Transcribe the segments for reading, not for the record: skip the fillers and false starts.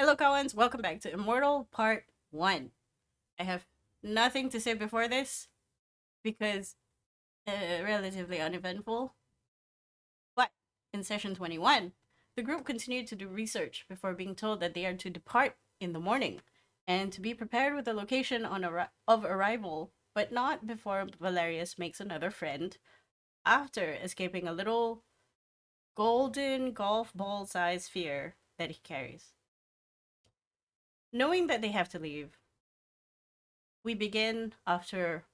Hello, Collins. Welcome back to Immortal Part 1. I have nothing to say before this because relatively uneventful. But in session 21, the group continued to do research before being told that they are to depart in the morning and to be prepared with the location of arrival, but not before Valerius makes another friend after escaping a little golden golf ball sized sphere that he carries. Knowing that they have to leave, we begin after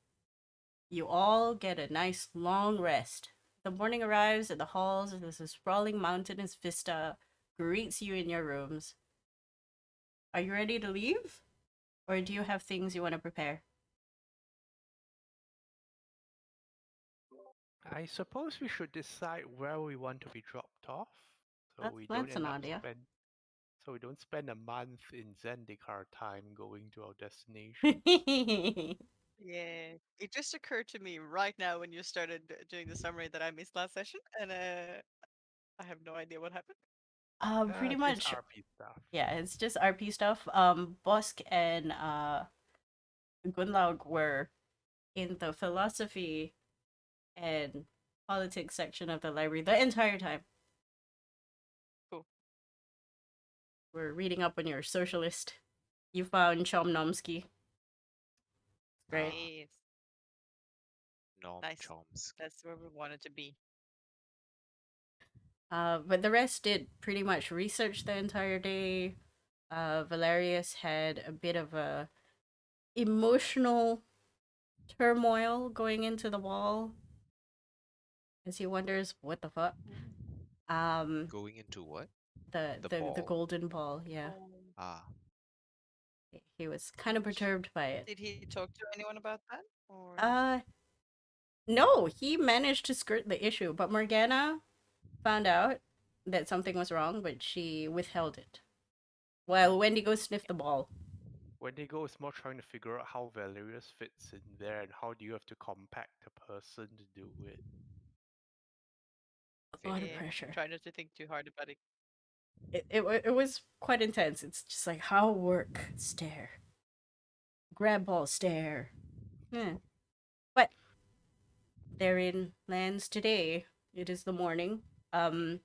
you all get a nice long rest. The morning arrives at the halls as a sprawling mountainous vista greets you in your rooms. Are you ready to leave? Or do you have things you want to prepare? I suppose we should decide where we want to be dropped off, so That's, we don't that's an end up idea. spend so we don't spend a month in Zendikar time going to our destination. Yeah, it just occurred to me right now when you started doing the summary that I missed last session, and I have no idea what happened. Pretty Just much, RP stuff. yeah, it's just RP stuff. Bosk and Gunlaug were in the philosophy and politics section of the library the entire time. Cool. We're reading up on your socialist. You found Chomnomsky. Great. Ah, Yes, Noam nice. Chomsky. That's where we wanted to be. But the rest did pretty much research the entire day. Valerius had a bit of a emotional turmoil going into the ball as he wonders what the fuck. Um, Going into what? the The the the ball. golden ball, yeah. Ah, He was kind of perturbed by it. Did he talk to anyone about that? Or Uh, no, he managed to skirt the issue, but Morgana found out that something was wrong, but she withheld it. While Wendigo sniffed the ball. Wendigo is more trying to figure out how Valerius fits in there and how do you have to compact a person to do it. A lot of yeah, pressure. try not to think too hard about it. It was quite intense. It's just like how work stare, grab ball stare. Hmm. But therein lands today. It is the morning. Um,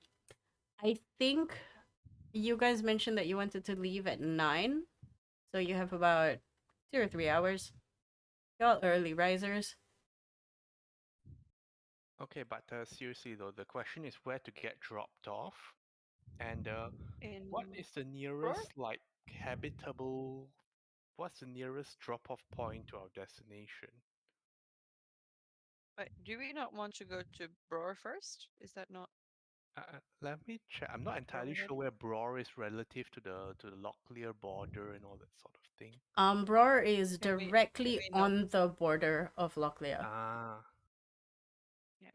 I think you guys mentioned that you wanted to leave at 9, so you have about 2 or 3 hours. Y'all early risers. Okay, but seriously though, the question is where to get dropped off, and what In is the Roar? nearest like habitable? What's the nearest drop-off point to our destination? Do we not want to go to Roar first? Is that not Let me check. I'm not where entirely we're sure heading? where Bror is relative to the Locklear border and all that sort of thing. Bror is Can directly we not? on the border of Locklear. Ah, Yeah,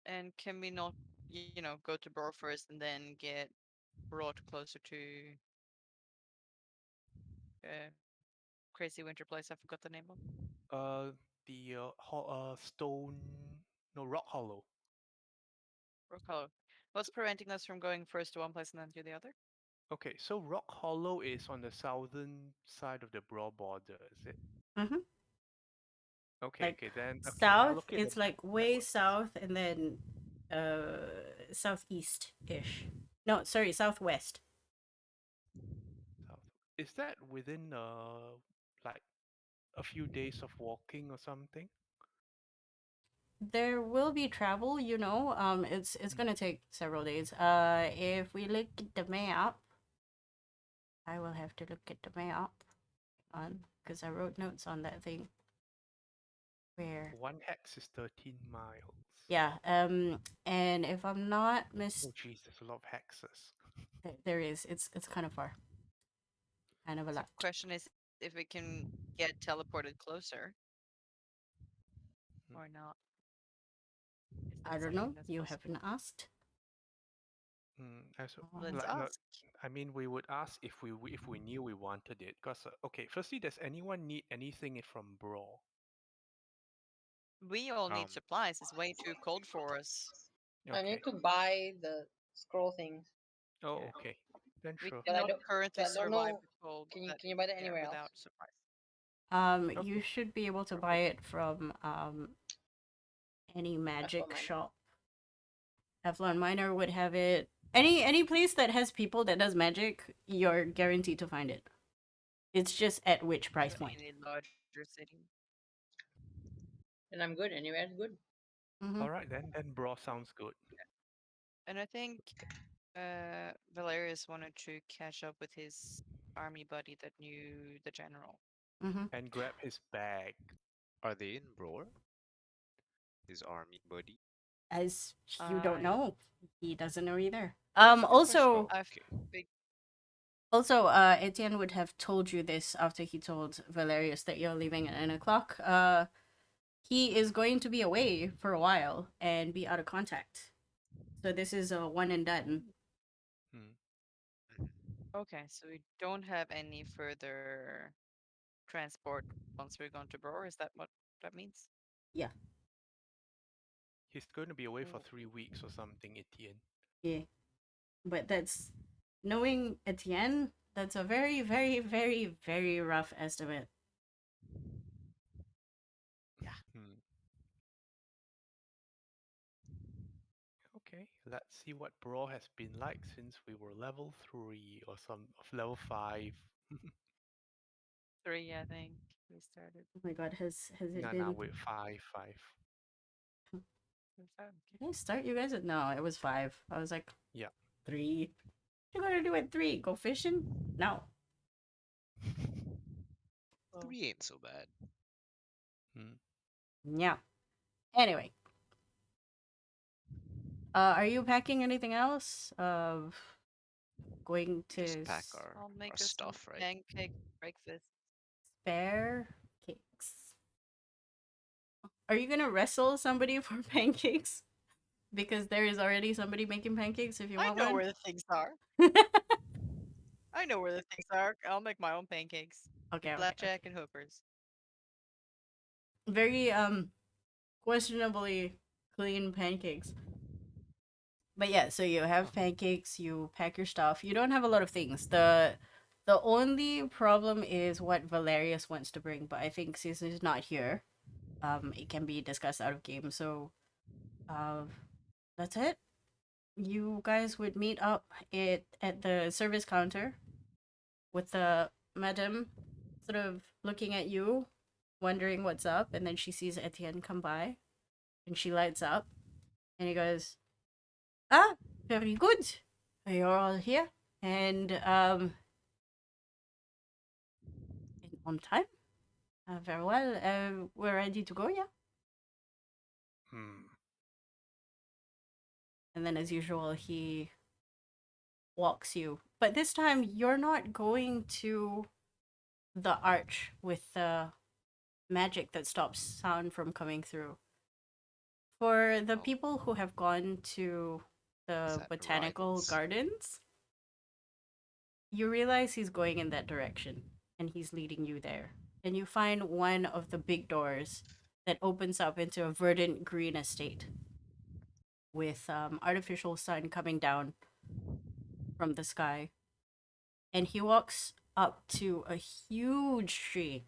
and can we not? Go to Roar first and then get brought closer to uh, crazy winter place. I forgot the name of. uh, the stone, no, Rock Hollow. Rock Hollow. What's preventing us from going first to one place and then to the other? Okay, so Rock Hollow is on the southern side of the Bror border, is it? Mm-hmm. Okay, Like okay, then okay, I'll south, look at the it's map. like That way works. south, and then southeast ish. No, sorry, southwest. South. Is that within like a few days of walking or something? There will be travel, it's Mm. gonna take several days. If we look at the map, I will have to look at the map on because I wrote notes on that thing. Where? One hex is 13 miles. Yeah. And if I'm not Oh, geez, there's a lot of hexes. there is. It's kind of far, kind of a So lot. question is if we can get teleported closer Mm. or not. Is I that don't something know. that's You possible? haven't asked. Let's Like, no, ask. I mean, we would ask if we knew we wanted it. Cause okay, firstly, does anyone need anything from Brawl? We all need um, supplies. It's way too cold for us. I Okay, need to buy the scroll things. Oh, Yeah. okay. Then We sure. But I cannot don't. currently But I don't survive know. the cold Can you that, can you buy that yeah, anywhere else? without supplies. You Okay. should be able to buy it from any magic Miner. shop. Avalon Miner would have it. Any place that has people that does magic, you're guaranteed to find it. It's just at which price So point. any larger city. And I'm good. Anywhere is good. Mm-hmm. All right then. Then bra sounds good. And I think Valerius wanted to catch up with his army buddy that knew the general. Mm-hmm. And grab his bag. Are they in Bror? His army buddy? As you don't know, he doesn't know either. That's a good question. Also, Oh, I okay. fig- Etienne would have told you this after he told Valerius that you're leaving at 9 o'clock. He is going to be away for a while and be out of contact. So this is a one and done. Hmm. Mhm. okay, so we don't have any further transport once we're gone to Bror. Is that what that means? Yeah, He's going to be away for Oh. 3 weeks or something, Etienne. yeah. But that's knowing Etienne. That's a very, very, very, very rough estimate. Hmm. Okay, let's see what Bro has been like since we were level 3 or some of level 5. 3, I think we started. Oh my god, has it Nah, been? wait, 5, 5. Was that- Did I start you guys at? No, it was 5. I was like Yeah. 3. What you gonna do at 3? Go fishing? No. Oh. 3 ain't so bad. Hmm. Yeah. Anyway, are you packing anything else? Going to Just pack I'll our make us some stuff, right? pancake breakfast. spare cakes. Are you gonna wrestle somebody for pancakes? Because there is already somebody making pancakes. If you I want know one. where the things are. I know where the things are. I'll make my own pancakes. Okay, okay, Blackjack okay. and hookers. Very questionably clean pancakes. But yeah, so you have pancakes, you pack your stuff. You don't have a lot of things. The only problem is what Valerius wants to bring, but I think since he's not here, it can be discussed out of game. So that's it. You guys would meet up at the service counter with the madam sort of looking at you, wondering what's up, and then she sees Etienne come by and she lights up and he goes, "Ah, very good. You're all here and on time. Very well. We're ready to go, yeah." Hmm. And then, as usual, he walks you. But this time, you're not going to the arch with the magic that stops sound from coming through. For the Oh, people who have gone to is the that botanical rivals? gardens, you realize he's going in that direction and he's leading you there. And you find one of the big doors that opens up into a verdant green estate with artificial sun coming down from the sky. And he walks up to a huge tree.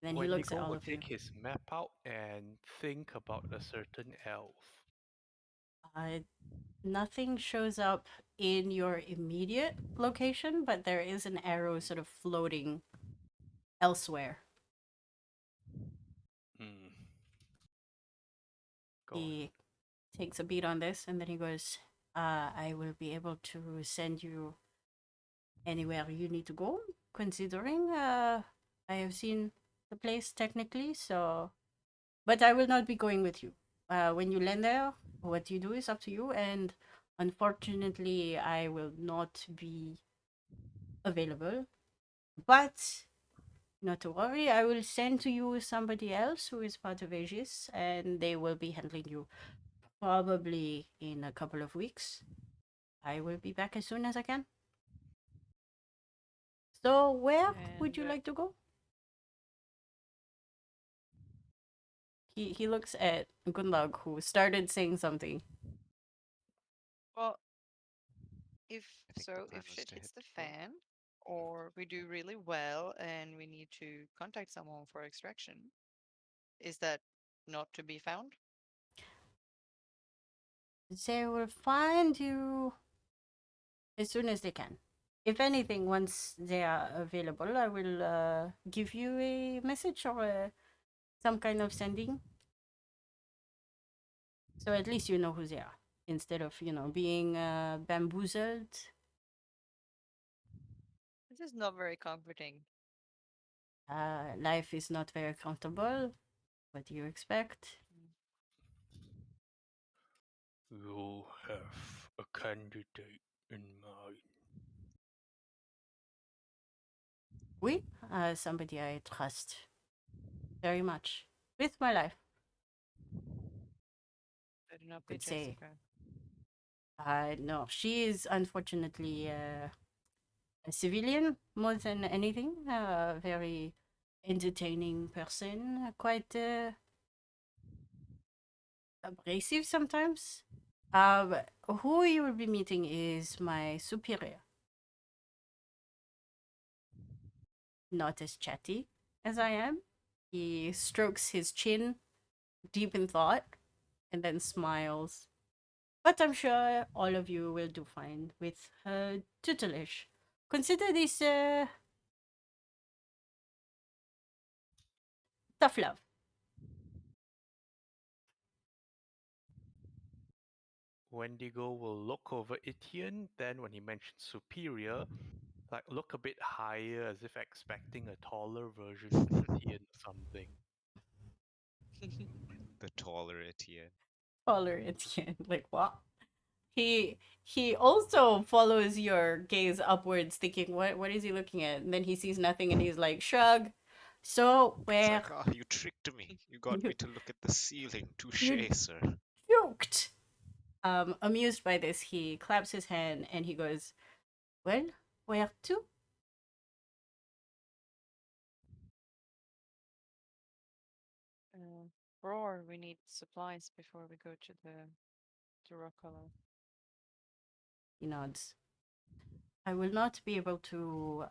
Then he looks at Wendigo all will of you. take his map out and think about a certain elf. Uh, Nothing shows up in your immediate location, but there is an arrow sort of floating elsewhere. Hmm. Go on. He takes a beat on this and then he goes, I will be able to send you anywhere you need to go, considering I have seen the place technically, so. But I will not be going with you. When you land there, what you do is up to you, and unfortunately, I will not be available. But not to worry, I will send to you somebody else who is part of Aegis, and they will be handling you probably in a couple of weeks. I will be back as soon as I can. So, where would you And like to go? He looks at Gunlag, who started saying something. Well, if I think the so, plan if was shit to hits hit the Bro. fan, or we do really well and we need to contact someone for extraction, is that not to be found? They will find you as soon as they can. If anything, once they are available, I will give you a message or some kind of sending. So at least you know who they are instead of, being bamboozled. This is not very comforting. Life is not very comfortable. What do you expect? You have a candidate in mind. We, somebody I trust very much with my life. Better not be Could say. Jessica. No, she is unfortunately a civilian more than anything. A very entertaining person, quite abrasive sometimes. Who you will be meeting is my superior. Not as chatty as I am. He strokes his chin, deep in thought, and then smiles. But I'm sure all of you will do fine with her tutelage. Consider this tough love. Wendigo will look over Etienne, then when he mentions superior, like look a bit higher as if expecting a taller version of Etienne or something. The taller Etienne. Taller Etienne. Like what? He also follows your gaze upwards, thinking, what is he looking at? And then he sees nothing and he's like, shrug. So It's where like, ah, you tricked me. You got me to look at the ceiling. you Touche, sir. joked. Amused by this, he claps his hand and he goes, well, where to? Uh, Roar, we need supplies before we go to Rock Hollow. He nods. I will not be able to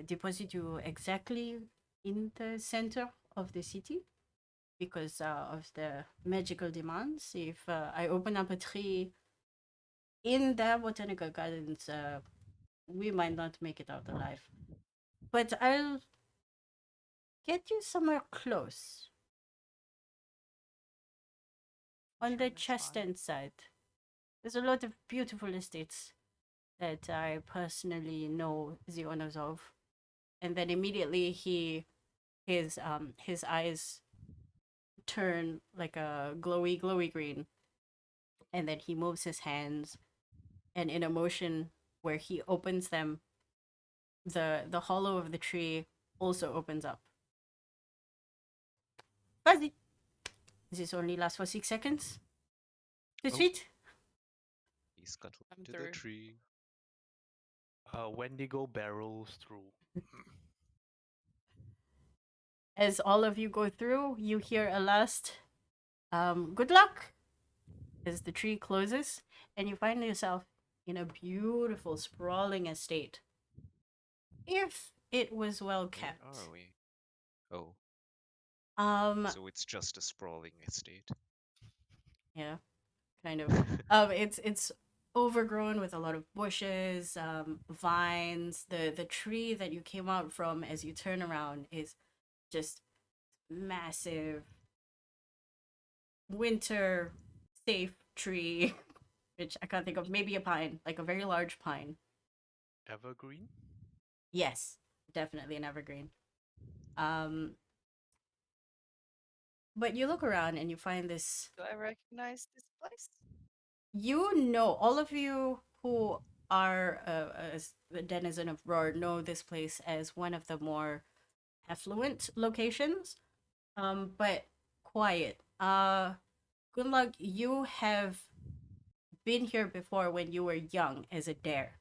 deposit you exactly in the center of the city because of the magical demands. If I open up a tree in the botanical gardens, we might not make it out alive. But I'll get you somewhere close. On Sure, the that's chest fine. end side. There's a lot of beautiful estates that I personally know the owners of. And then immediately his eyes turn like a glowy green, and then he moves his hands, and in a motion where he opens them, the hollow of the tree also opens up. Vas-y. This only lasts for 6 seconds. Tout de Oh. suite. He scuttled I'm into the through. tree. Wendigo barrels through. As all of you go through, you hear a last good luck as the tree closes, and you find yourself in a beautiful, sprawling estate. If it was well kept. Where are we? Oh, Um, so it's just a sprawling estate. yeah, kind of. It's overgrown with a lot of bushes, vines. The tree that you came out from as you turn around is just massive winter safe tree, which I can't think of. Maybe a pine, like a very large pine. Evergreen? Yes, definitely an evergreen. Um, but you look around and you find this. Do I recognize this place? You know, all of you who are as the denizen of Roar know this place as one of the more affluent locations, but quiet. Gunlug, you have been here before when you were young as a dare.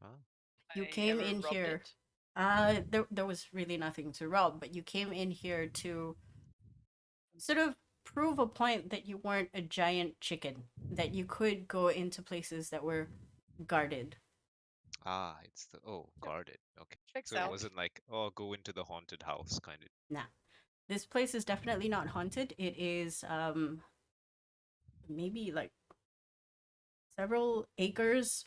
Ah, You I came ever in robbed here. it? There was really nothing to rob, but you came in here to sort of prove a point that you weren't a giant chicken, that you could go into places that were guarded. Ah, it's the guarded. Okay. Checks So it out. wasn't like, oh, go into the haunted house kind of. Nah. This place is definitely not haunted. It is maybe like several acres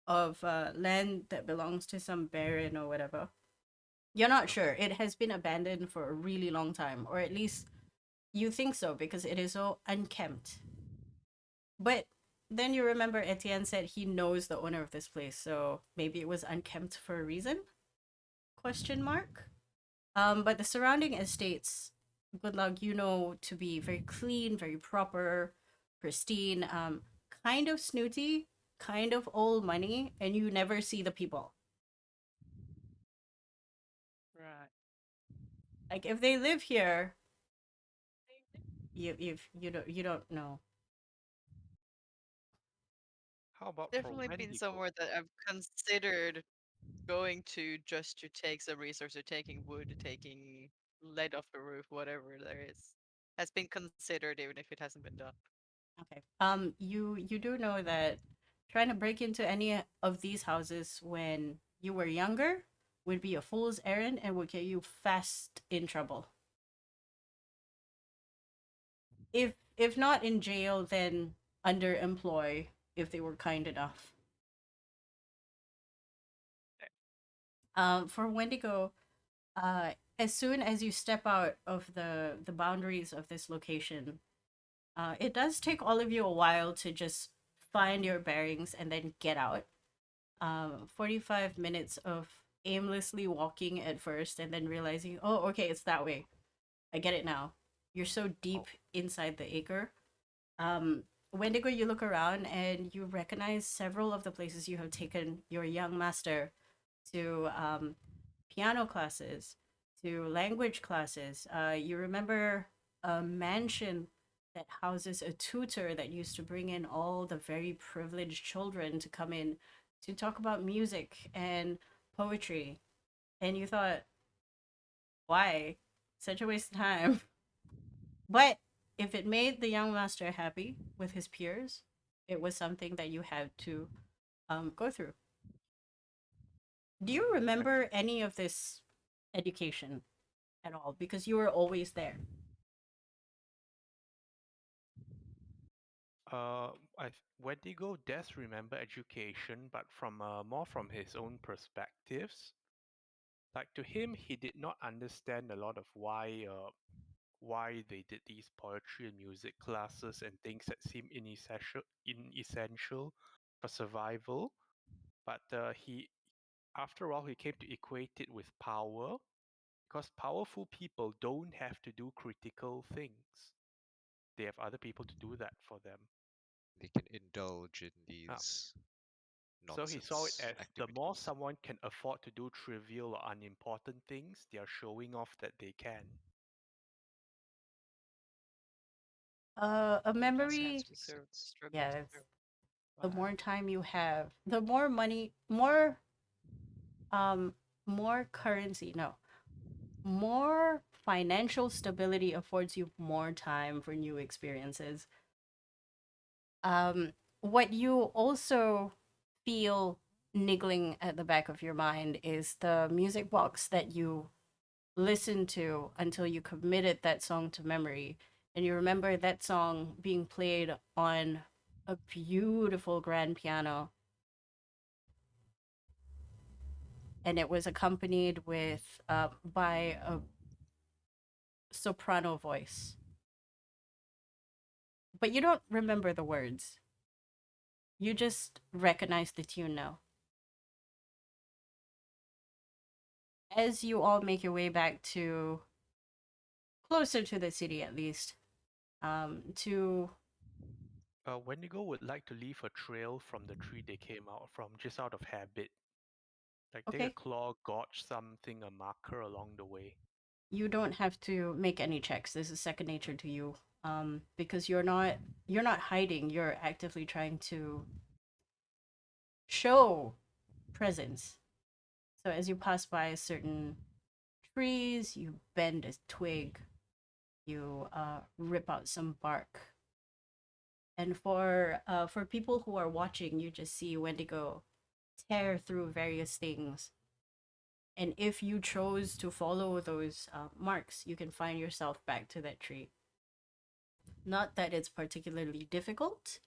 of land that belongs to some baron or whatever. You're not sure. It has been abandoned for a really long time, or at least you think so because it is so unkempt. But then you remember Etienne said he knows the owner of this place, so maybe it was unkempt for a reason? Question mark. But the surrounding estates, good luck, you know, to be very clean, very proper, pristine, kind of snooty, kind of old money, and you never see the people. Right. Like if they live here, you don't know. How about for Definitely been Wendigo? somewhere that I've considered going to just to take some resources, taking wood, taking lead off the roof, whatever there is. Has been considered even if it hasn't been done. Okay. You do know that trying to break into any of these houses when you were younger would be a fool's errand and would get you fast in trouble. If not in jail, then underemploy if they were kind enough. For Wendigo, as soon as you step out of the boundaries of this location, it does take all of you a while to just find your bearings and then get out. 45 minutes of aimlessly walking at first and then realizing, oh, okay, it's that way. I get it now. You're so deep inside the acre. Wendigo, you look around and you recognize several of the places you have taken your young master to piano classes, to language classes. You remember a mansion that houses a tutor that used to bring in all the very privileged children to come in to talk about music and poetry. And you thought, why? Such a waste of time. But if it made the young master happy with his peers, it was something that you had to go through. Do you remember any of this education at all? Because you were always there. Wendigo does remember education, but from more from his own perspectives. Like to him, he did not understand a lot of why they did these poetry and music classes and things that seem inessential for survival. But after all, he came to equate it with power, because powerful people don't have to do critical things. They have other people to do that for them. They can indulge in Ah, these So he saw it nonsense as the more activities. someone can afford to do trivial or unimportant things, they are showing off that they can. A Just has memory. to serve the struggle Yeah, to it's, survive. the more time you have, the more money, um, more currency. No, more financial stability affords you more time for new experiences. What you also feel niggling at the back of your mind is the music box that you listened to until you committed that song to memory. And you remember that song being played on a beautiful grand piano. And it was accompanied with by a soprano voice. But you don't remember the words. You just recognize the tune now. As you all make your way back to closer to the city, at least, to Wendigo would like to leave a trail from the tree they came out from, just out of habit. Like take a okay, claw, gouge something, a marker along the way. you don't have to make any checks. This is second nature to you, because you're not hiding. You're actively trying to show presence. So as you pass by certain trees, you bend a twig, You rip out some bark. And for people who are watching, you just see Wendigo tear through various things. And if you chose to follow those marks, you can find yourself back to that tree. Not that it's particularly difficult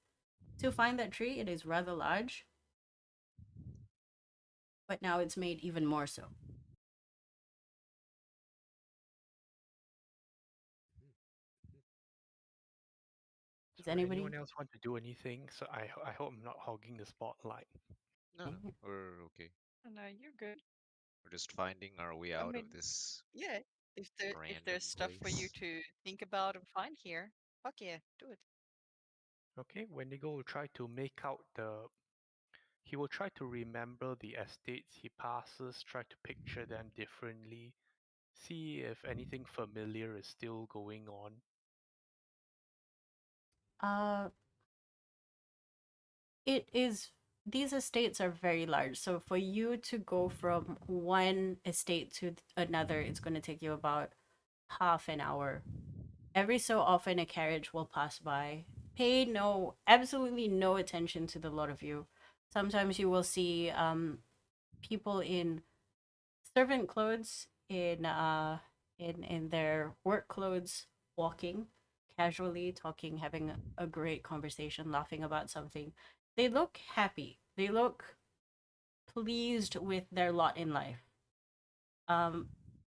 to find that tree, it is rather large. But now it's made even more so. Does So anybody? anyone else want to do anything? So I hope I'm not hogging the spotlight. No, no, we're okay. No, you're good. We're just finding our way I out mean, of this yeah. If random there's stuff for you place. to think about and find here, fuck yeah, do it. Okay, Wendigo will try to make out the. He will try to remember the estates he passes, try to picture them differently, see if anything familiar is still going on. It is, these estates are very large. So for you to go from one estate to another, it's going to take you about half an hour. Every so often, a carriage will pass by. Pay absolutely no attention to the lot of you. Sometimes you will see people in servant clothes, in their work clothes, walking casually, talking, having a great conversation, laughing about something. They look happy. They look pleased with their lot in life.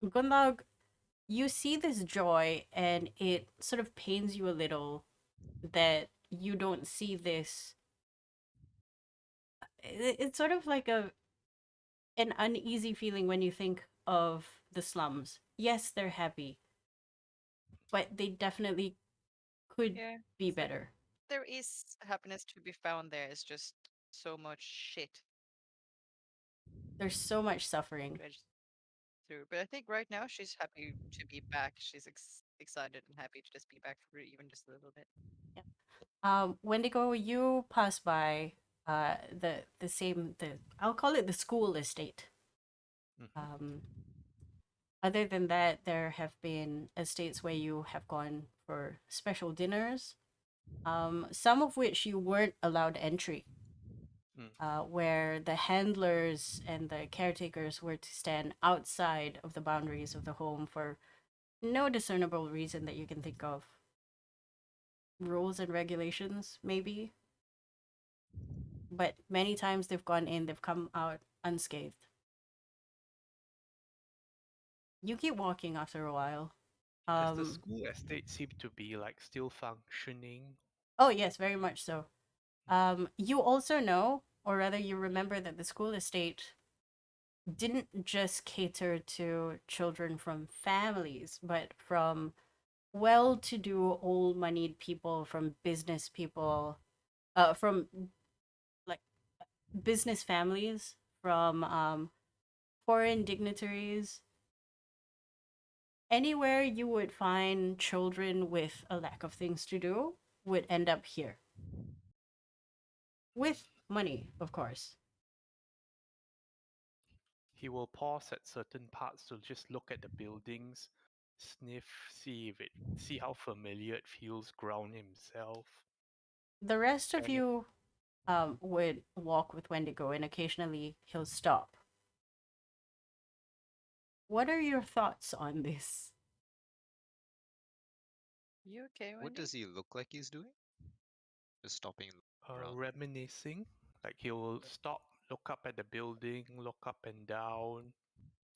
Gunlag, you see this joy, and it sort of pains you a little that you don't see this. It's sort of like an uneasy feeling when you think of the slums. Yes, they're happy, but they definitely could Yeah, be it's like better. there is happiness to be found there. It's just so much shit There's so much suffering. dredged through. But I think right now she's happy to be back. She's excited and happy to just be back for even just a little bit. Yeah. Wendigo, you pass by the same, the I'll call it the school estate. Mhm. Other than that, there have been estates where you have gone for special dinners, some of which you weren't allowed entry, where the handlers and the caretakers were to stand outside of the boundaries of the home for no discernible reason that you can think of. Rules and regulations, maybe. But many times they've gone in, they've come out unscathed. You keep walking after a while. Does the school estate seem to be like still functioning? Oh yes, very much so. You also know, or rather you remember, that the school estate didn't just cater to children from families, but from well-to-do, old-moneyed people, from business people, from like business families, from foreign dignitaries. Anywhere you would find children with a lack of things to do would end up here. With money, of course. He will pause at certain parts to just look at the buildings, sniff, see how familiar it feels, ground himself. The rest of And if you would walk with Wendigo, and occasionally he'll stop. What are your thoughts on this? You okay, What Wendy? does he look like he's doing? Just stopping and looking around. reminiscing, like he will stop, look up at the building, look up and down,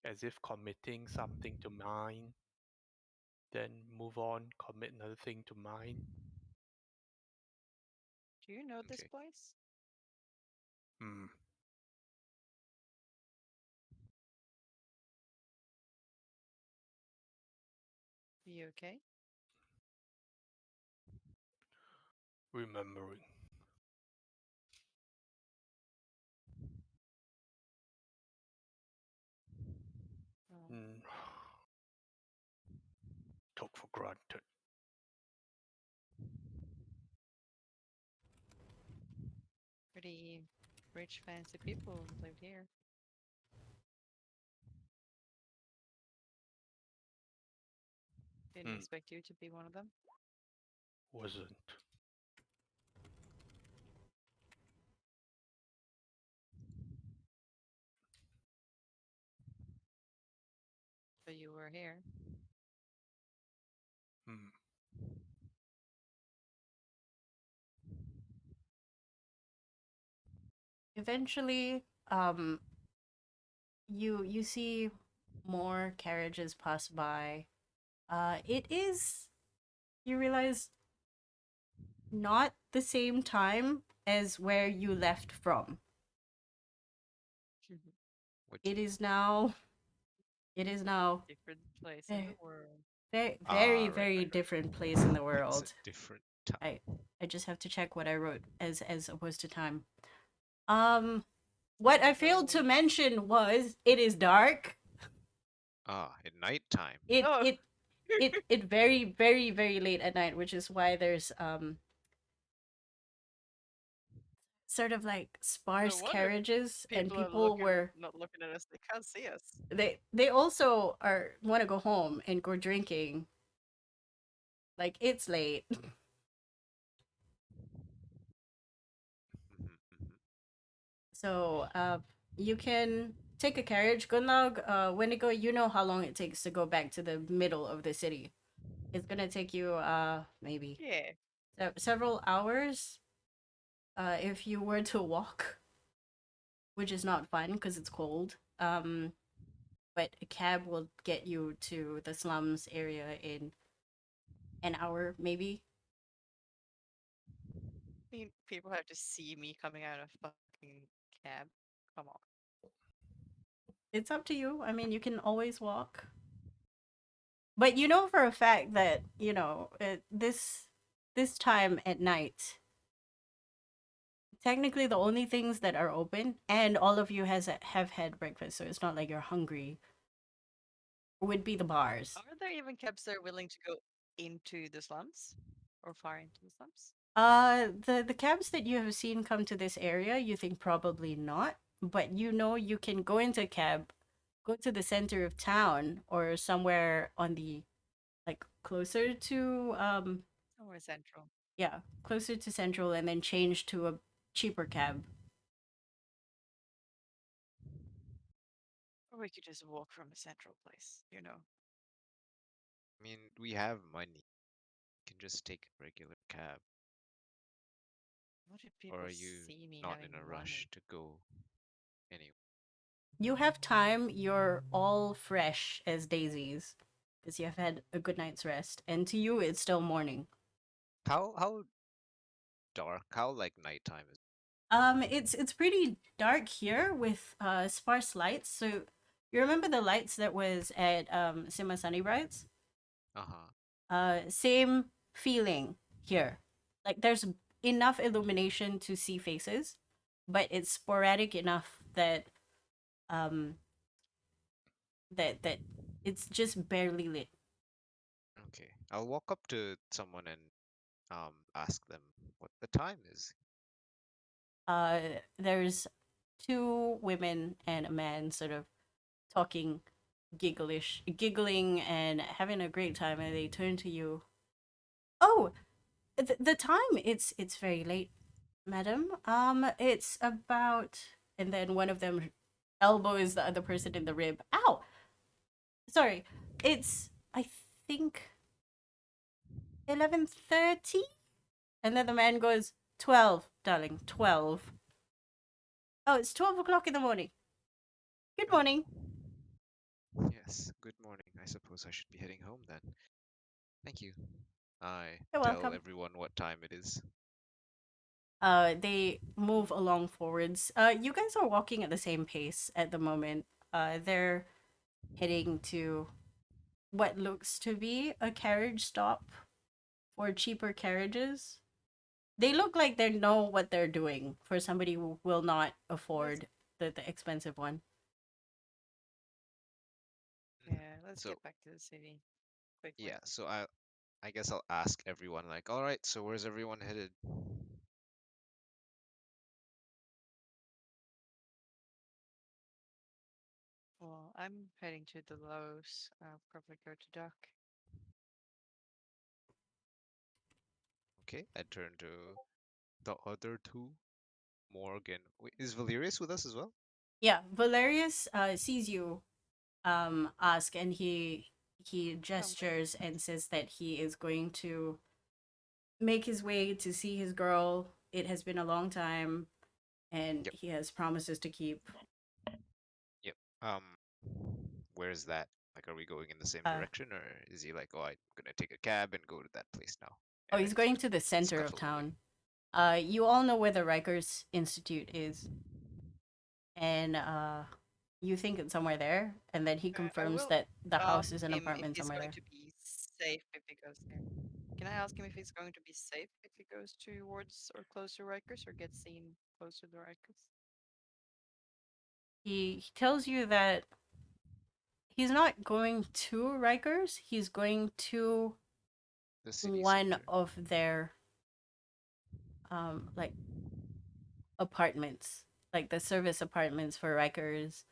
as if committing something to mind, then move on, commit another thing to mind. Do you know this Okay. place? Hmm. You okay? Remembering. Oh, Hmm. Took for granted. pretty rich, fancy people live here. Didn't Hmm. expect you to be one of them. Wasn't. But you were here. Hmm. Eventually, you see more carriages pass by. It is, you realize, not the same time as where you left from. What do It you is now. It is now Different place in the very, world. very, Ah, right, very right, right. different place in the It's a world. different time. I just have to check what I wrote as opposed to time. What I failed to So- mention was it is dark. Ah, at nighttime. It Oh. it it very very late at night, which is why there's sort of like sparse wonder carriages and People are people were not looking at us. They can't see us. they also are want to go home and go drinking. Like it's late. Mhm, mhm. So you can take a carriage. Gunlag, Wendigo, you know how long it takes to go back to the middle of the city. It's gonna take you maybe Yeah. several hours if you were to walk, which is not fun because it's cold. But a cab will get you to the slums area in an hour, maybe. I mean, people have to see me coming out of fucking cab. Come on. It's up to you. I mean, you can always walk. But you know for a fact that, this time at night, technically the only things that are open and all of you have had breakfast, so it's not like you're hungry, would be the bars. Are there even cabs that are willing to go into the slums? Or far into the slums? The cabs that you have seen come to this area, you think probably not, but you know you can go into a cab, go to the center of town or somewhere on the like closer to Somewhere central. yeah, closer to central and then change to a cheaper cab. Or we could just walk from a central place, you know. I mean, we have money. You can just take a regular cab. What if Or people are you see me not having in a money? rush to go anywhere? You have time, you're all fresh as daisies because you have had a good night's rest, and to you it's still morning. How dark? How like nighttime is? It's pretty dark here with sparse lights. So you remember the lights that was at Sima Sunny Brights? Uh-huh. Same feeling here. Like there's enough illumination to see faces, but it's sporadic enough that um that it's just barely lit. Okay. I'll walk up to someone and ask them what the time is. Uh, there's two women and a man sort of talking giggling and having a great time, and they turn to you. Oh, the time, it's very late, madam. It's about, and then one of them elbows the other person in the rib. Ow! Sorry. It's, I think, 11:30? And then the man goes, 12, darling, 12. Oh, it's 12 o'clock in the morning. Good morning. Yes, good morning. I suppose I should be heading home then. Thank you. I You're tell welcome. everyone what time it is. They move along forwards. You guys are walking at the same pace at the moment. They're heading to what looks to be a carriage stop for cheaper carriages. They look like they know what they're doing for somebody who will not afford the expensive one. Yeah, let's So get back to the city quickly. yeah, so I guess I'll ask everyone like, all right, so where's everyone headed? Well, I'm heading to the Lowe's. I'll probably go to Duck. Okay, I turn to the other two. Morgan. Wait, is Valerius with us as well? Yeah, Valerius sees you ask, and he gestures and says that he is going to make his way to see his girl. It has been a long time, and Yep. he has promises to keep. Yep. Where's that? Like, are we going in the same Uh, direction, or is he like, oh, I'm gonna take a cab and go to that place now, oh, and then he's he's going gonna to the center of scuffle away? town. You all know where the Rikers Institute is, and you think it's somewhere there, and then he I confirms will that the house ask is an him if apartment he's somewhere going there. to be safe if he goes there. Can I ask him if he's going to be safe if he goes towards or close to Rikers or gets seen close to the Rikers? He tells you that he's not going to Rikers. He's going to The city one center. of their like apartments, like the service apartments for Rikers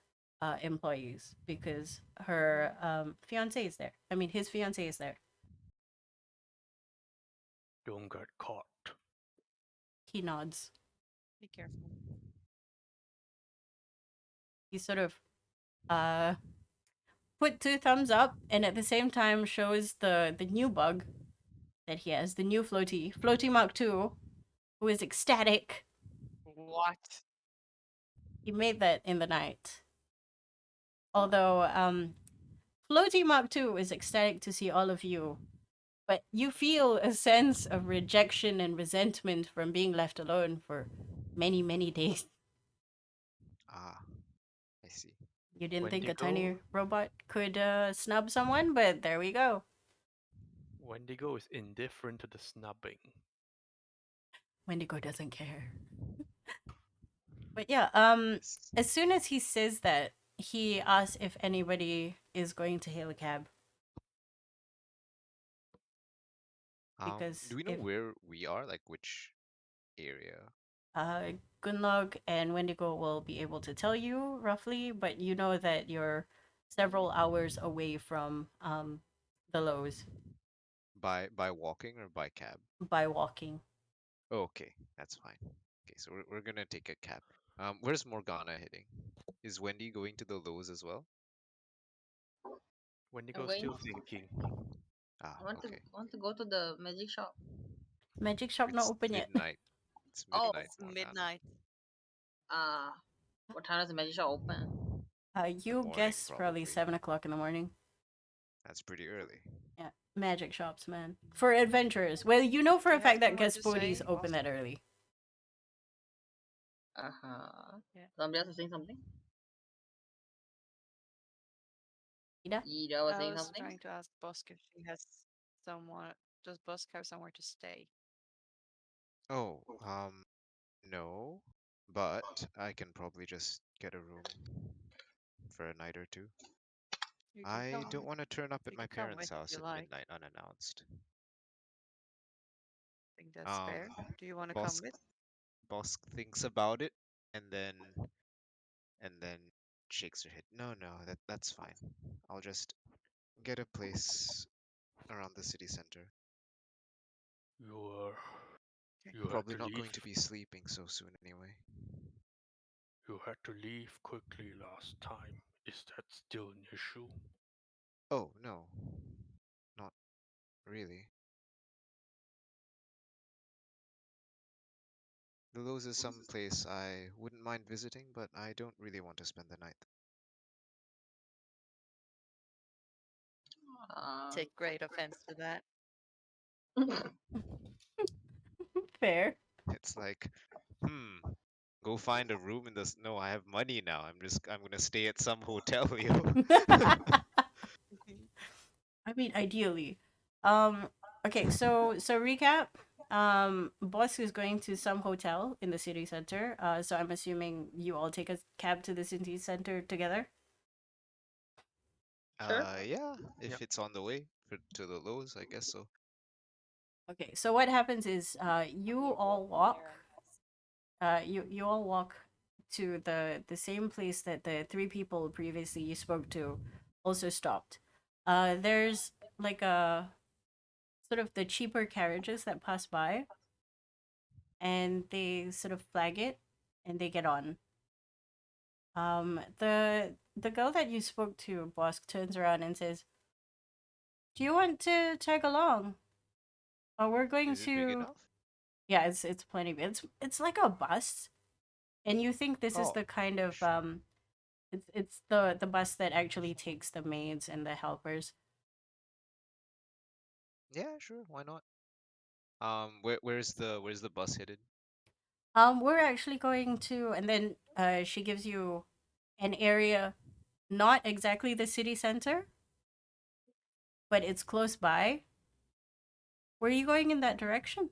employees, because her fiance is there. I mean, his fiance is there. Don't get caught. He nods. Be careful. He sort of put two thumbs up, and at the same time shows the new bug that he has, the new floaty Mark II, who is ecstatic. What? He made that in the night. Although floaty Mark II is ecstatic to see all of you, but you feel a sense of rejection and resentment from being left alone for many days. Ah, I see. You didn't think a Wendigo, tiny robot could snub someone, but there we go. Wendigo is indifferent to the snubbing. Wendigo doesn't care. But yeah, Yes. as soon as he says that, he asks if anybody is going to hail a cab. Because Do we know if where we are? Like, which area? Gunlog and Wendigo will be able to tell you roughly, but you know that you're several hours away from the Lowe's By walking or by cab? by walking. Okay, that's fine. Okay, so we're gonna take a cab. Where's Morgana heading? Is Wendy going to the Lowe's as well? Wendigo's going- still thinking. Ah, I want okay. to go to the magic shop. Magic shop not It's open yet. midnight. It's Oh. midnight, It's Morgana. midnight. What time does the magic shop open? You morning, guess probably probably. 7 o'clock in the morning. That's pretty early. Yeah, magic shops, man. For adventurers. Well, you know for Do a you fact have that somewhere to Gaspodi's stay, open boss? that early. Yeah. Somebody else was saying something. Ida? Ida was I saying was something. trying to ask Bosk if she has someone. Does Bosk have somewhere to stay? Oh, no, but I can probably just get a room for a night or two. You can I come don't with. want to turn up at You my can come parents' with if house you at like. midnight unannounced. I think that's fair. Do you want to come Bosk with? Bosk thinks about it and then shakes her head. No, no, that's fine. I'll just get a place around the city center. You were. Okay. You had Probably to not leave. going to be sleeping so soon anyway. You had to leave quickly last time. Is that still an issue? Oh, no. Not really. The Lowe's is some place I wouldn't mind visiting, but I don't really want to spend the night. Take great offense to that. Fair. It's like, go find a room in this. No, I have money now. I'm gonna stay at some hotel, yo. I mean, ideally. Okay, so recap. Boss is going to some hotel in the city center. So I'm assuming you all take a cab to the city center together. Sure. Yeah, if Yep. it's on the way to the Lowe's, I guess so. Okay, so what happens is you all walk. You all walk to the same place that the three people previously you spoke to also stopped. There's like a sort of the cheaper carriages that pass by, and they sort of flag it, and they get on. The girl that you spoke to, Bosk, turns around and says, "Do you want to tag along? We're going Is it big to." enough? Yeah, it's plenty big. It's like a bus, and you think this is Oh, the kind of sure. it's the bus that actually takes the maids and the helpers. Yeah, sure. Why not? Where's the bus headed? We're actually going to, and then she gives you an area, not exactly the city center, but it's close by. Were you going in that direction?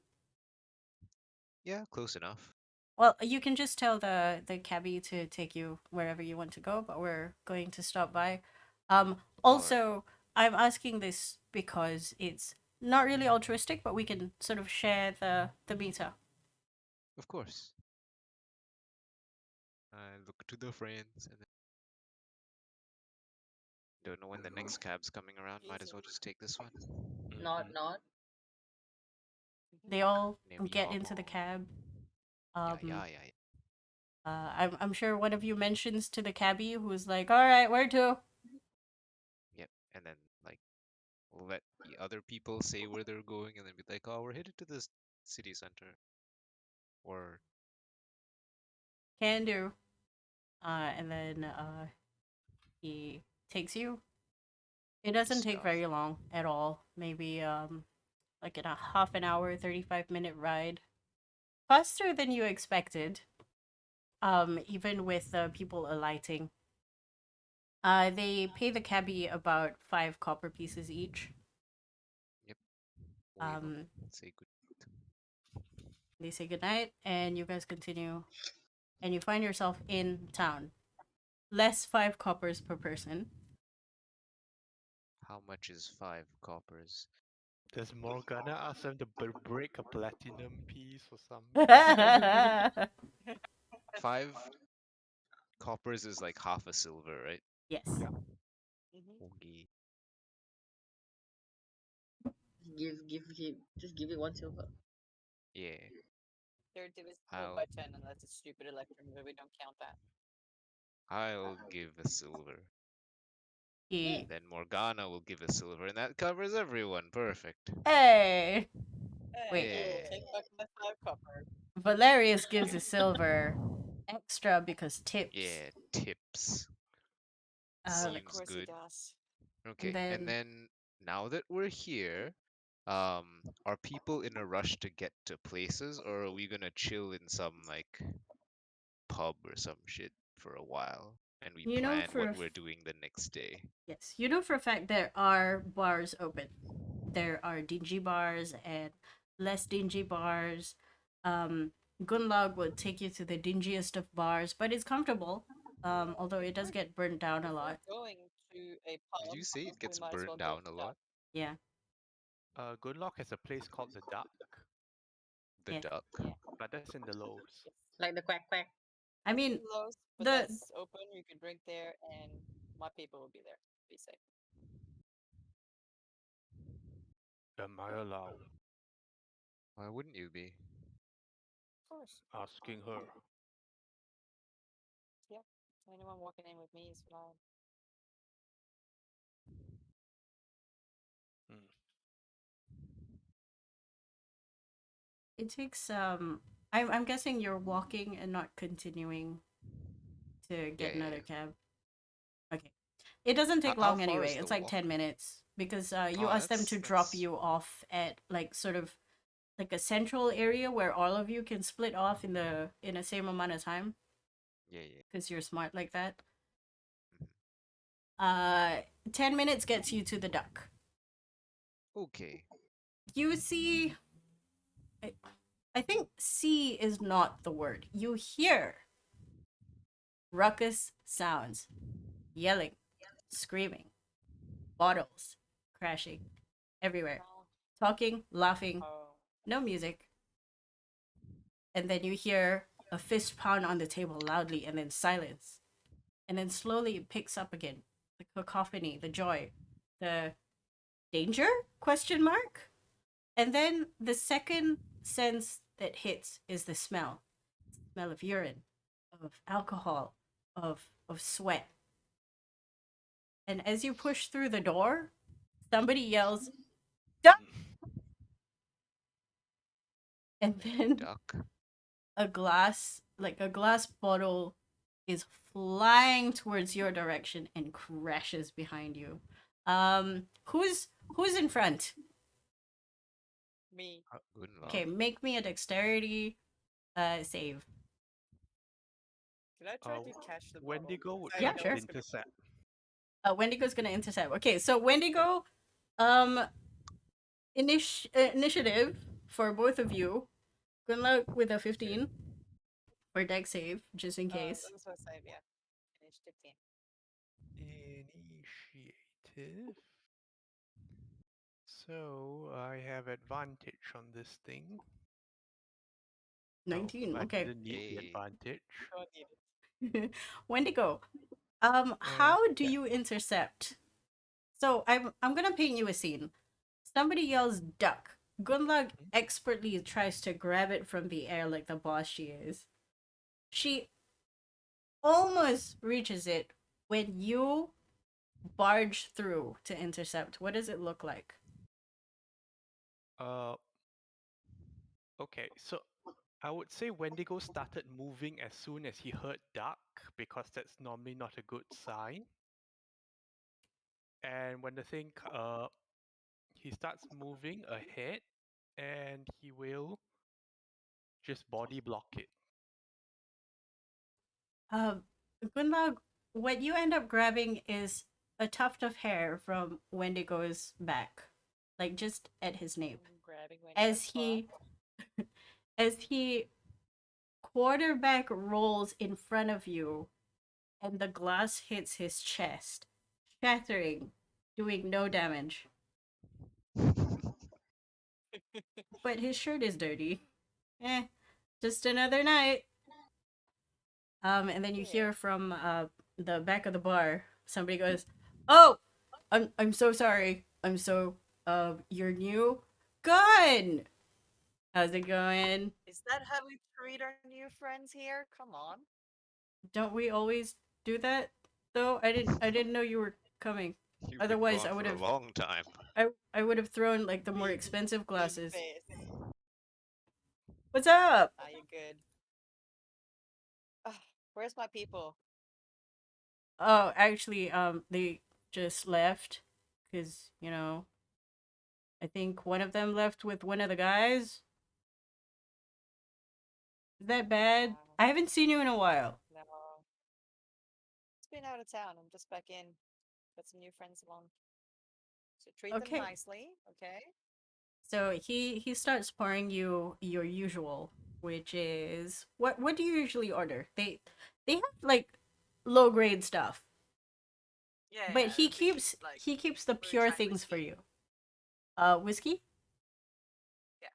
Yeah, close enough. Well, you can just tell the cabbie to take you wherever you want to go, but we're going to stop by. All right. Also, I'm asking this because it's not really altruistic, but we can sort of share the meter. Of course. I look to the friends and then don't know when the next cab's coming around. Might as well just take this one. Not, Mhm. not. They all Maybe get y'all into the wrong. cab. Yeah, Um, yeah, yeah, yeah. I'm sure one of you mentions to the cabbie who's like, "All right, where to?" Yep. And then like let the other people say where they're going, and then be like, "Oh, we're headed to this city center," or Can do. And then he takes you. It good doesn't take stuff. very long at all. Maybe like in a half an hour, 35-minute ride. Faster than you expected. Even with people alighting. They pay the cabbie about 5 copper pieces each. Yep. Wave them. Um, Say good. they say goodnight, and you guys continue, and you find yourself in town. Less 5 coppers per person. How much is 5 coppers? Does Morgana ask them to break a platinum piece or something? 5 coppers is like half a silver, right? Yes. Yeah. Okay. Just give it 1 silver. Yeah. They're divisible I'll by 10 unless it's stupid electrum, but we don't count that. I'll give a silver. He, Then Morgana will give a silver, and that covers everyone. Perfect. hey, Hey, wait. I will Yeah. take back my 5 copper. Valerius gives a silver extra because tips. Yeah. Tips. Uh, Of Seems course he good. does. and Okay. And then then now that we're here, are people in a rush to get to places, or are we gonna chill in some like pub or some shit for a while and we you know plan for what a we're doing the next day? yes, you know for a fact there are bars open. There are dingy bars and less dingy bars. Um, Gunlog would take you to the dingiest of bars, but it's comfortable. Although it does get burnt down a If we're lot. going to a Did pub, you say it we gets might as burned well go down to a the lot? Yeah, Goodlock has a place called the Duck, The yeah. duck? but that's in the lows. Yes. Like the quack quack. I mean, Close, but the that's open. You can drink there, and my people will be there. Be safe. Am I allowed? Why wouldn't you be? Of course. Asking her. Yep. Anyone walking in with me is allowed. Hmm. it takes I'm guessing you're walking and not continuing to Yeah, get yeah, another yeah. cab. Okay. It doesn't take How long far anyway. is the It's like walk? 10 minutes because you Oh, ask them to drop that's you off at like sort of like a central area where all of you can split off in the same amount of time yeah, yeah. because you're smart like that. Mhm. Uh 10 minutes gets you to the duck. Okay. You see I, I think see is not the word. You hear ruckus sounds, yelling, screaming, bottles crashing everywhere, No. talking, laughing, Oh. no music. And then you hear a fist pound on the table loudly and then silence. And then slowly it picks up again. The cacophony, the joy, the danger? Question mark? And then the second sense that hits is the smell. Smell of urine, of alcohol, of sweat. And as you push through the door, somebody yells, "Duck!" And then Duck. a glass, like a glass bottle, is flying towards your direction and crashes behind you. Who's in front? Me. Good Okay, luck. make me a dexterity save. Can I try to catch the bottle? Wendigo would I Yeah, try know sure. to it's gonna- intercept. Wendigo's gonna intercept. Okay, so Wendigo, um, initiative for both of you. Good luck with a 15 or dex save, just in case. That was what I said, yeah. Finished 15. Initiative. So I have advantage on this thing. 19. I Okay. didn't need the Hey. advantage. Don't need it. Wendigo, And how do yeah. you intercept? So I'm gonna paint you a scene. Somebody yells duck. Gunlag expertly tries to grab it from the air like the boss she is. She almost reaches it when you barge through to intercept. What does it look like? Okay, so I would say Wendigo started moving as soon as he heard duck because that's normally not a good sign. And when the thing he starts moving ahead and he will just body block it. Gunlag, what you end up grabbing is a tuft of hair from Wendigo's back, like just at his nape. I'm grabbing when As he as he quarterback rolls in front of you and the glass hits his chest, shattering, doing no damage. But his shirt is dirty. Eh, just another night. And then you Yeah. hear from the back of the bar, somebody goes, "Oh, I'm so sorry. I'm so you're new. Gun. How's it going? Is that how we treat our new friends here? Come on. Don't we always do that though? I didn't know you were coming. You've been Otherwise, gone I would for a have long time. I would have thrown like the more Big- expensive Big glasses. face. What's up? Are you good? Ugh, where's my people? Oh, actually, they just left because I think one of them left with one of the guys. Is that bad? Wow. I haven't seen you in a while. No. It's been out of town. I'm just back in. Got some new friends along. So treat them Okay. nicely, okay? So he starts pouring you your usual, which is what do you usually order? They have like low grade stuff, Yeah, but he the keeps like he keeps the pure moonshine things for whiskey. you. Whiskey? Yeah.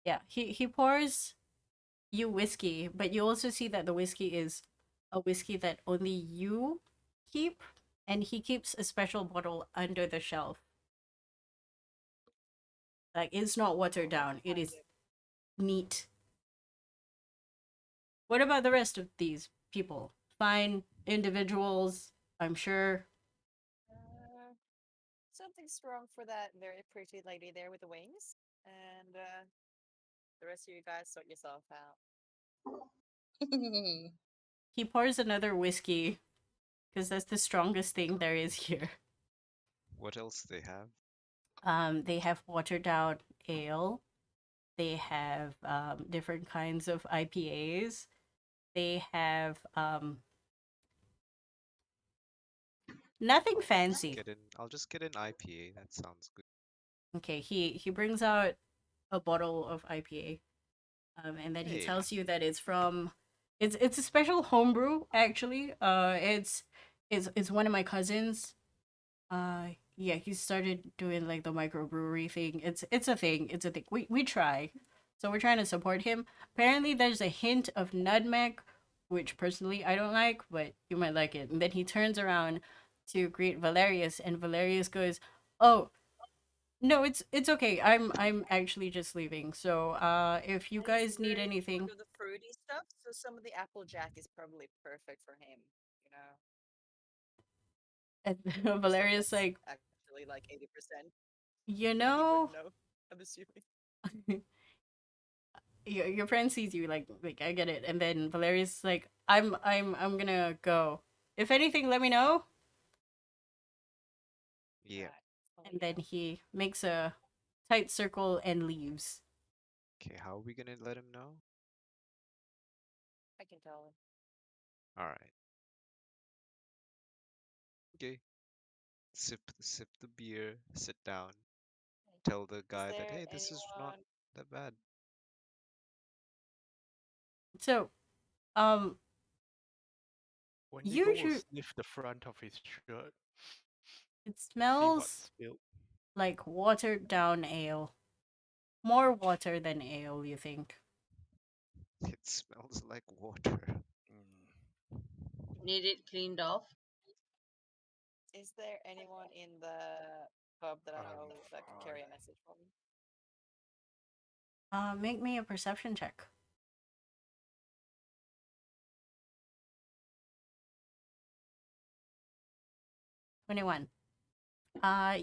Yeah, he pours you whiskey, but you also see that the whiskey is a whiskey that only you keep, and he keeps a special bottle under the shelf. Like it's not watered down. It is neat. What about the rest of these people? Fine individuals, I'm sure. Uh, something strong for that very pretty lady there with the wings. And the rest of you guys sort yourself out. He pours another whiskey because that's the strongest thing there is here. What else they have? They have watered down ale. They have different kinds of IPAs. They have nothing fancy. I'll just get an IPA. That sounds good. Okay, he brings out a bottle of IPA, and then he Hey. tells you that it's from, it's a special homebrew actually. It's one of my cousins. Yeah, he started doing like the microbrewery thing. It's a thing. It's a thing. We try, so we're trying to support him. Apparently, there's a hint of nutmeg, which personally I don't like, but you might like it. And then he turns around to greet Valerius, and Valerius goes, "Oh, No, it's okay. I'm actually just leaving. So if you And he's guys need very anything, fond of the fruity stuff, so some of the Applejack is probably perfect for him. You know, and the stuff Valeria's that's like, actually like 80%. you He know, wouldn't know. I'm assuming. your friend sees you like I get it, and then Valeria's like, I'm gonna go. If anything, let me know. Yeah. Right. And then he makes a tight circle and leaves. Okay, how are we gonna let him know? I can tell him. Alright. Okay. Sip the beer, sit down, tell the Is guy that, there hey, this is not anyone? that bad. So, um, Wendigo will usually sniff the front of his shirt, it see what's smells spilled. like watered down ale. More water than ale, you think? It smells like water. Mm. Need it cleaned off. Is there anyone in the pub that I I'm know that could carry a fine. message for me? Make me a perception check. 21.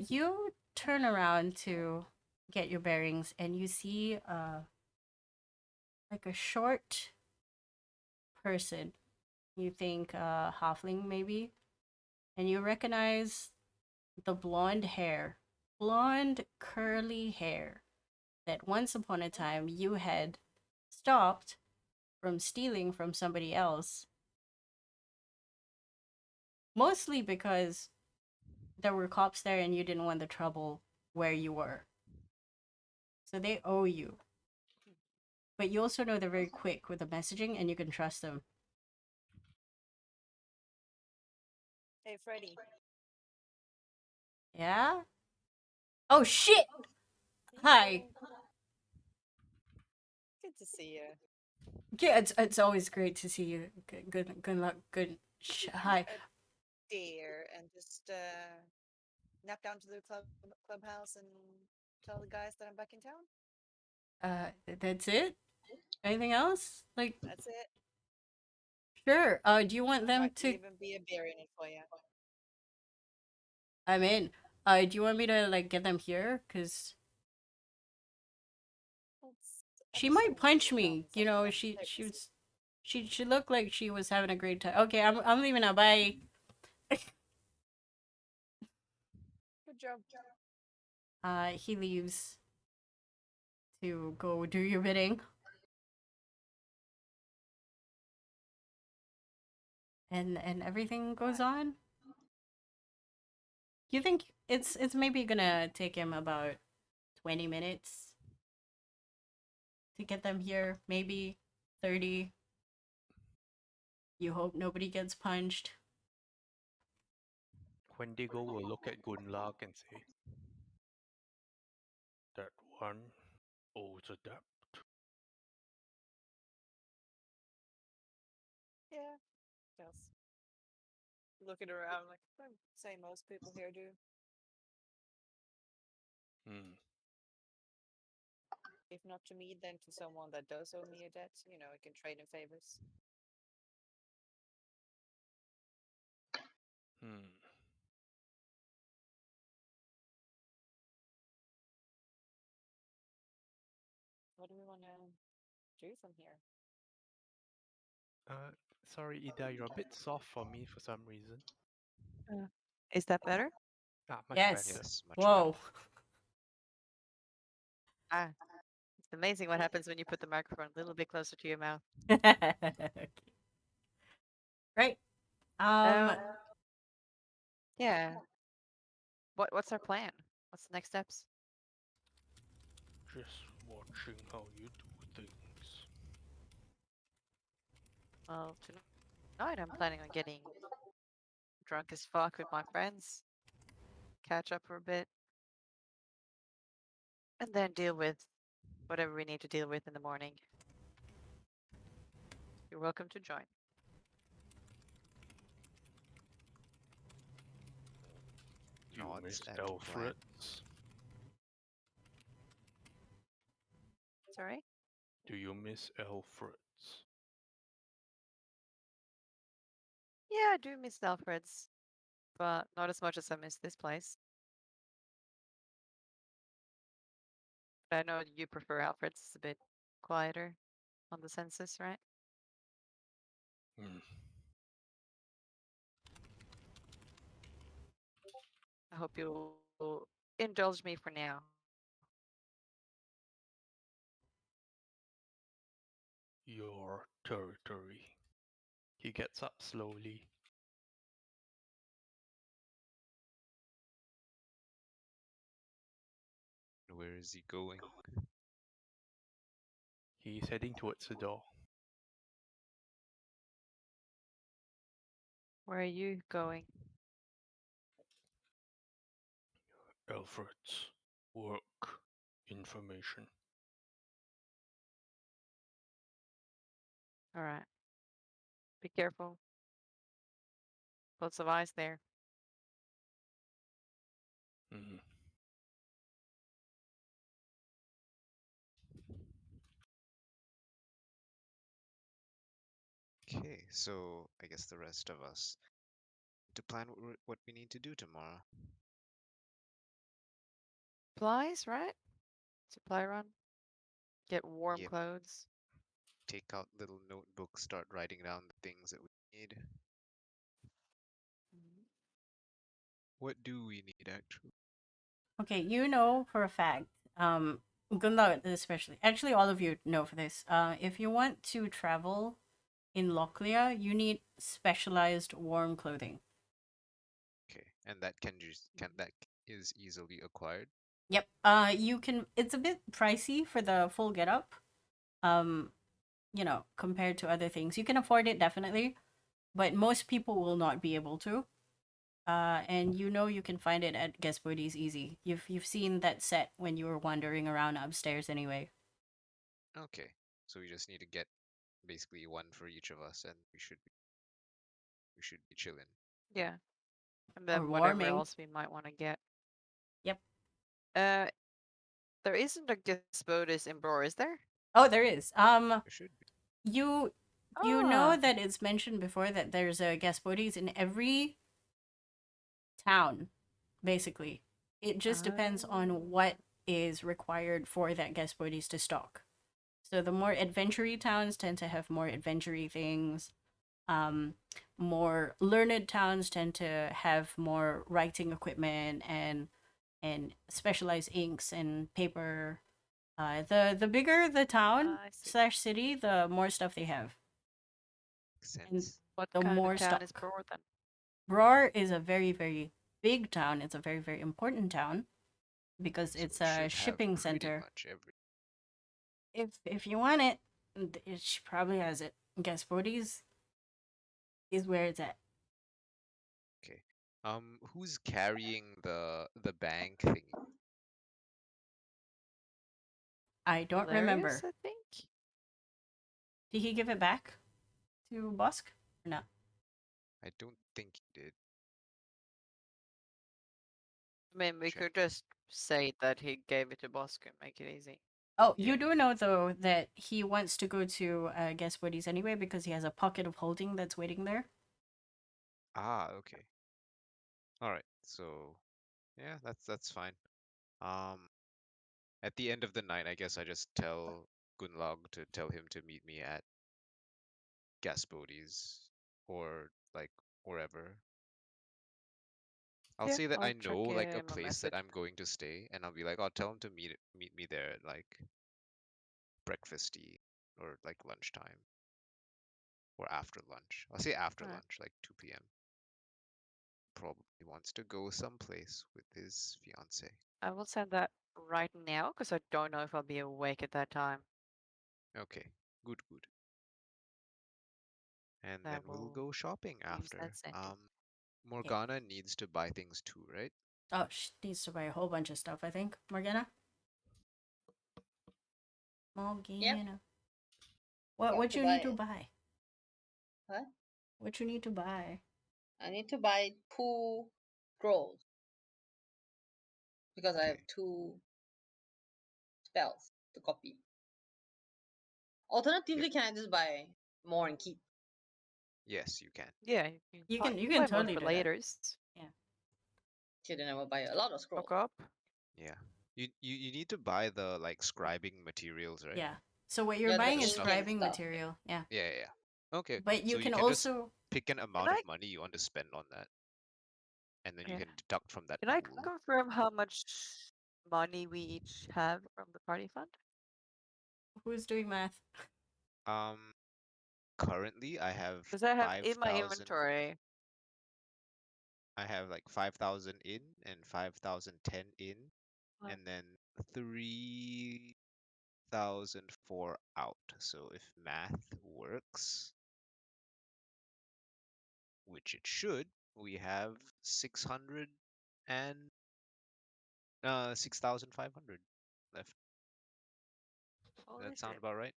You turn around to get your bearings, and you see like a short person. You think halfling maybe, and you recognize the blonde curly hair that once upon a time you had stopped from stealing from somebody else, mostly because there were cops there and you didn't want the trouble where you were. So they owe you. But you also know they're very quick with the messaging and you can trust them. Hey, Freddy. Yeah? Oh shit! Hi. Hey. Good to see you. Yeah, it's always great to see you. Good luck. Hi. A dear, and just nap down to the clubhouse and tell the guys that I'm back in town. That's it? Anything else? Like, That's it. sure. Do you want them Might to? even be a beer in it for you. I'm in. Do you want me to like get them here? Cause I'm she might assuming you punch would tell me. me You something know, then. They're busy. she looked like she was having a great time. Okay, I'm leaving now. Bye. Good job. He leaves to go do your bidding, and everything goes on. You think it's maybe gonna take him about 20 minutes to get them here? Maybe 30. You hope nobody gets punched. Wendigo will look at Gunlag and say, that one owes a debt. Yeah. Yes. Looking around like I'm saying most people here do. Hmm. If not to me, then to someone that does owe me a debt. You know, I can trade in favors. Hmm. What do we want to do from here? Uh, sorry, Ida, you're a bit soft for me for some reason. Is that better? Ah, much Yes. better. Yes, much better. Whoa. Ah, it's amazing what happens when you put the microphone a little bit closer to your mouth. Okay. Right. Um. Yeah. What's our plan? What's the next steps? Just watching how you do things. Well, tonight I'm planning on getting drunk as fuck with my friends, catch up for a bit, and then deal with whatever we need to deal with in the morning. You're welcome to join. You Nods missed and plan. Alfred's. Sorry? Do you miss Alfred's? Yeah, I do miss Alfred's, but not as much as I miss this place. But I know you prefer Alfred's. It's a bit quieter on the senses, right? Hmm. I hope you'll indulge me for now. Your territory. He gets up slowly. Where is he going? He's heading towards the door. Where are you going? Alfred's work information. All right. Be careful. Lots of eyes there. Hmm. Okay, so I guess the rest of us to plan what we need to do tomorrow. Supplies, right? Supply run. Get warm Yep. clothes. Take out little notebooks, start writing down the things that we need. Mhm. What do we need actually? Okay, you know for a fact, Gunla especially, actually all of you know for this. If you want to travel in Locklear, you need specialized warm clothing. Okay, and that is easily acquired. Yep. You can. It's a bit pricey for the full getup. Um, compared to other things, you can afford it definitely, but most people will not be able to. And you can find it at Guest Buddies easy. You've seen that set when you were wandering around upstairs anyway. Okay, so we just need to get basically one for each of us, and we should be chilling. Yeah. And Or then whatever warming. else we might want to get. Yep. Uh, there isn't a Gisbodis in Bror, is there? Oh, there is. There should be. You know that it's mentioned before that there's a Guest Buddies in every town, basically. It just depends on what is required for that Guest Buddies to stock. So the more adventure towns tend to have more adventure things. Um, More learned towns tend to have more writing equipment and specialized inks and paper. The bigger the town I see. slash city, the more stuff they have, Makes and sense. What the kind more of town is stock. Bror then? Roar is a very very big town. It's a very very important town because So it's it a should have shipping pretty center. much every. If you want it, probably has it. Guess Bodhi's is where it's at. Okay. Who's carrying the bank thingy? I don't Hilarious, remember. I think. Did he give it back to Bosk or not? I don't think he did. I mean, we Check. could just say that he gave it to Bosk and make it easy. Oh, Yeah. you do know though that he wants to go to Guess Woody's anyway because he has a pocket of holding that's waiting there. Ah, okay. All right. So, yeah, that's fine. Um, at the end of the night, I guess I just tell Gunlog to tell him to meet me at Gaspodi's or like wherever. I'll Yeah, say that I'll I check know like a him a place that message. I'm going to stay, and I'll be like, I'll tell him to meet me there at like breakfasty or like lunchtime or after lunch. I'll say after Alright. lunch, like 2 p.m. Probably wants to go someplace with his fiance. I will send that right now because I don't know if I'll be awake at that time. Okay, good, good. And I then we'll will go shopping use after. that sentence. Okay. Morgana needs to buy things too, right? Oh, she needs to buy a whole bunch of stuff. I think Morgana. Morgana. Got What to you buy need to it. buy? Huh? What you need to buy? I need to buy 2 scrolls because I have Okay. 2 spells to copy. Alternatively, can I just buy more and keep? Yes, you can. Yeah, You buy- can buy more totally for do that. laters. Okay, then I will buy a lot of scrolls. Stock up. Yeah. You need to buy the like scribing materials, right? Yeah. So what you're Yeah, the buying is stuff. scribing stuff. material. Yeah. Yeah, yeah, yeah. Okay. But you So you can can just also pick an amount of I- money you want to spend on that, and then you Yeah. can deduct from that Can I pool. confirm how much money we each have from the party fund? who's doing math? Um, currently I have Because I have in my 5,000. inventory. I have like 5,000 in and 5,010 in, Wow. and then 3,004 out. So if math works, which it should, we have 600 and 6,500 left. Holy That sound shit. about right?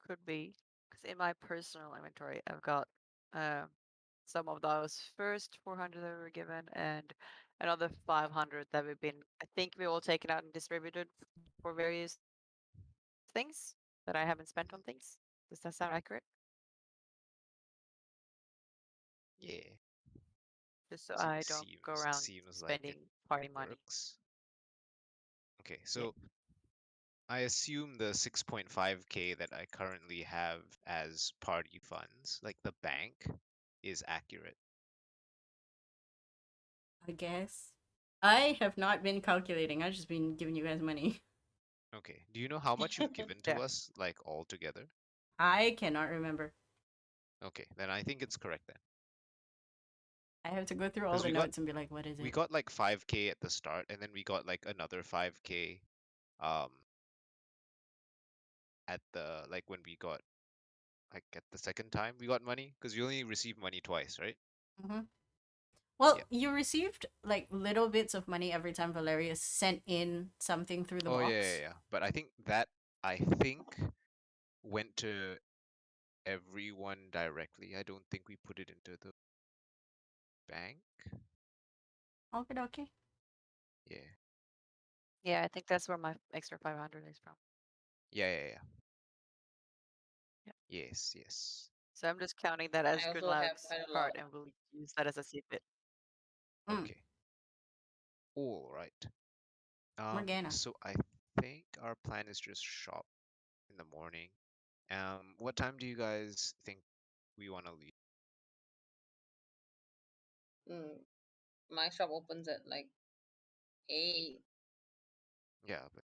Could be. Because in my personal inventory, I've got some of those first 400 that were given and another 500 that we've been, I think we all taken out and distributed for various things that I haven't spent on things. Does that sound accurate? Yeah. Just so I don't Seems go around seems like it spending party money. works. Okay, so I assume the 6.5k that I currently have as party funds, like the bank, is accurate. I guess. I have not been calculating. I've just been giving you guys money. Okay. Do you know how much you've given to Yeah. us, like all together? I cannot remember. Okay, then I think it's correct then. I have to go through all 'Cause the we got- notes and be like, what is We it? got like 5k at the start, and then we got like another 5k at the like when we got like at the second time we got money, because you only received money twice, right? Mm-hmm. Well, Yep. you received like little bits of money every time Valerius sent in something through the Oh box. yeah. But I think went to everyone directly. I don't think we put it into the bank. Okay, okay. Yeah. Yeah, I think that's where my extra 500 is from. Yeah. Yep. Yes. So I'm just counting that as I also have Gunlaug's quite a part lot. and we'll use that as a bit. Mm. Okay. All right. Morgana. So I think our plan is just shop in the morning. What time do you guys think we want to leave? My shop opens at like 8. Yeah, but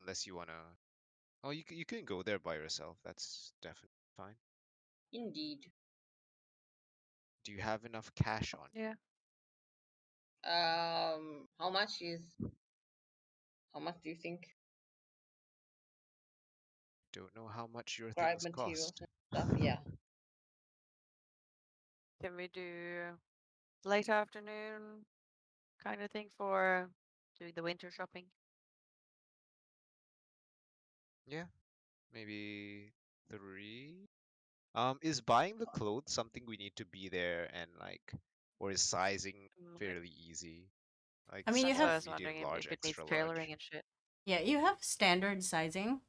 unless you wanna, oh, you can go there by yourself. That's definitely fine. Indeed. Do you have enough cash on you? Yeah. How much do you think? Don't know how much your Scribe things materials cost. and stuff. Yeah. Can we do late afternoon kind of thing for doing the winter shopping? Yeah, maybe 3. Is buying the clothes something we need to be there and like, or is sizing fairly easy? Like I mean, you That's what I have was medium, wondering large, if it needs extra tailoring large. and shit. yeah, you have standard sizing,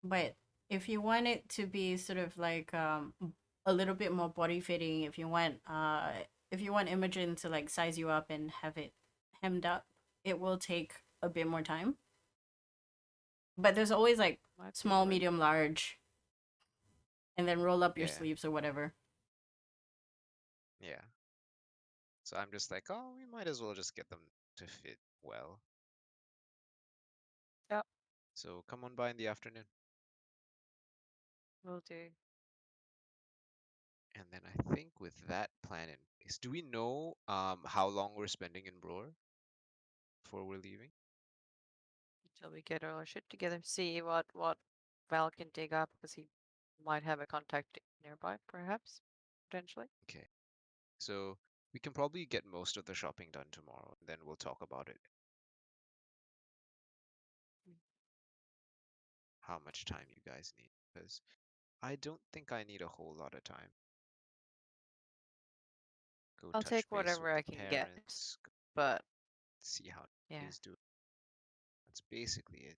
but if you want it to be sort of like a little bit more body fitting, if you want Imogen to like size you up and have it hemmed up, it will take a bit more time. But there's always like Might be small, worth medium, large, and then roll up your Yeah. sleeves or whatever. Yeah. So I'm just like, oh, we might as well just get them to fit well. Yep. So come on by in the afternoon. Will do. And then I think with that plan in place, do we know how long we're spending in Brewer before we're leaving? Until we get all our shit together. See what Val can dig up because he might have a contact nearby, perhaps. Potentially. Okay. So we can probably get most of the shopping done tomorrow, and then we'll talk about it. How much time you guys need, because I don't think I need a whole lot of time. Go I'll touch take base whatever with I the can get. parents, But see how yeah. he's doing. That's basically it.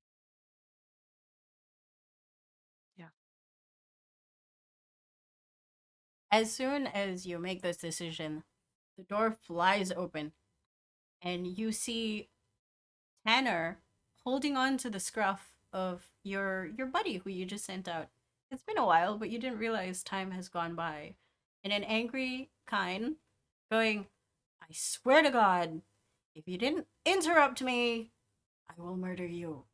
As soon as you make this decision, the door flies open, and you see Tanner holding on to the scruff of your buddy who you just sent out. It's been a while, but you didn't realize time has gone by. And an angry Kine going, I swear to God, if you didn't interrupt me, I will murder you.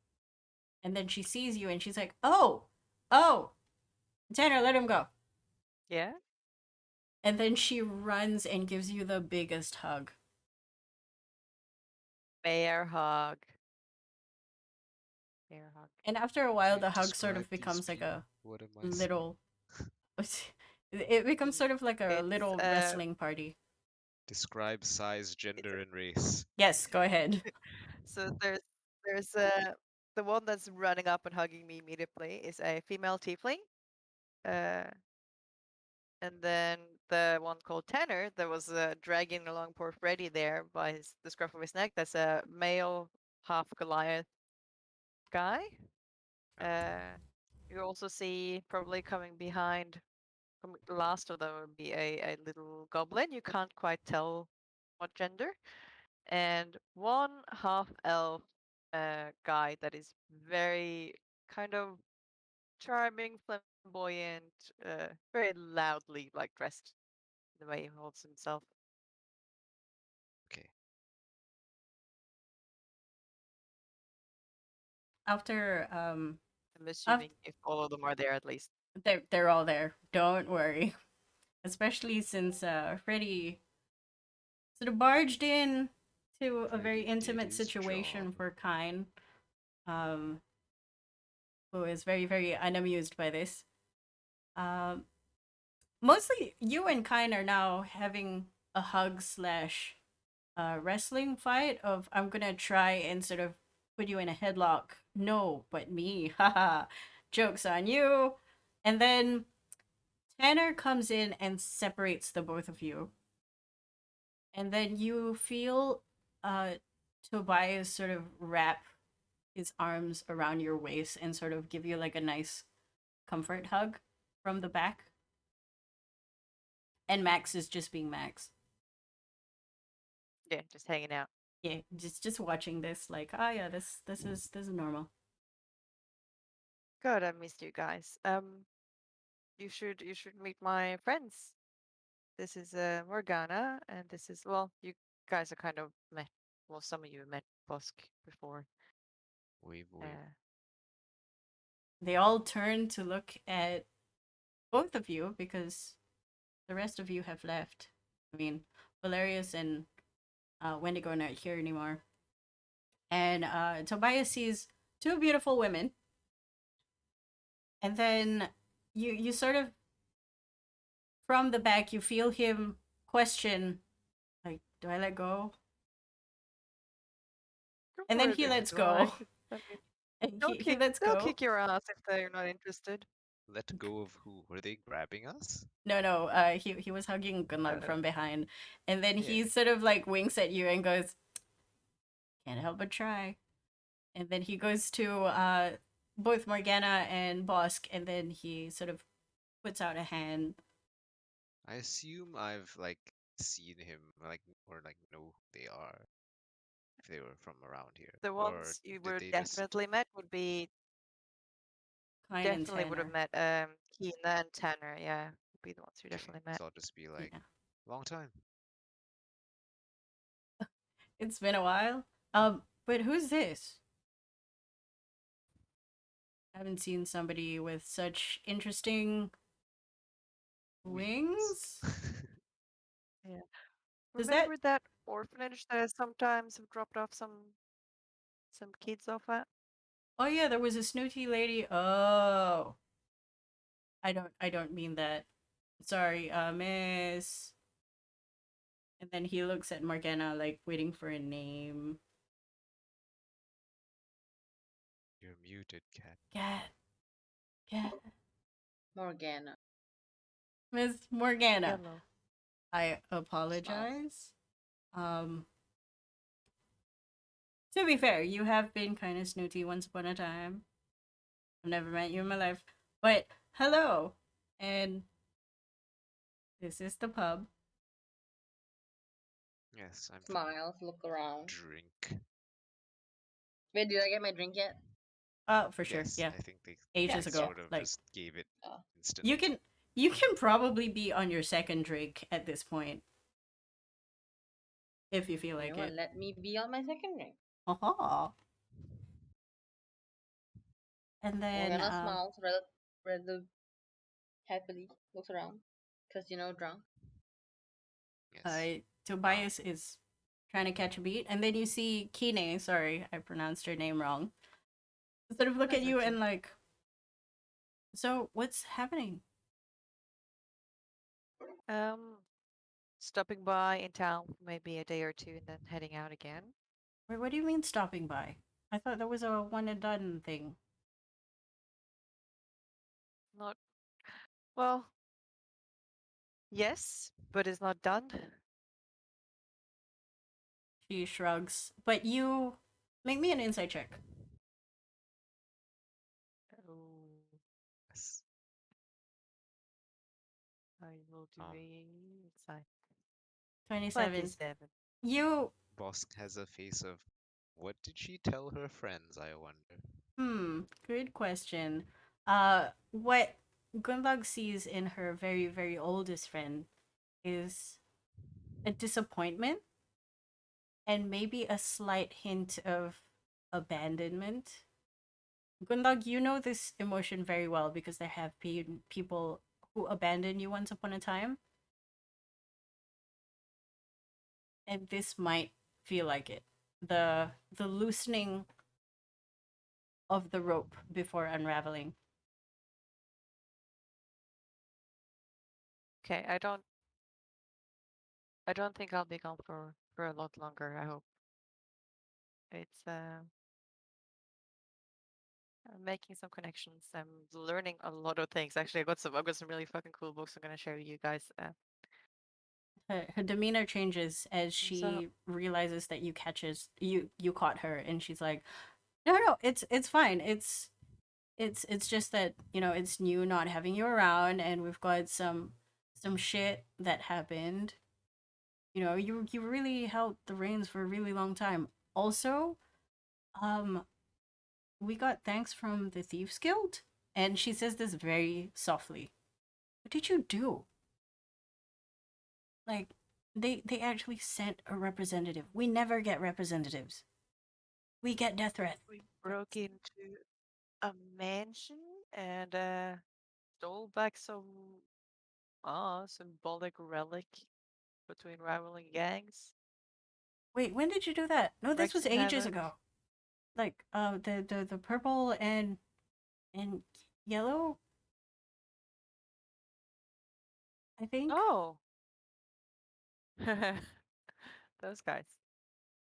And then she sees you and she's like, oh, Tanner, let him go. Yeah. And then she runs and gives you the biggest hug. Bear hug. Bear hug. And after a while, Okay, the hug sort describe of these becomes like people. a What am I seeing? little. It becomes sort of like a It's little wrestling party. Describe size, gender, and race. Yes, go ahead. so there's the one that's running up and hugging me immediately is a female tiefling. And then the one called Tanner that was dragging along poor Freddy there by the scruff of his neck. That's a male half Goliath guy. You also see probably coming behind the last of them would be a little goblin. You can't quite tell what gender. And one half elf guy that is very kind of charming, flamboyant, very loudly like dressed the way he holds himself. Okay. After I'm assuming if all of them are there at least. they're all there. Don't worry. Especially since Freddy sort of barged in to a very Freddy did intimate his situation job. for Kine, um, who is very very unamused by this. Um, Mostly you and Kine are now having a hug slash wrestling fight of I'm gonna try and sort of put you in a headlock. No, but me. Haha. Joke's on you. And then Tanner comes in and separates the both of you. And then you feel uh Tobias sort of wrap his arms around your waist and sort of give you like a nice comfort hug from the back. And Max is just being Max. Yeah, just hanging out. Yeah, just watching this, like, oh yeah, this is normal. God, I missed you guys. You should meet my friends. This is Morgana, and this is you guys are kind of met. Well, some of you met Bosk before. Wave, Uh, wave. They all turn to look at both of you because the rest of you have left. I mean, Valerius and Wendigo are not here anymore. And Tobias sees two beautiful women. And then you sort of, from the back, you feel him question, like, do I let go? go And for then it he if lets you like. go. I mean, And they'll he kick lets they'll go. kick your ass if they're not interested. Let go of who? Were they grabbing us? No, he was hugging Gunlug from behind. And then he Yeah. sort of like winks at you and goes, can't help but try. And then he goes to both Morgana and Bosk, and then he sort of puts out a hand. I assume I've like seen him, like, or like know who they are, if they were from around here. The Or ones you did would they just? definitely met would be Kine and definitely would have Tanner. met Keena and Tanner. Yeah, would be the ones you Okay, definitely met. so I'll just be like, Yeah. long time. It's been a while. But who's this? I haven't seen somebody with such interesting wings. Yeah. Does that? Remember that orphanage that I sometimes have dropped off some kids off at? Oh yeah, there was a snooty lady. Oh, I don't mean that. Sorry, Miss. And then he looks at Morgana like waiting for a name. You're muted, cat. Cat. Morgana. Miss Morgana. Yellow. I apologize. To be fair, you have been kind of snooty once upon a time. I've never met you in my life. But hello. And This is the pub. Yes, I'm to Smiles, look around. drink. Wait, did I get my drink yet? For sure. Yes, Yeah. I think they Ages ago. sort of Like just gave it Oh. instantly. you can probably be on your second drink at this point. If you feel You like know what? it. Let me be on my second drink. Haha. And then Morgana smiles rather happily, looks around. Because, drunk. Yes. Tobias is trying to catch a beat, and then you see Kine, sorry, I pronounced her name wrong. Sort of look at That's you okay. and like, so what's happening? Stopping by in town for maybe a day or two and then heading out again. Wait, what do you mean stopping by? I thought that was a one and done thing. Not well. Yes, but it's not done. She shrugs. But you make me an insight check. Oh, Yes. I will do Um, a insight. 27. 27. You Boss has a face of, what did she tell her friends, I wonder? good question. What Gunlug sees in her very, very oldest friend is a disappointment and maybe a slight hint of abandonment. Gundog, you know this emotion very well because there have been people who abandoned you once upon a time. And this might feel like it. The loosening of the rope before unraveling. Okay, I don't think I'll be gone for a lot longer, I hope. It's I'm making some connections. I'm learning a lot of things. Actually, I've got some really fucking cool books I'm gonna share with you guys. Her demeanor changes as So she realizes that you caught her, and she's like, no, it's fine. It's just that it's new not having you around, and we've got some shit that happened. You really held the reins for a really long time. Also, um, we got thanks from the Thieves Guild, and she says this very softly. What did you do? Like, they actually sent a representative. We never get representatives. We get death threats. we broke into a mansion and stole back some symbolic relic between rivaling gangs. Wait, when did you do that? No, this Wrecked was some ages havoc. ago. Like, the purple and yellow, I think. Oh, those guys.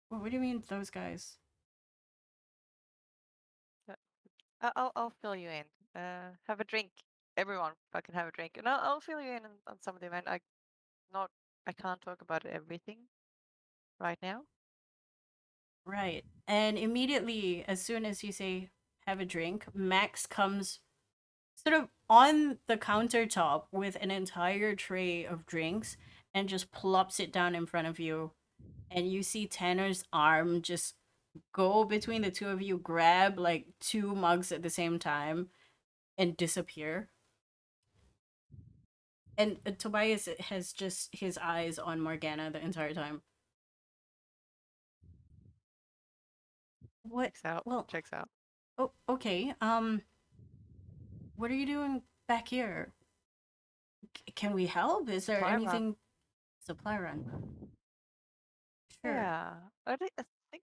What do you mean, those guys? Uh, I'll fill you in. Have a drink. Everyone, fucking have a drink, and I'll fill you in on some of the event. I can't talk about everything right now. Right. And immediately, as soon as you say have a drink, Max comes sort of on the countertop with an entire tray of drinks and just plops it down in front of you. And you see Tanner's arm just go between the two of you, grab like two mugs at the same time, and disappear. And Tobias has just his eyes on Morgana the entire time. What? Checks out. Well, Checks out. oh, okay. What are you doing back here? Can we help? Is there Supply run. anything? Supply run. Sure. Yeah, I think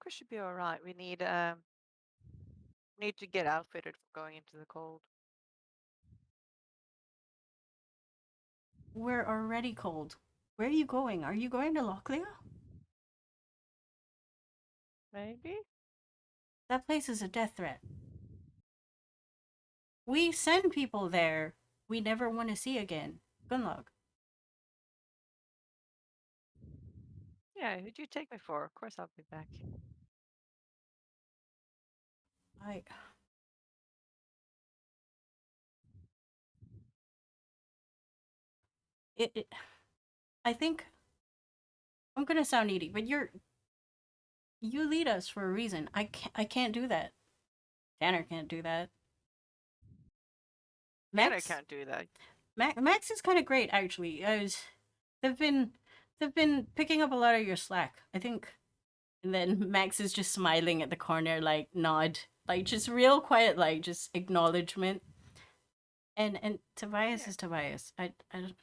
we should be all right. We need to get outfitted for going into the cold. We're already cold. Where are you going? Are you going to Locklear? Maybe. That place is a death threat. We send people there we never want to see again. Gunlog. Yeah, who'd you take me for? Of course I'll be back. I. It I think I'm gonna sound needy, but you lead us for a reason. I can't do that. Tanner can't do that. Tanner Max can't do that. Max is kind of great actually. They've been they've been picking up a lot of your slack. I think. And then Max is just smiling at the corner, like nod, like just real quiet, like just acknowledgement. And Tobias Yeah. is Tobias. I don't.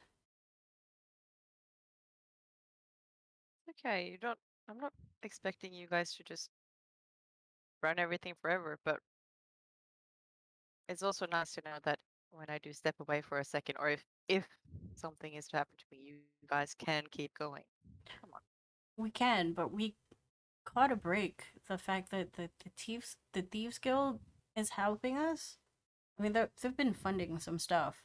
Okay, you don't. I'm not expecting you guys to just run everything forever, but it's also nice to know that when I do step away for a second, or if something is to happen to me, you guys can keep going. Come on. We can, but we caught a break. The fact that the thieves guild is helping us. I mean, they've been funding some stuff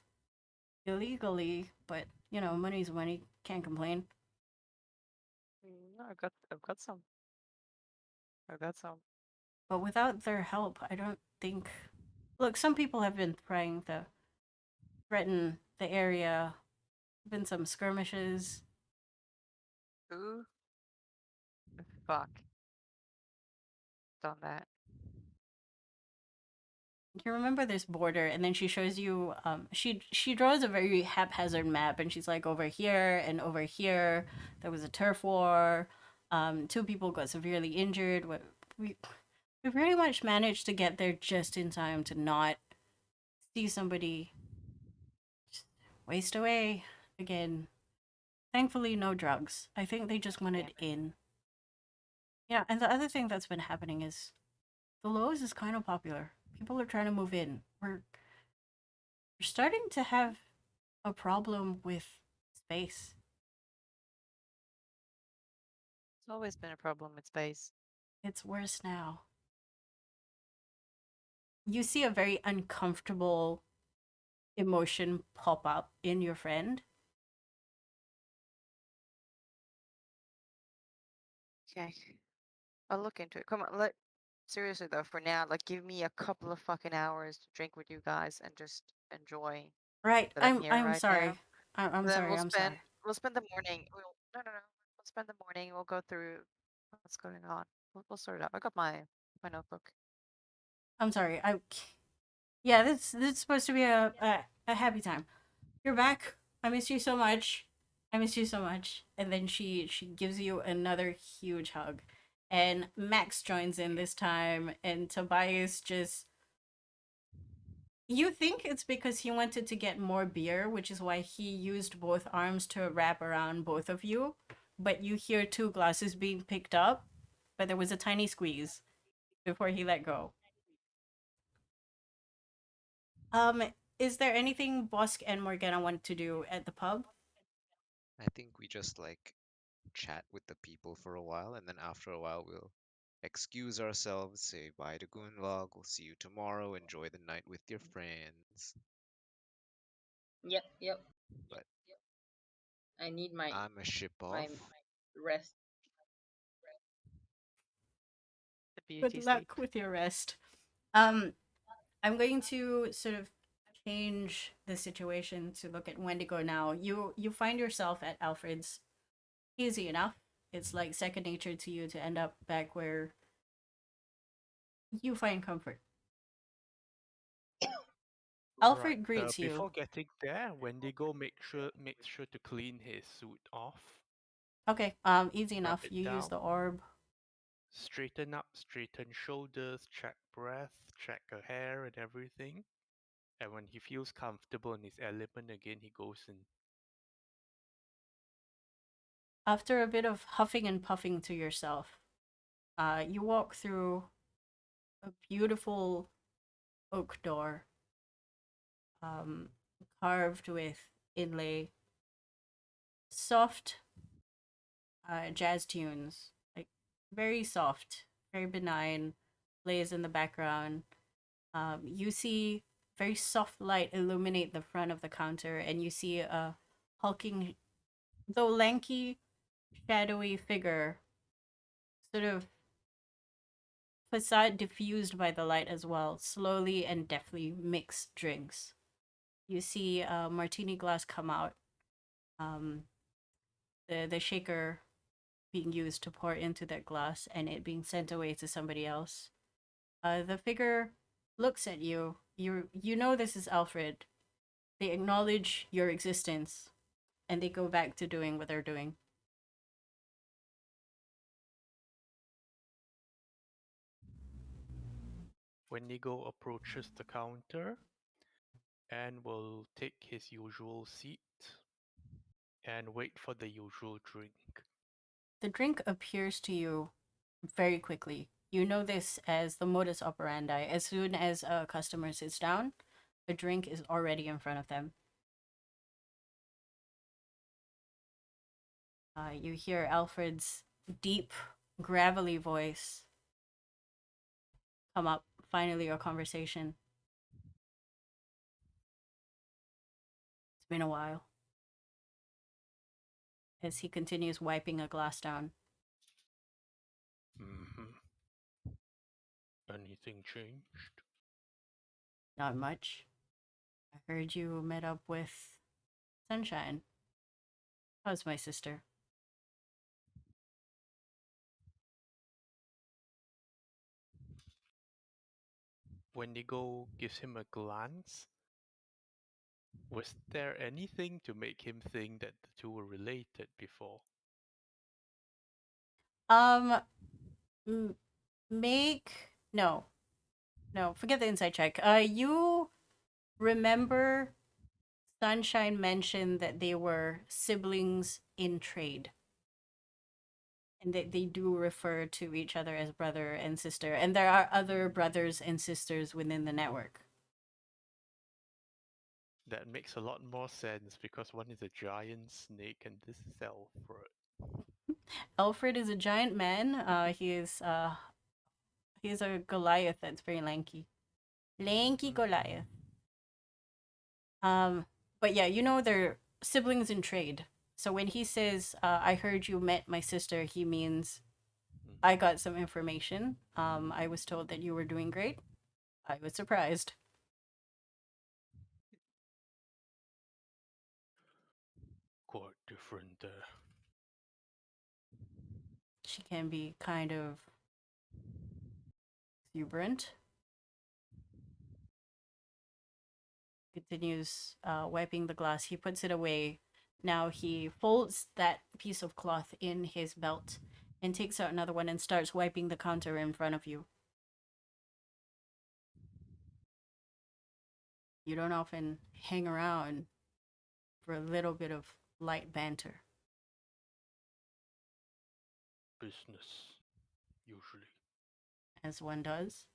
illegally, but you know, money's money. Can't complain. No, I've got some. I've got some. But without their help, I don't think. Look, some people have been trying to threaten the area. Been some skirmishes. Who the fuck done that? You remember this border, and then she shows you. She draws a very haphazard map, and she's like, over here and over here, there was a turf war. Two people got severely injured. We we pretty much managed to get there just in time to not see somebody just waste away again. Thankfully, no drugs. I think they just wanted in. Yeah, and the other thing that's been happening is the Lowe's is kind of popular. People are trying to move in. We're starting to have a problem with space. It's always been a problem with space. It's worse now. You see a very uncomfortable emotion pop up in your friend. Okay, I'll look into it. Come on, seriously though, for now, like give me a couple of fucking hours to drink with you guys and just enjoy Right. that I'm I'm here I'm right now. sorry. I'm Then sorry. I'm sorry. we'll spend the morning. No. We'll spend the morning. We'll go through what's going on. We'll sort it out. I got my notebook. I'm sorry. Yeah, this is supposed to be a happy time. You're back. I miss you so much. I miss you so much. And then she gives you another huge hug. And Max joins in this time, and Tobias just, you think it's because he wanted to get more beer, which is why he used both arms to wrap around both of you. But you hear two glasses being picked up, but there was a tiny squeeze before he let go. Um, is there anything Bosk and Morgana want to do at the pub? I think we just like chat with the people for a while, and then after a while we'll excuse ourselves, say bye to Goonlog, we'll see you tomorrow, enjoy the night with your friends. Yep. But I need my I'm a ship my off. rest. The beauty Good luck sleep. with your rest. Um, I'm going to sort of change the situation to look at Wendigo now. You find yourself at Alfred's. Easy enough. It's like second nature to you to end up back where you find comfort. Right. Alfred greets you. Before getting there, Wendigo makes sure to clean his suit off, Okay, easy rub enough. it You use down, the orb. straighten up, straighten shoulders, check breath, check her hair and everything. And when he feels comfortable in his element again, he goes in. After a bit of huffing and puffing to yourself, you walk through a beautiful oak door, um, carved with inlay, soft jazz tunes, like very soft, very benign, plays in the background. You see very soft light illuminate the front of the counter, and you see a hulking, though lanky, shadowy figure, sort of facade diffused by the light as well, slowly and deftly mix drinks. You see a martini glass come out. Um, the shaker being used to pour into that glass and it being sent away to somebody else. The figure looks at you. You know this is Alfred. They acknowledge your existence, and they go back to doing what they're doing. Wendigo approaches the counter and will take his usual seat and wait for the usual drink. The drink appears to you very quickly. You know this as the modus operandi. As soon as a customer sits down, a drink is already in front of them. You hear Alfred's deep, gravelly voice come up. Finally, a conversation. It's been a while. As he continues wiping a glass down. Anything changed? Not much. I heard you met up with Sunshine. How's my sister? Wendigo gives him a glance. Was there anything to make him think that the two were related before? Make no, forget the inside check. You remember Sunshine mentioned that they were siblings in trade, and that they do refer to each other as brother and sister, and there are other brothers and sisters within the network. That makes a lot more sense because one is a giant snake and this is Alfred. Alfred is a giant man. He is a Goliath that's very lanky. Lanky Goliath. But yeah, you know they're siblings in trade. So when he says, I heard you met my sister, he means I got some information. I was told that you were doing great. I was surprised. Quite different there. She can be kind of exuberant. Continues wiping the glass. He puts it away. Now he folds that piece of cloth in his belt and takes out another one and starts wiping the counter in front of you. You don't often hang around for a little bit of light banter. Business, usually. As one does.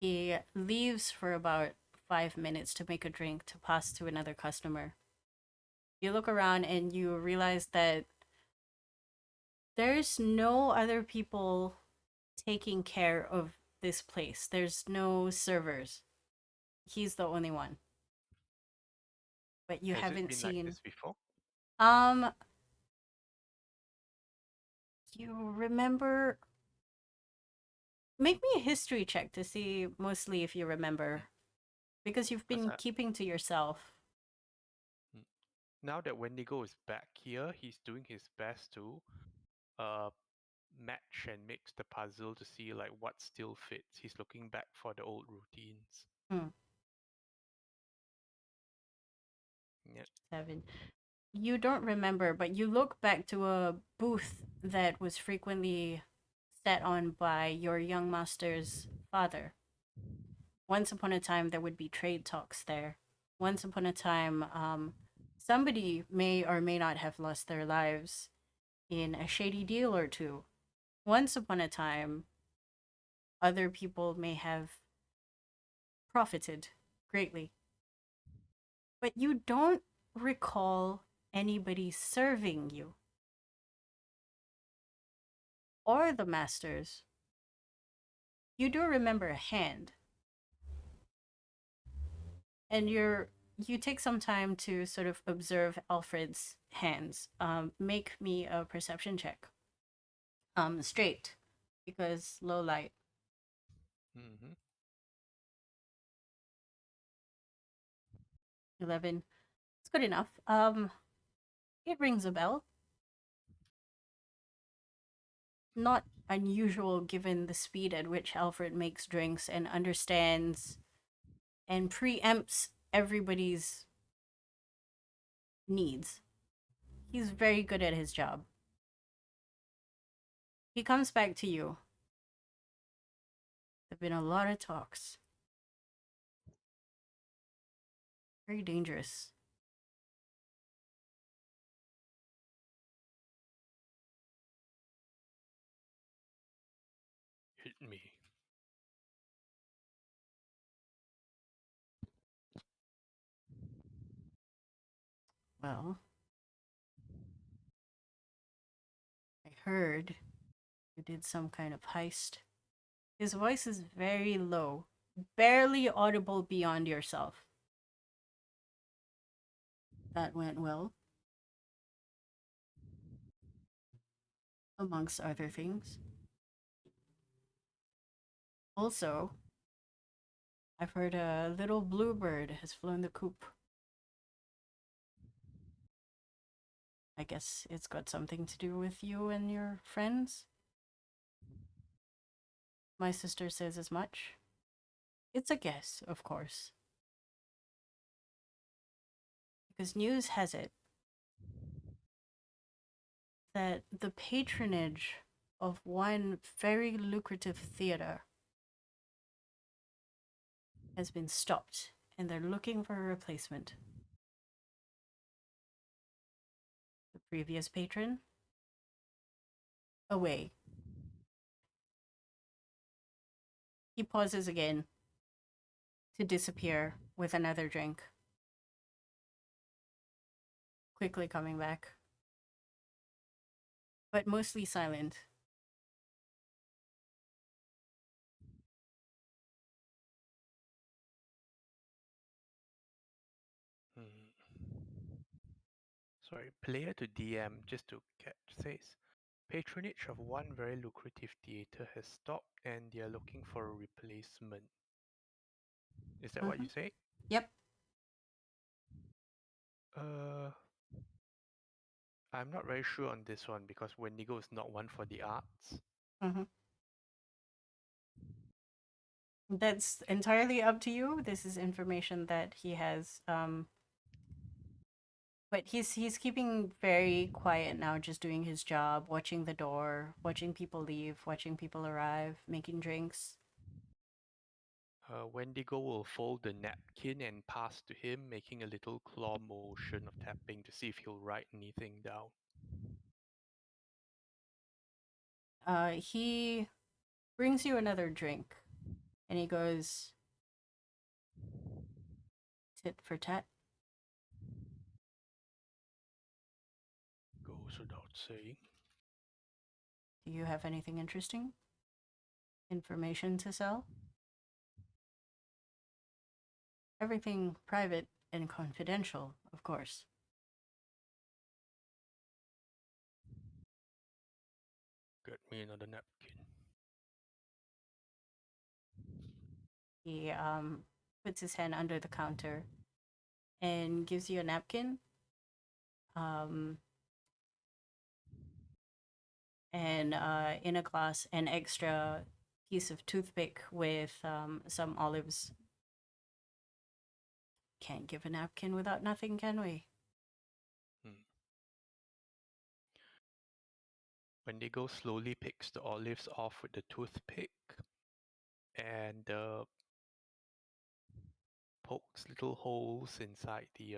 He leaves for about 5 minutes to make a drink to pass to another customer. You look around and you realize that there's no other people taking care of this place. There's no servers. He's the only one. But you Has haven't it been seen like this before? You remember, make me a history check to see mostly if you remember, because you've been keeping to yourself. Now that Wendigo is back here, he's doing his best to match and mix the puzzle to see like what still fits. He's looking back for the old routines. 7. You don't remember, but you look back to a booth that was frequently sat on by your young master's father. Once upon a time, there would be trade talks there. Once upon a time, somebody may or may not have lost their lives in a shady deal or two. Once upon a time, other people may have profited greatly. But you don't recall anybody serving you. Or the masters. You do remember a hand. And you take some time to sort of observe Alfred's hands. Make me a perception check. Straight, because low light. 11. It's good enough. It rings a bell. Not unusual given the speed at which Alfred makes drinks and understands and preempts everybody's needs. He's very good at his job. He comes back to you. There've been a lot of talks. Very dangerous. Hit me. Well, I heard you did some kind of heist. His voice is very low, barely audible beyond yourself. That went well, amongst other things. Also, I've heard a little bluebird has flown the coop. I guess it's got something to do with you and your friends. My sister says as much. It's a guess, of course. Because news has it that the patronage of one very lucrative theater has been stopped and they're looking for a replacement. The previous patron? Away. He pauses again to disappear with another drink. Quickly coming back. But mostly silent. Sorry, player to DM, just to catch, says patronage of one very lucrative theater has stopped and they are looking for a replacement. Is that what you say? Yep. I'm not very sure on this one because Wendigo is not one for the arts. That's entirely up to you. This is information that he has. But he's keeping very quiet now, just doing his job, watching the door, watching people leave, watching people arrive, making drinks. Wendigo will fold the napkin and pass to him, making a little claw motion of tapping to see if he'll write anything down. He brings you another drink, and he goes, tit for tat. Goes without saying. Do you have anything interesting? Information to sell? Everything private and confidential, of course. Get me another napkin. He puts his hand under the counter and gives you a napkin. And in a glass, an extra piece of toothpick with some olives. Can't give a napkin without nothing, can we? Wendigo slowly picks the olives off with the toothpick and pokes little holes inside the,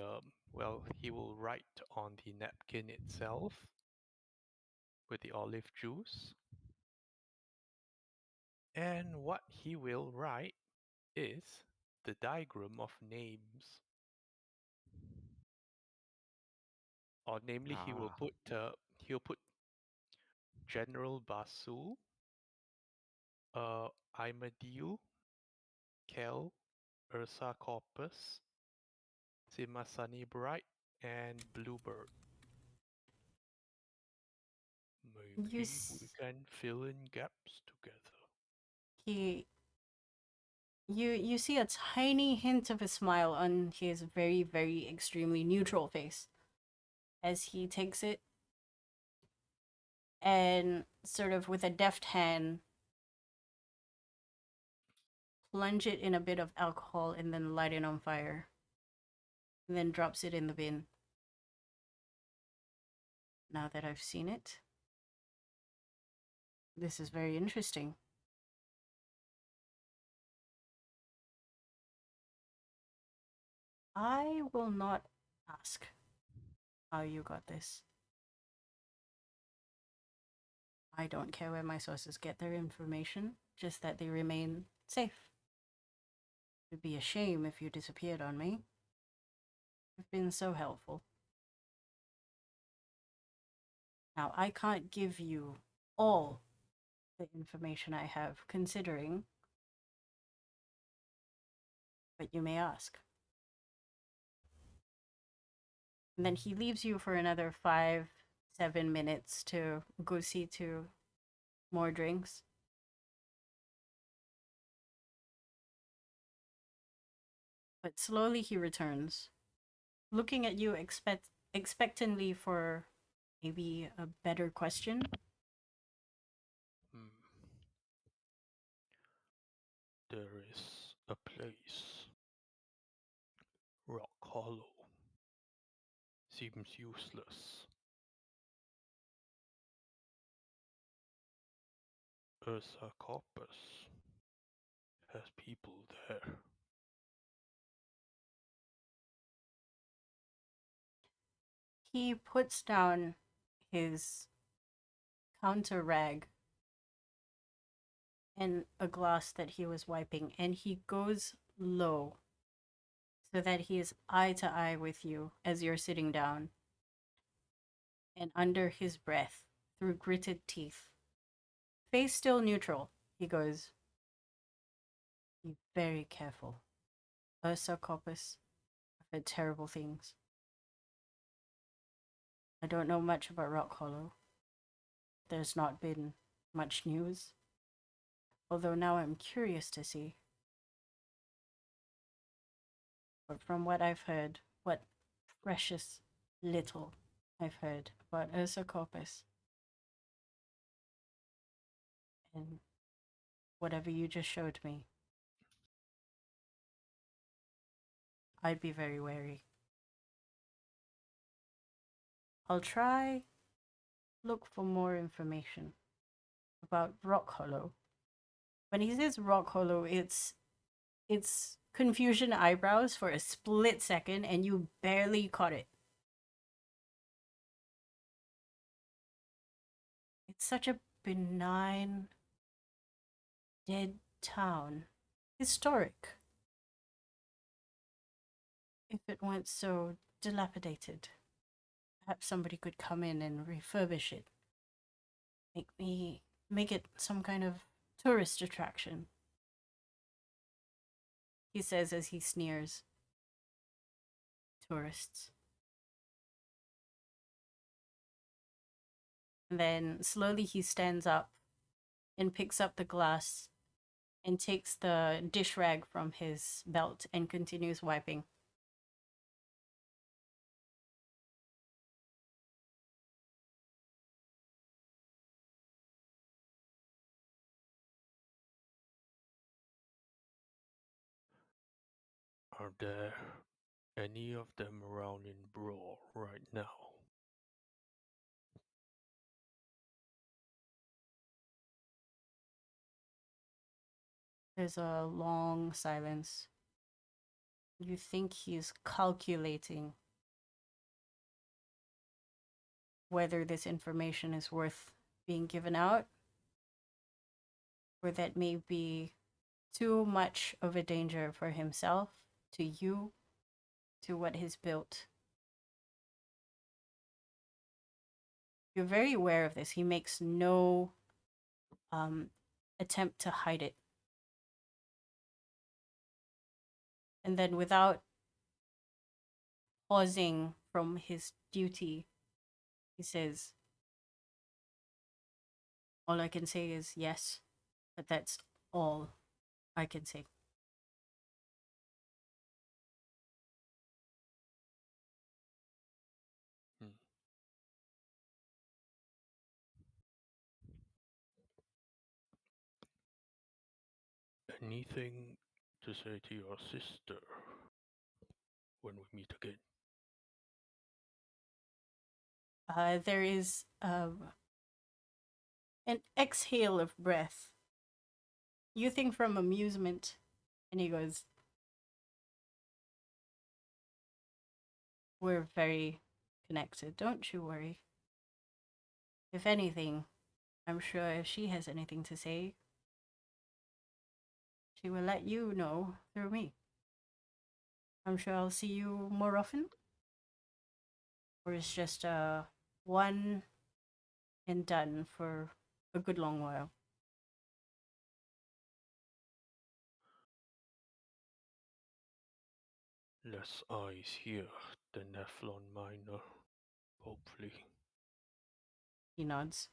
well, he will write on the napkin itself with the olive juice. And what he will write is the diagram of names. Or namely, he'll put General Basu, Imadil, Kel, Ursa Corpus, Simasani Bright, and Bluebird. Maybe we can fill in gaps together. You see a tiny hint of a smile on his very, very extremely neutral face. as he takes it and sort of with a deft hand plunge it in a bit of alcohol and then light it on fire and then drops it in the bin. Now that I've seen it, this is very interesting. I will not ask how you got this. I don't care where my sources get their information, just that they remain safe. It would be a shame if you disappeared on me. You've been so helpful. Now, I can't give you all the information I have, considering, but you may ask. And then he leaves you for another 5-7 minutes to go see to more drinks. But slowly he returns, looking at you expectantly for maybe a better question. Hmm. There is a place. Rock Hollow. Seems useless. Ursa Corpus has people there. He puts down his counter rag and a glass that he was wiping, and he goes low so that he is eye to eye with you as you're sitting down. And under his breath, through gritted teeth, face still neutral, he goes, "Be very careful. Ursa Corpus have heard terrible things. I don't know much about Rock Hollow. There's not been much news. Although now I'm curious to see. But from what I've heard, what precious little I've heard about Ursa Corpus, and whatever you just showed me, I'd be very wary. I'll try look for more information about Rock Hollow. When he says Rock Hollow, it's confusion eyebrows for a split second, and you barely caught it. It's such a benign, dead town. Historic. If it weren't so dilapidated, perhaps somebody could come in and refurbish it. Make it some kind of tourist attraction. He says as he sneers. Tourists. And then slowly he stands up and picks up the glass and takes the dish rag from his belt and continues wiping. Are there any of them around in Brawl right now? There's a long silence. You think he's calculating whether this information is worth being given out, or that may be too much of a danger for himself, to you, to what he's built. You're very aware of this. He makes no attempt to hide it. And then, without pausing from his duty, he says, "All I can say is yes, but that's all I can say." Hmm. Anything to say to your sister when we meet again? There is an exhale of breath. You think from amusement, and he goes, "We're very connected, don't you worry. If anything, I'm sure if she has anything to say, she will let you know through me. I'm sure I'll see you more often. Or it's just one and done for a good long while." Less eyes here than Nephlon Minor, hopefully. He nods.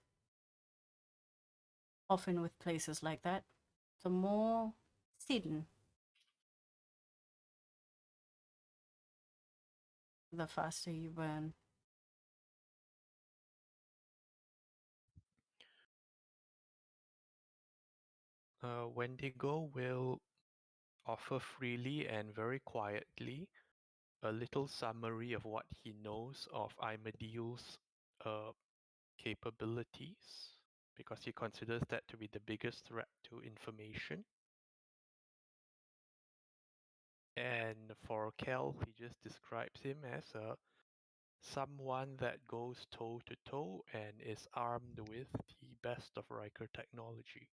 Often with places like that, the more hidden, the faster you burn. Wendigo will offer freely and very quietly a little summary of what he knows of Imedeal's capabilities, because he considers that to be the biggest threat to information. And for Kel, he just describes him as someone that goes toe to toe and is armed with the best of Riker technology.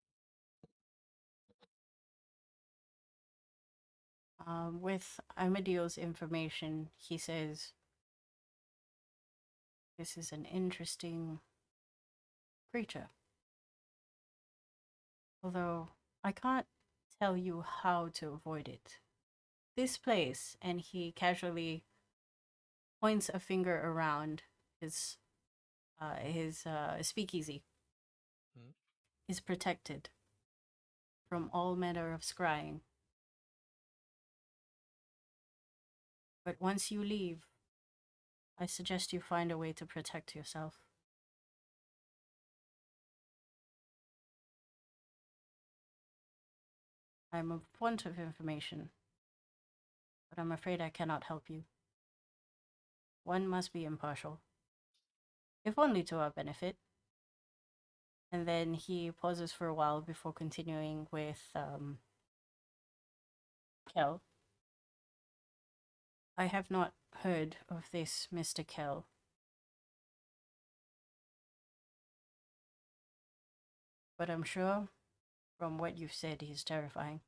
With Amadeo's information, he says, "This is an interesting creature. Although I can't tell you how to avoid it. This place," and he casually points a finger around his speakeasy, Hmm? "is protected from all manner of scrying. But once you leave, I suggest you find a way to protect yourself." "I'm a font of information, but I'm afraid I cannot help you. One must be impartial, if only to our benefit." And then he pauses for a while before continuing with Kel. "I have not heard of this Mr. Kel. But I'm sure from what you've said he's terrifying.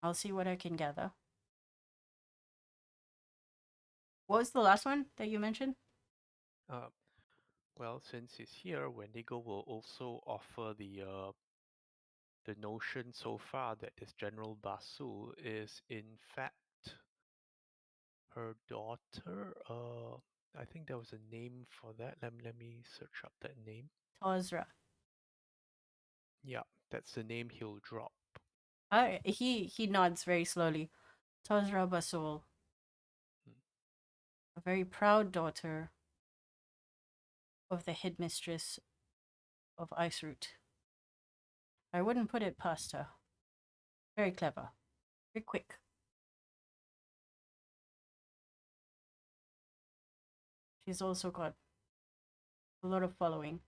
I'll see what I can gather." What was the last one that you mentioned? Well, since he's here, Wendigo will also offer the notion so far that this General Basul is in fact her daughter. I think there was a name for that. Let me search up that name. Tozra. Yeah, that's the name he'll drop. He nods very slowly. "Tozra Basul, Hmm. a very proud daughter of the headmistress of Iceroot. I wouldn't put it past her. Very clever. Very quick. She's also got a lot of following.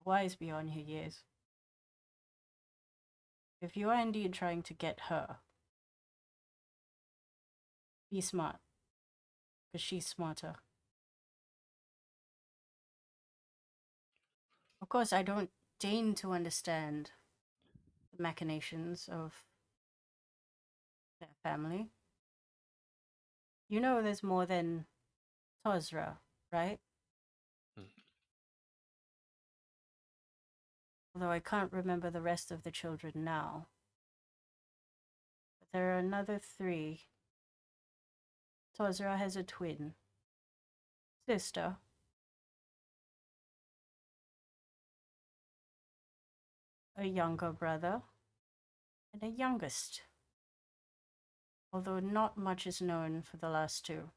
Wise beyond her years. If you are indeed trying to get her, be smart, because she's smarter. Of course, I don't deign to understand the machinations of their family. You know there's more than Tozra, right? Hmm. Although I can't remember the rest of the children now. But there are another 3. Tozra has a twin sister, a younger brother, and a youngest. Although not much is known for the last 2.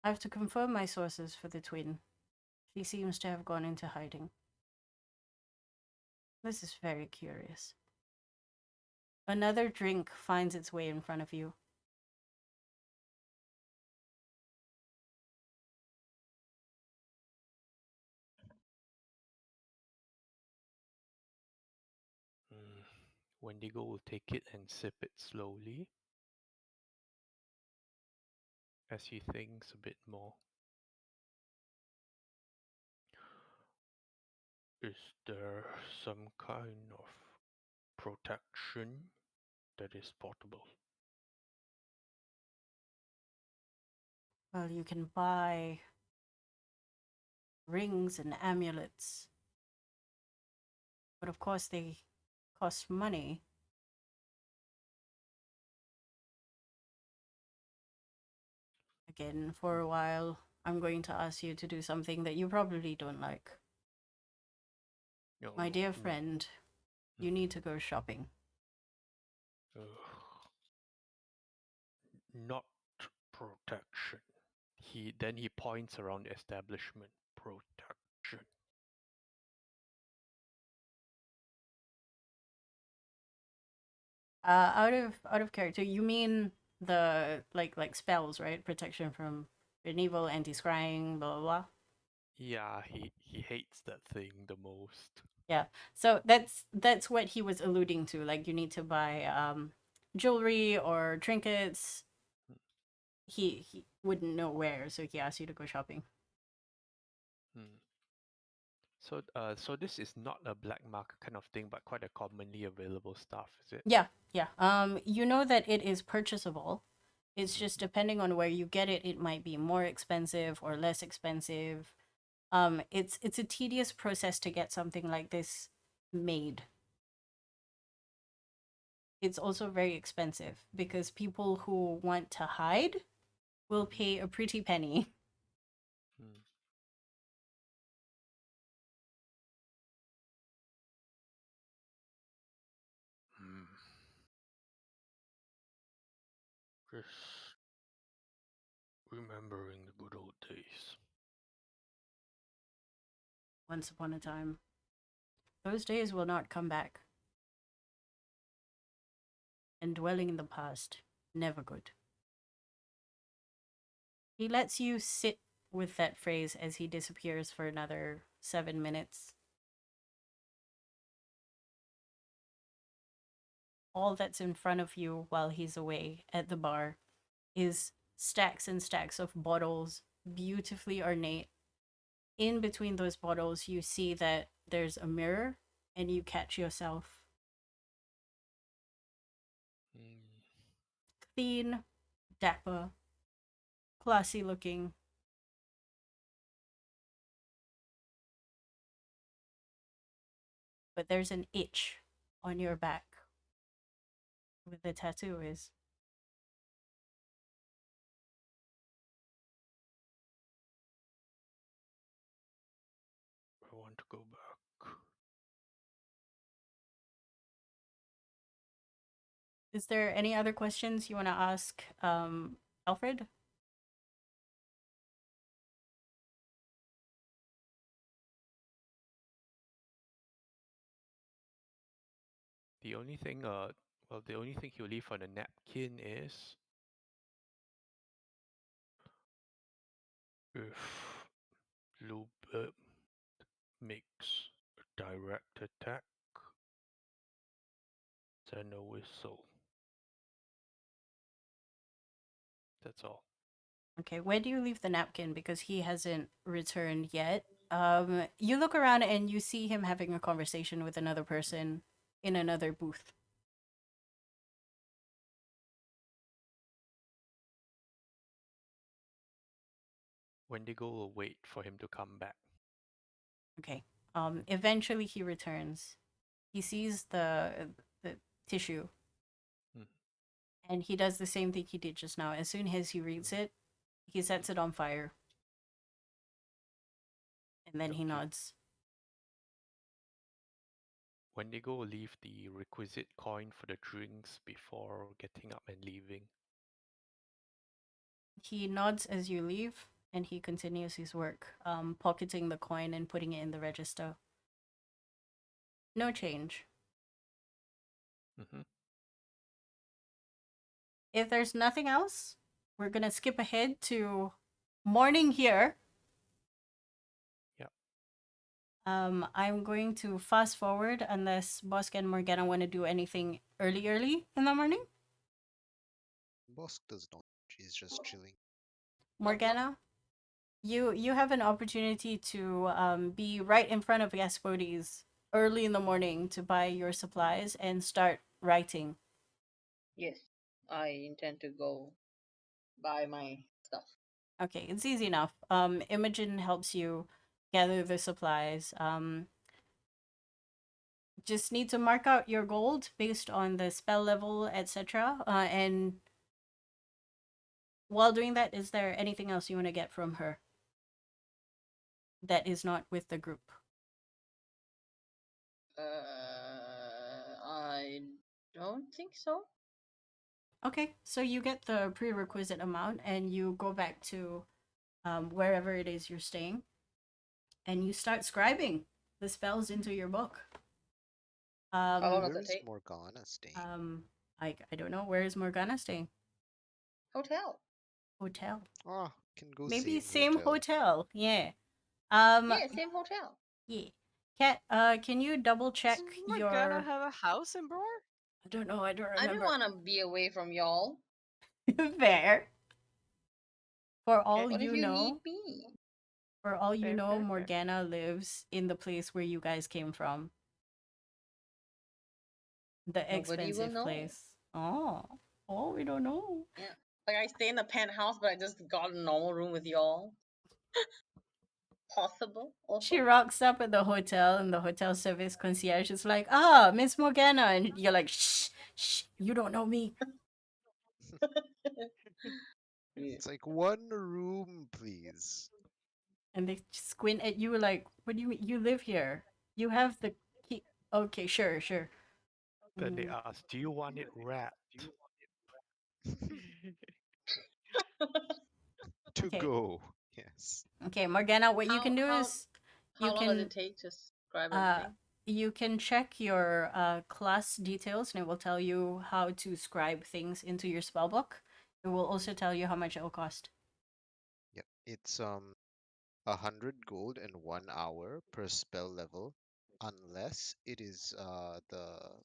I have to confirm my sources for the twin. She seems to have gone into hiding. This is very curious. Another drink finds its way in front of you. Wendigo will take it and sip it slowly as he thinks a bit more. Is there some kind of protection that is portable? Well, you can buy rings and amulets. But of course, they cost money. Again, for a while, I'm going to ask you to do something that you probably don't like. No, My dear no. friend, you need to go shopping. Not protection. He points around the establishment. Protection. Out of character, you mean the like spells, right? Protection from an evil, anti-scrying, blah blah blah. Yeah, he hates that thing the most. Yeah. So that's what he was alluding to. Like you need to buy jewelry or trinkets. He wouldn't know where, so he asked you to go shopping. So this is not a black market kind of thing, but quite a commonly available stuff, is it? Yeah, yeah. You know that it is purchasable. It's just depending on where you get it, it might be more expensive or less expensive. It's a tedious process to get something like this made. It's also very expensive because people who want to hide will pay a pretty penny. Hmm. Just remembering the good old days. Once upon a time. Those days will not come back. And dwelling in the past, never good. He lets you sit with that phrase as he disappears for another 7 minutes. All that's in front of you while he's away at the bar is stacks and stacks of bottles, beautifully ornate. In between those bottles, you see that there's a mirror and you catch yourself. Clean, dapper, classy looking. But there's an itch on your back where the tattoo is. I want to go back. Is there any other questions you want to ask Alfred? The only thing he'll leave on the napkin is if Bluebird makes a direct attack, then a whistle. That's all. Okay, where do you leave the napkin? Because he hasn't returned yet. You look around and you see him having a conversation with another person in another booth. Wendigo will wait for him to come back. Okay. Eventually he returns. He sees the tissue. And he does the same thing he did just now. As soon as he reads it, he sets it on fire. And then he nods. Wendigo will leave the requisite coin for the drinks before getting up and leaving. He nods as you leave, And he continues his work, pocketing the coin and putting it in the register. No change. Mm-hmm. If there's nothing else, we're gonna skip ahead to morning here. Yep. I'm going to fast forward unless Bosk and Morgana want to do anything early in the morning. Bosk does not. She's just chilling. Morgana, you have an opportunity to be right in front of Gaspodis early in the morning to buy your supplies and start writing. Yes, I intend to go buy my stuff. Okay, it's easy enough. Imogen helps you gather the supplies. Just need to mark out your gold based on the spell level, etc. And while doing that, is there anything else you want to get from her that is not with the group? I don't think so. Okay, so you get the prerequisite amount and you go back to wherever it is you're staying and you start scribing the spells into your book. How long does Where it is take? Morgana staying? I don't know, where is Morgana staying? Hotel. Hotel. Oh, can go Maybe same same hotel. Yeah. Yeah, same hotel. Yeah. Cat, can you double check Doesn't Morgana your have a house in Broar? I don't know, I don't I don't remember. want to be away from y'all. Fair. For all Okay. What you if you need know, me? Fair. Morgana lives in the place where you guys came from. The Nobody will expensive know. place. Oh, we don't know. Yeah. Like I stay in the penthouse, but I just got a normal room with y'all. Possible also. She rocks up at the hotel, and the hotel service concierge is like, Miss Morgana. And you're like, shh, you don't know me. Yeah. It's like one room, please. And they squint at you like, what do you mean? You live here. You have the key. Okay, sure. Then they Mm, ask, "Do you want it wrapped?" To okay. go. Yes. Okay, Morgana, what you How can do how is you how long does can it take to scribe uh everything? you can check your class details and it will tell you how to scribe things into your spellbook. It will also tell you how much it will cost. Yep. It's 100 gold and 1 hour per spell level, unless it is the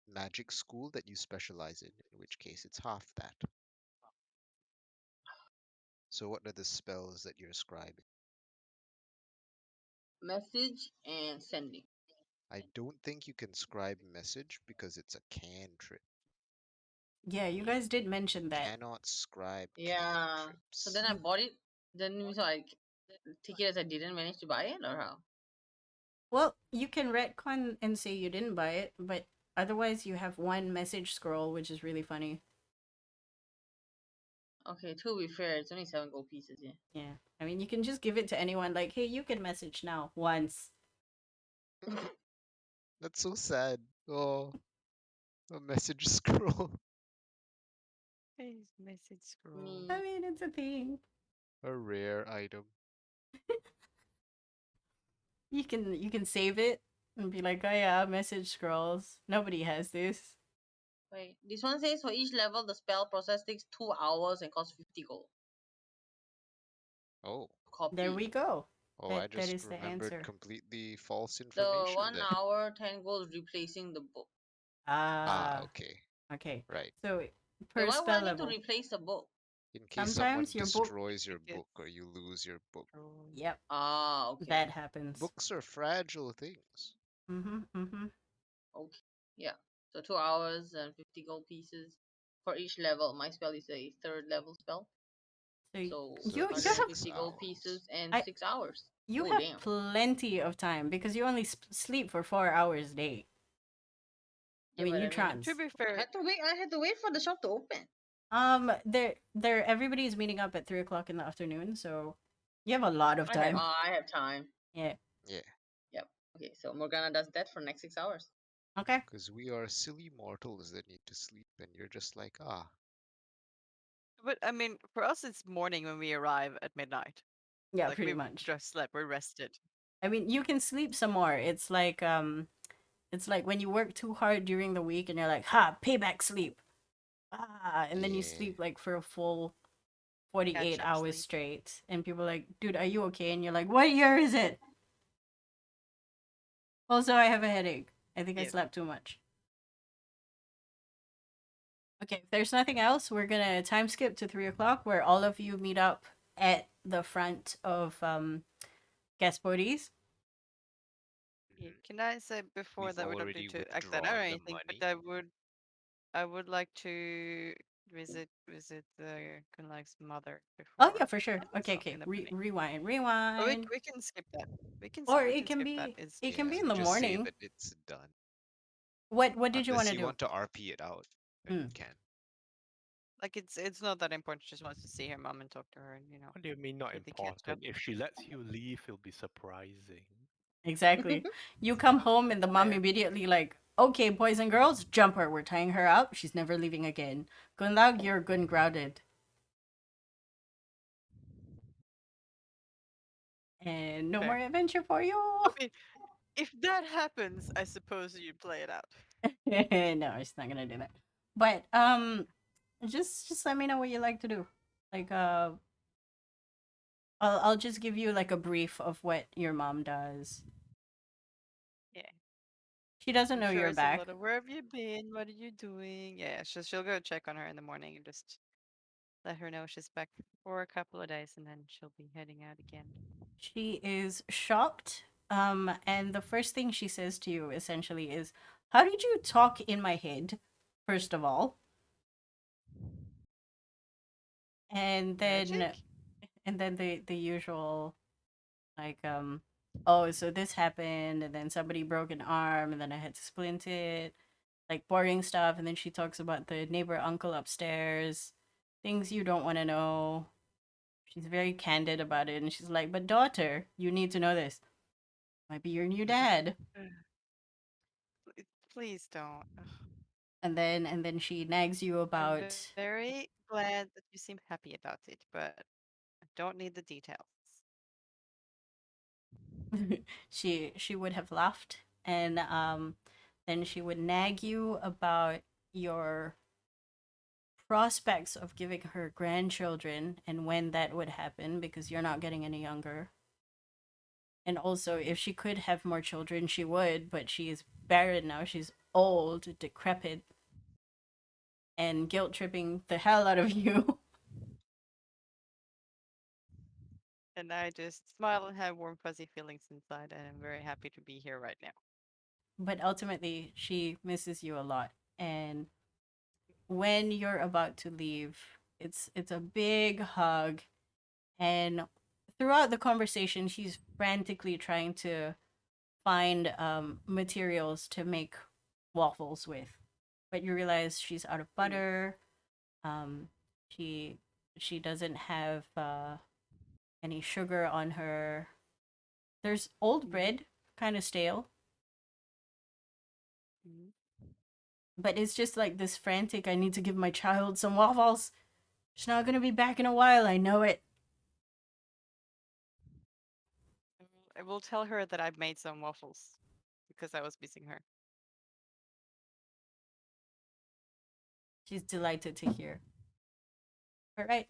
magic school that you specialize in which case it's half that. So what are the spells that you're scribing? Message and sending. I don't think you can scribe message because it's a cantrip. Yeah, you guys did mention that. Cannot scribe Yeah. So then I You bought it. Then means I take it as I didn't manage to buy it, or how? well, you can retcon and say you didn't buy it, but otherwise you have one message scroll, which is really funny. Okay, to be fair, it's only 7 gold pieces. Yeah. Yeah. I mean, you can just give it to anyone like, "Hey, you can message now once." That's so sad. Oh, a message scroll. Please message scroll. Me. I mean, it's a thing. A rare item. You can save it and be like, "Oh yeah, message scrolls. Nobody has this." Wait, this one says for each level, the spell process takes 2 hours and costs 50 gold. Oh. Copy. There we go. Oh, I That just is the remembered answer. completely false The information 1 then. hour, 10 gold replacing the book. Ah, Ah, okay. okay. Right. So Wait, per why would spell I need to level, replace the book? In case someone sometimes your book. destroys your It book or you lose your book. gets Yep, Ah, okay. that happens. Books are fragile things. Mm-hmm. Okay. Yeah. So 2 hours and 50 gold pieces for each level. My spell is a 3rd level spell. So So So you have 150 gold 6 hours. pieces and I 6 hours. you Oh, have damn. plenty of time because you only sleep for 4 hours a day. I Yeah, mean, but you I mean, To trans. be I fair, had to wait. I had to wait for the shop to open. Everybody's meeting up at 3 o'clock in the afternoon, so you have a lot of time. I have time. Yeah. Yeah, Yep. Okay, so Morgana does that for next 6 hours. Okay. because we are silly mortals that need to sleep, and you're just like, ah, But I mean, for us, it's morning when we arrive at midnight. Yeah, Like pretty we've much. just slept, we're rested. I mean, you can sleep some more. It's like when you work too hard during the week and you're like, ha, payback sleep. Ah, and then you Yeah. sleep like for a full 48 Catch up hours sleep. straight. And people are like, dude, are you okay? And you're like, what year is it? Also, I have a headache. I think I Yes. slept too much. Okay, if there's nothing else, we're gonna time skip to 3 o'clock where all of you meet up at the front of guest bodies. Yeah. Mhm. Can I say before We've that we don't need already to act that out or withdrawn the anything, but money. I would like to visit the Kunlag's mother Oh yeah, before for sure. Okay, something okay. happening. Rewind, But rewind. we can skip that. Or We it can can skip that. be It's it can Yeah, be in the just say morning. that it's done. What did you want Unless to you do? want to RP it out, then Hmm. we can. like it's not that important. She just wants to see her mom and talk to her, and What do you mean not do the catch up. important? If she lets you leave, it'll be surprising. Exactly. You come home and the mom Fair. immediately like, okay, boys and girls, jump her. We're tying her up. She's never leaving again. Gunlag, you're gun grounded. And no more Fair. adventure for you. I mean, if that happens, I suppose you play it out. No, it's not gonna do that. But just let me know what you like to do. Like I'll just give you like a brief of what your mom does. Yeah. She doesn't I'm know sure you're it's a back. lot of where have you been? What are you doing? Yeah, she'll go check on her in the morning and just let her know she's back for a couple of days and then she'll be heading out again. She is shocked. And the first thing she says to you essentially is, "How did you talk in my head?" First of all, and then Magic? the usual like oh, so this happened and then somebody broke an arm and then I had to splint it, like boring stuff. And then she talks about the neighbor uncle upstairs, things you don't want to know. She's very candid about it and she's like, but daughter, you need to know this. Might be your new dad. Please don't. Ugh. And then she nags you I'm about very glad that you seem happy about it, but I don't need the details. she would have laughed and then she would nag you about your prospects of giving her grandchildren and when that would happen because you're not getting any younger. And also, if she could have more children, she would, but she is barren now. She's old, decrepit, and guilt tripping the hell out of you. And I just smile and have warm, fuzzy feelings inside, and I'm very happy to be here right now. But ultimately, she misses you a lot. And when you're about to leave, it's a big hug. And throughout the conversation, she's frantically trying to find materials to make waffles with. But you realize she's out of Mm. butter. Um, she she doesn't have any sugar on her. There's old Mm. bread, kind of stale, Mm. but it's just like this frantic. I need to give my child some waffles. She's not gonna be back in a while. I know it. I will tell her that I've made some waffles because I was missing her. She's delighted to hear. All right.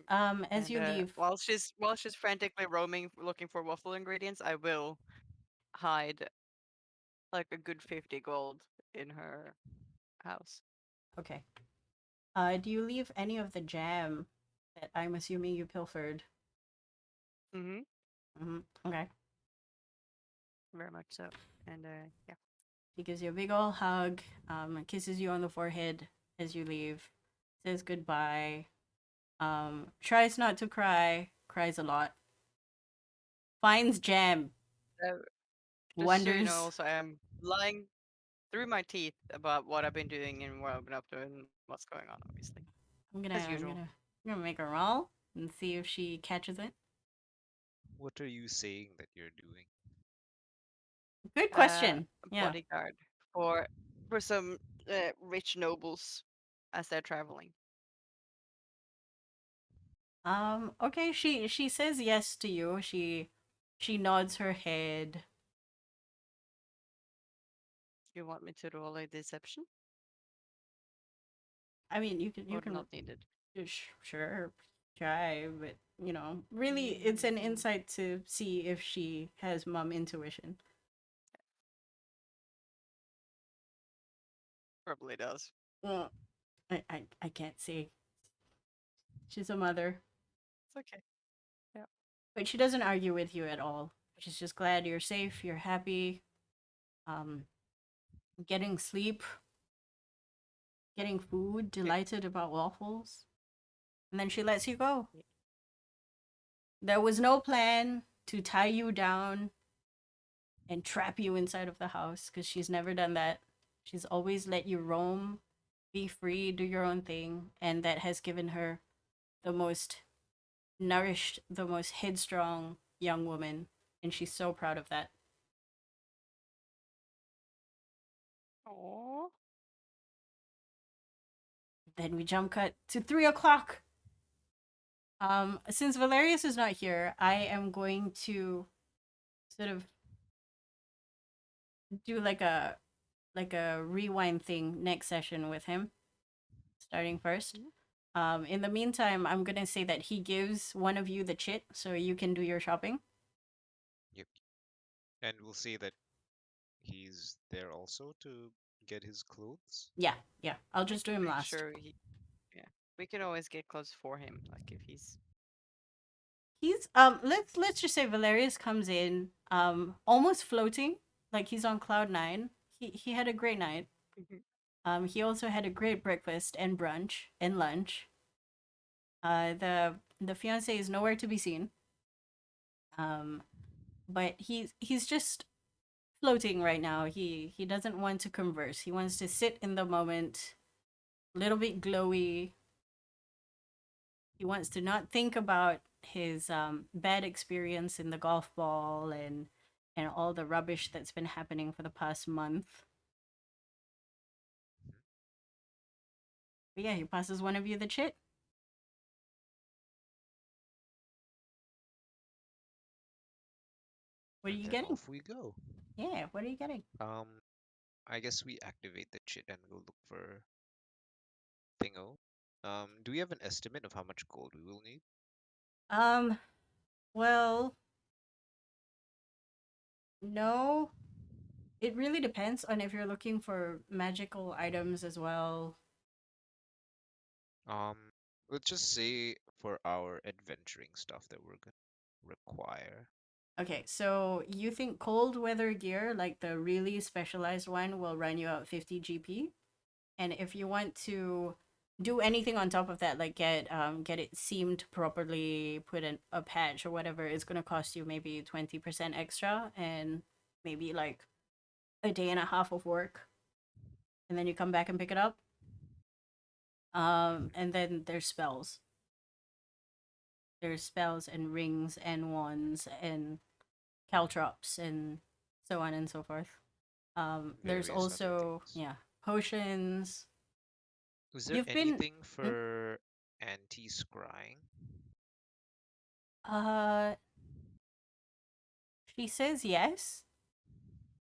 As And you leave, while she's frantically roaming looking for waffle ingredients, I will hide like a good 50 gold in her house. okay. Do you leave any of the jam that I'm assuming you pilfered? Mm-hmm. Mm-hmm. Okay. Very much so. And yeah. He gives you a big ol' hug, kisses you on the forehead as you leave, says goodbye, tries not to cry, cries a lot, finds jam, Uh, just so you know, wonders. also I am lying through my teeth about what I've been doing and what I've been up to and what's going on, obviously. I'm gonna, As I'm usual. gonna, I'm gonna make a roll and see if she catches it. What are you saying that you're doing? Good A question. Yeah. bodyguard for some rich nobles as they're traveling. Okay, she says yes to you. She nods her head. You want me to roll a deception? I mean, you Or can not needed? sure try, but you know, really, it's an insight to see if she has mom intuition. Probably does. Well, I can't say. She's a mother, It's okay. but she doesn't argue with you at all. She's just glad you're safe, you're happy, um, getting sleep, getting food, delighted about waffles, and then she lets you go. There was no plan to tie you down and trap you inside of the house because she's never done that. She's always let you roam, be free, do your own thing, and that has given her the most nourished, the most headstrong young woman, and she's so proud of that. Oh. Then we jump cut to 3 o'clock. Since Valerius is not here, I am going to sort of do like a rewind thing next session with him, starting first. In the meantime, I'm gonna say that he gives one of you the chit so you can do your shopping. Yep. And we'll see that he's there also to get his clothes. Yeah, I'll just do him Make last. sure he. Yeah, we can always get clothes for him. Like if he's. He's let's just say Valerius comes in almost floating, like he's on cloud nine. He had a great night. He also had a great breakfast and brunch and lunch. The fiance is nowhere to be seen. But he's just floating right now. He doesn't want to converse. He wants to sit in the moment, a little bit glowy. He wants to not think about his bad experience in the golf ball and all the rubbish that's been happening for the past month. But yeah, he passes one of you the chit. What are And you then getting? off we go. Yeah, what are you getting? I guess we activate the chit and go look for Thingo. Do we have an estimate of how much gold we will need? Well, no. It really depends on if you're looking for magical items as well. Um, let's just say for our adventuring stuff that we're gonna require. Okay, so you think cold weather gear, like the really specialized one, will run you out 50 GP? And if you want to do anything on top of that, like get it seamed properly, put in a patch or whatever, it's gonna cost you maybe 20% extra and maybe like a day and a half of work. And then you come back and pick it up. And then there's spells. There's spells and rings and wands and caltrops and so on and so forth. There's Various other also things. potions. Is there You've been anything for anti-scrying? uh she says yes,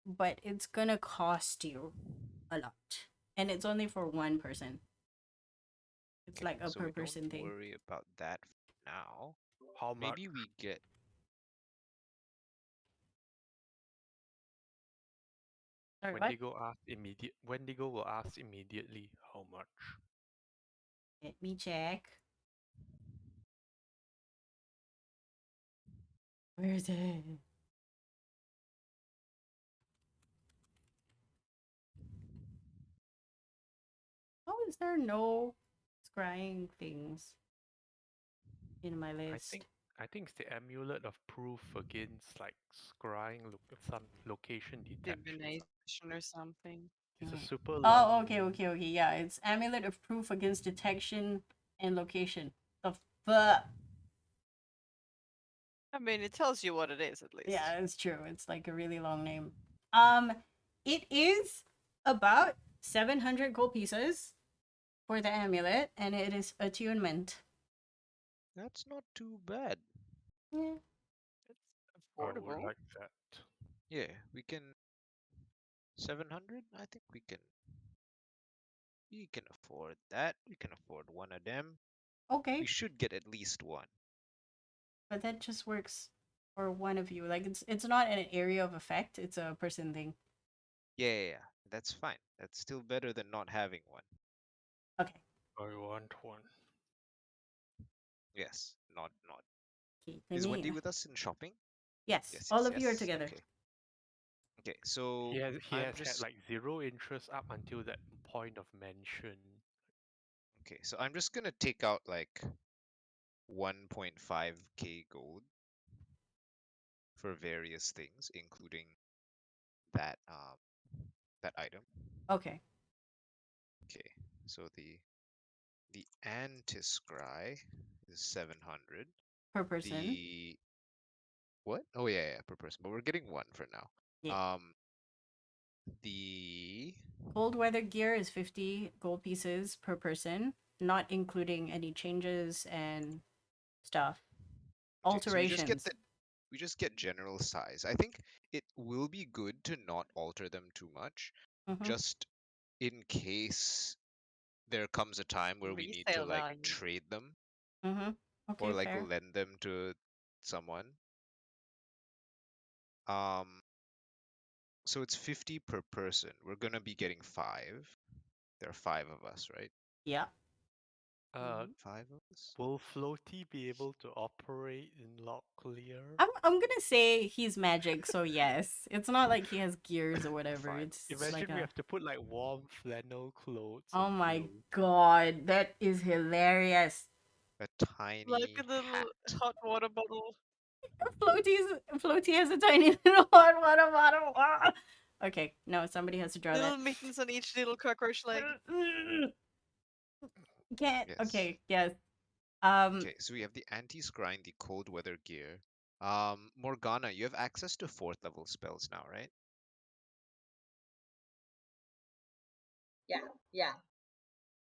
but it's gonna cost you a lot. And it's only for one person. It's Okay, like a so per we don't person thing. worry about that for now. How much? Maybe we get Sorry, what? Wendigo will ask immediately how much. Let me check. Where is it? How is there no scrying things in my list? I think it's the amulet of proof against like scrying, some location detection. Divination or something. It's a Mm. super Oh, long. okay. Yeah, it's amulet of proof against detection and location. The fuck? I mean, it tells you what it is at least. Yeah, it's true. It's like a really long name. Um, it is about 700 gold pieces for the amulet, and it is attunement. That's not too bad. Yeah. It's I would affordable. like that. Yeah, we can 700. I think we can afford that. We can afford one of them. Okay, We should get at least one. but that just works for one of you. Like it's not an area of effect. It's a person thing. Yeah. That's fine. That's still better than not having one. Okay. I want one. Yes. Not. Okay. Is Wendy with us in shopping? Yes, Yes, all yes, of you are yes. together. Okay. Okay, so He I'm has had just like 0 interest up until that point of mention. okay, so I'm just gonna take out like 1.5k gold for various things, including that that item. Okay. Okay, so the anti-scry is 700. Per person. The what? Oh yeah, per person. But we're getting one for now. Yeah. The Cold weather gear is 50 gold pieces per person, not including any changes and stuff. okay, so Alterations. we just get general size. I think it will be good to not alter them too much, Mm-hmm. just in case there comes a time where we need to Resale like value. trade them Mm-hmm. or Okay, like fair. lend them to someone. Um, so it's 50 per person. We're gonna be getting five. There are five of us, right? Yeah. Uh, Five of us? will Floaty be able to operate in Lock Clear? I'm gonna say he's magic, so yes. It's not like he has gears or whatever. Five. It's Imagine like we a have to put like warm flannel clothes oh on my Floaty. god, that is hilarious. A Like tiny a little hat. hot water bottle. Floaty has a tiny little hot water bottle. Ah! Okay, no, somebody has to draw that. Little mittens on each little cockroach leg. Can't. Yes. Okay, yes. Okay, so we have the anti-scrying, the cold weather gear. Morgana, you have access to 4th level spells now, right? Yeah.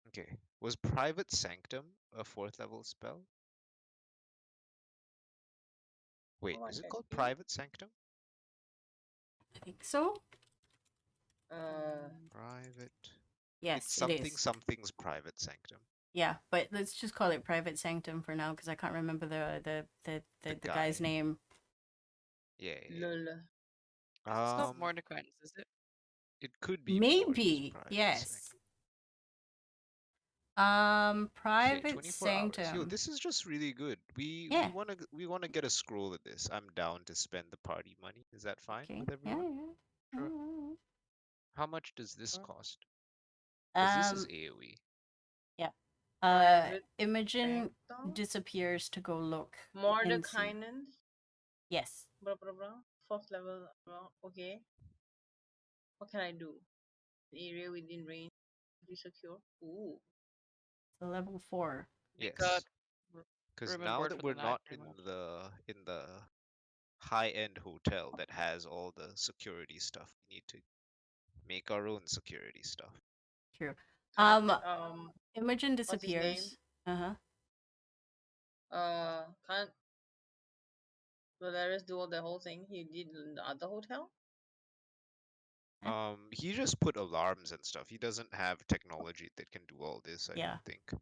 Okay. Was Private Sanctum a 4th level spell? Wait, How is much it called XP? Private Sanctum? I think so. Private. Yes, It's it something is. something's Private Sanctum. Yeah, but let's just call it Private Sanctum for now because I can't remember the guy's guy. name. Yeah. Lol. It's not Um, Mordecai's, is it? it could be Morty's Maybe Private yes. Sanctum. Okay, Private 24 hours. Yo, Sanctum. this is just really good. We Yeah. wanna get a scroll of this. I'm down to spend the party money. Is that fine Okay. with Yeah. everyone? Yeah. Sure. How much does this Sure. cost? Because this is Um. AoE. Yeah. Private Imogen Sanctum. disappears to go look More the and see. kindness. Yes. Blah blah blah. 4th level. Okay. What can I do? An area within range. Be secure. Ooh. So level 4. We got Yes, because room and now board that for we're the night, not pretty much. in the high-end hotel that has all the security stuff, we need to make our own security stuff. True. Can't Imogen what's his name? disappears. Uh-huh. Can't Valeris do the whole thing he did in the other hotel? He just put alarms and stuff. He doesn't have technology that can do all this, I Yeah. don't think.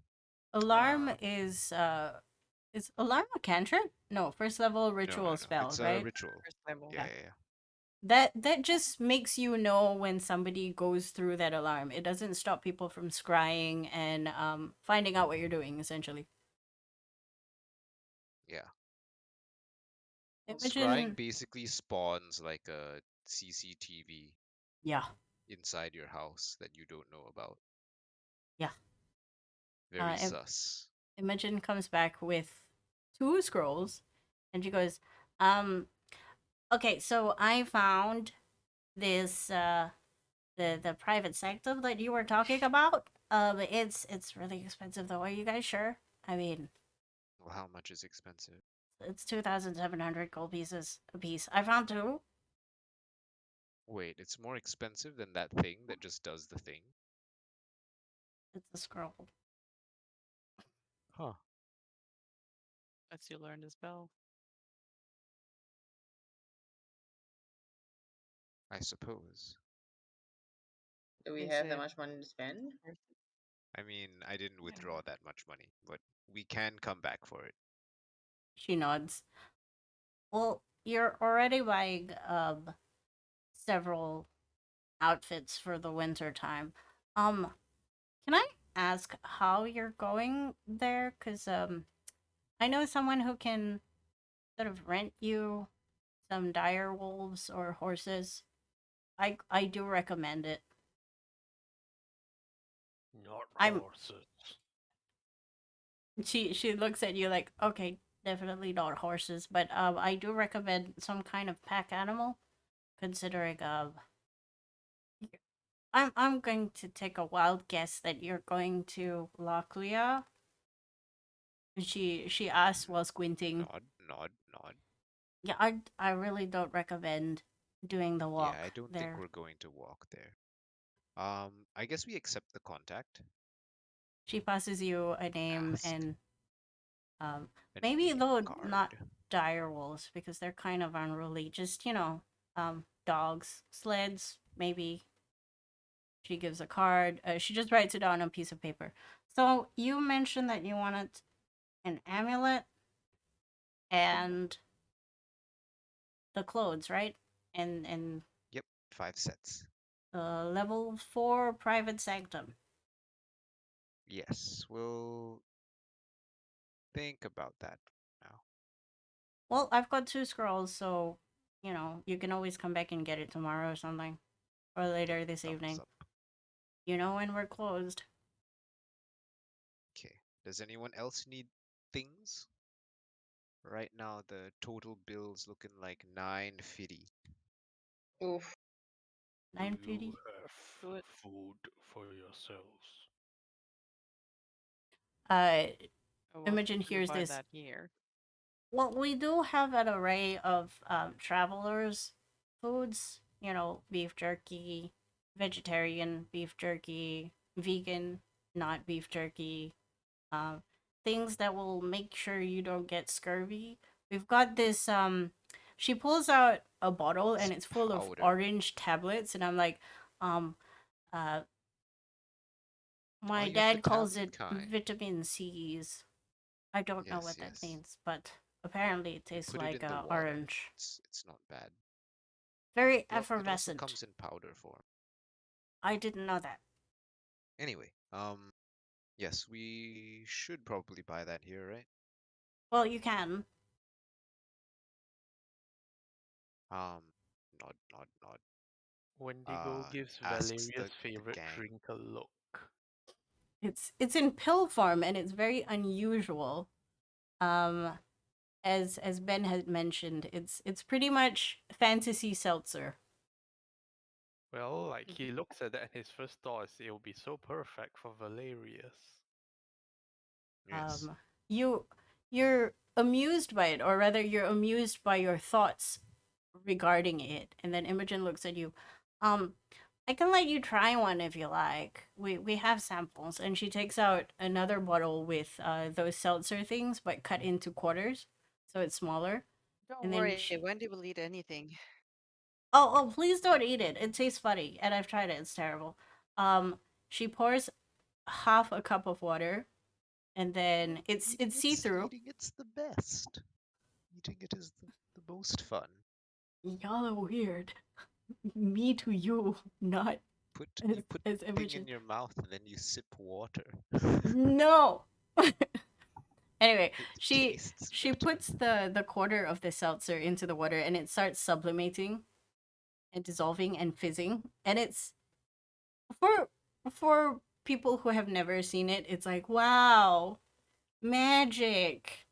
Alarm is alarm a cantrip? No, first level ritual No. spell, It's a right? ritual. First level. Yeah. That just makes you know when somebody goes through that alarm. It doesn't stop people from scrying and finding out what you're doing essentially. Yeah. Imogen, Scrying basically spawns like a CCTV yeah, inside your house that you don't know about. yeah. Very Im- sus. Imogen comes back with 2 scrolls, and she goes, um, okay, so I found this the private sanctum that you were talking about. It's really expensive though. Are you guys sure? I mean, Well, how much is expensive? it's 2,700 gold pieces a piece. I found 2. Wait, it's more expensive than that thing that just does the thing? It's a scroll. Huh. As you learn the spell. I suppose. Do we Is have that it much money to spend? worth it? I mean, I didn't Yeah. withdraw that much money, but we can come back for it. She nods. Well, you're already buying several outfits for the winter time. Can I ask how you're going there? Cause I know someone who can sort of rent you some dire wolves or horses. I do recommend it. Not I'm horses. she looks at you like, okay, definitely not horses, but I do recommend some kind of pack animal, considering I'm going to take a wild guess that you're going to Locklear. She asks while squinting. Nod, nod, nod. Yeah, I really don't recommend doing the Yeah, I walk don't think there. we're going to walk there. I guess we accept the contact. She passes you a name Ask and a maybe name though not card. dire wolves because they're kind of unruly. Just dogs, sleds, maybe. She gives a card. She just writes it down on a piece of paper. So you mentioned that you wanted an amulet and the clothes, right? And Yep, 5 sets. level 4 private sanctum. Yes, we'll think about that now. Well, I've got 2 scrolls, so you can always come back and get it tomorrow or something, or later this Thumbs evening. up. You know when we're closed. Okay. Does anyone else need things? Right now, the total bill's looking like 950. Oof. Do you 950. Do have it. food for yourselves? Uh, I was Imogen gonna hears buy this. that here. Well, we do have an array of travelers' foods. Beef jerky, vegetarian beef jerky, vegan, not beef jerky. Um, things that will make sure you don't get scurvy. We've got this. She pulls out a bottle It's and it's full of powder. orange tablets, and I'm like, um, uh, Oh, my you have the dad calls tablet it kind. vitamin C's. I don't know Yes, what that yes. means, but apparently it You tastes put it like in the water. orange. It's not bad. Very It also effervescent. comes in powder form. I didn't know that. Anyway, yes, we should probably buy that here, right? Well, you can. Um, nod, nod, nod. Wendigo gives Asks Valeria's the favorite gang. drink a look. It's in pill form and it's very unusual. Um, as Ben had mentioned, it's pretty much fantasy seltzer. Well, like he looks at that and his first thought is it'll be so perfect for Valerius. Yes. Um, you're amused by it, or rather, you're amused by your thoughts regarding it. And then Imogen looks at you. Um, I can let you try one if you like. We have samples, and she takes out another bottle with those seltzer things, but cut into quarters, so it's smaller. Don't And then worry, she, Wendy will eat anything. oh, please don't eat it. It tastes funny, and I've tried it. It's terrible. She pours half a cup of water, and then it's see through. Eating it's the best. Eating it is the most fun. Y'all are weird. Me to you, not You put as the thing in Imogen. your mouth and then you sip water. No. Anyway, It she tastes she better. puts the quarter of the seltzer into the water and it starts sublimating and dissolving and fizzing. And it's for for people who have never seen it, it's like, wow, magic.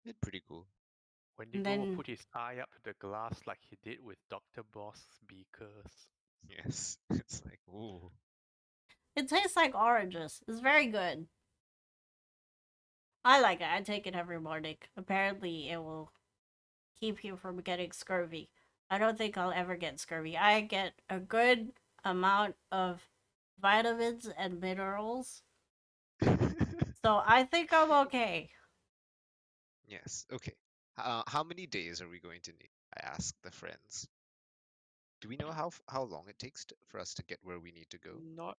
It's pretty cool. And Wendigo will then put his eye up to the glass like he did with Dr. Boss's beakers. Yes. It's like, ooh. it tastes like oranges. It's very good. I like it. I take it every morning. Apparently, it will keep you from getting scurvy. I don't think I'll ever get scurvy. I get a good amount of vitamins and minerals. So I think I'm okay. Yes. Okay. How many days are we going to need? I asked the friends. Do we know how long it takes for us to get where we need to go? Not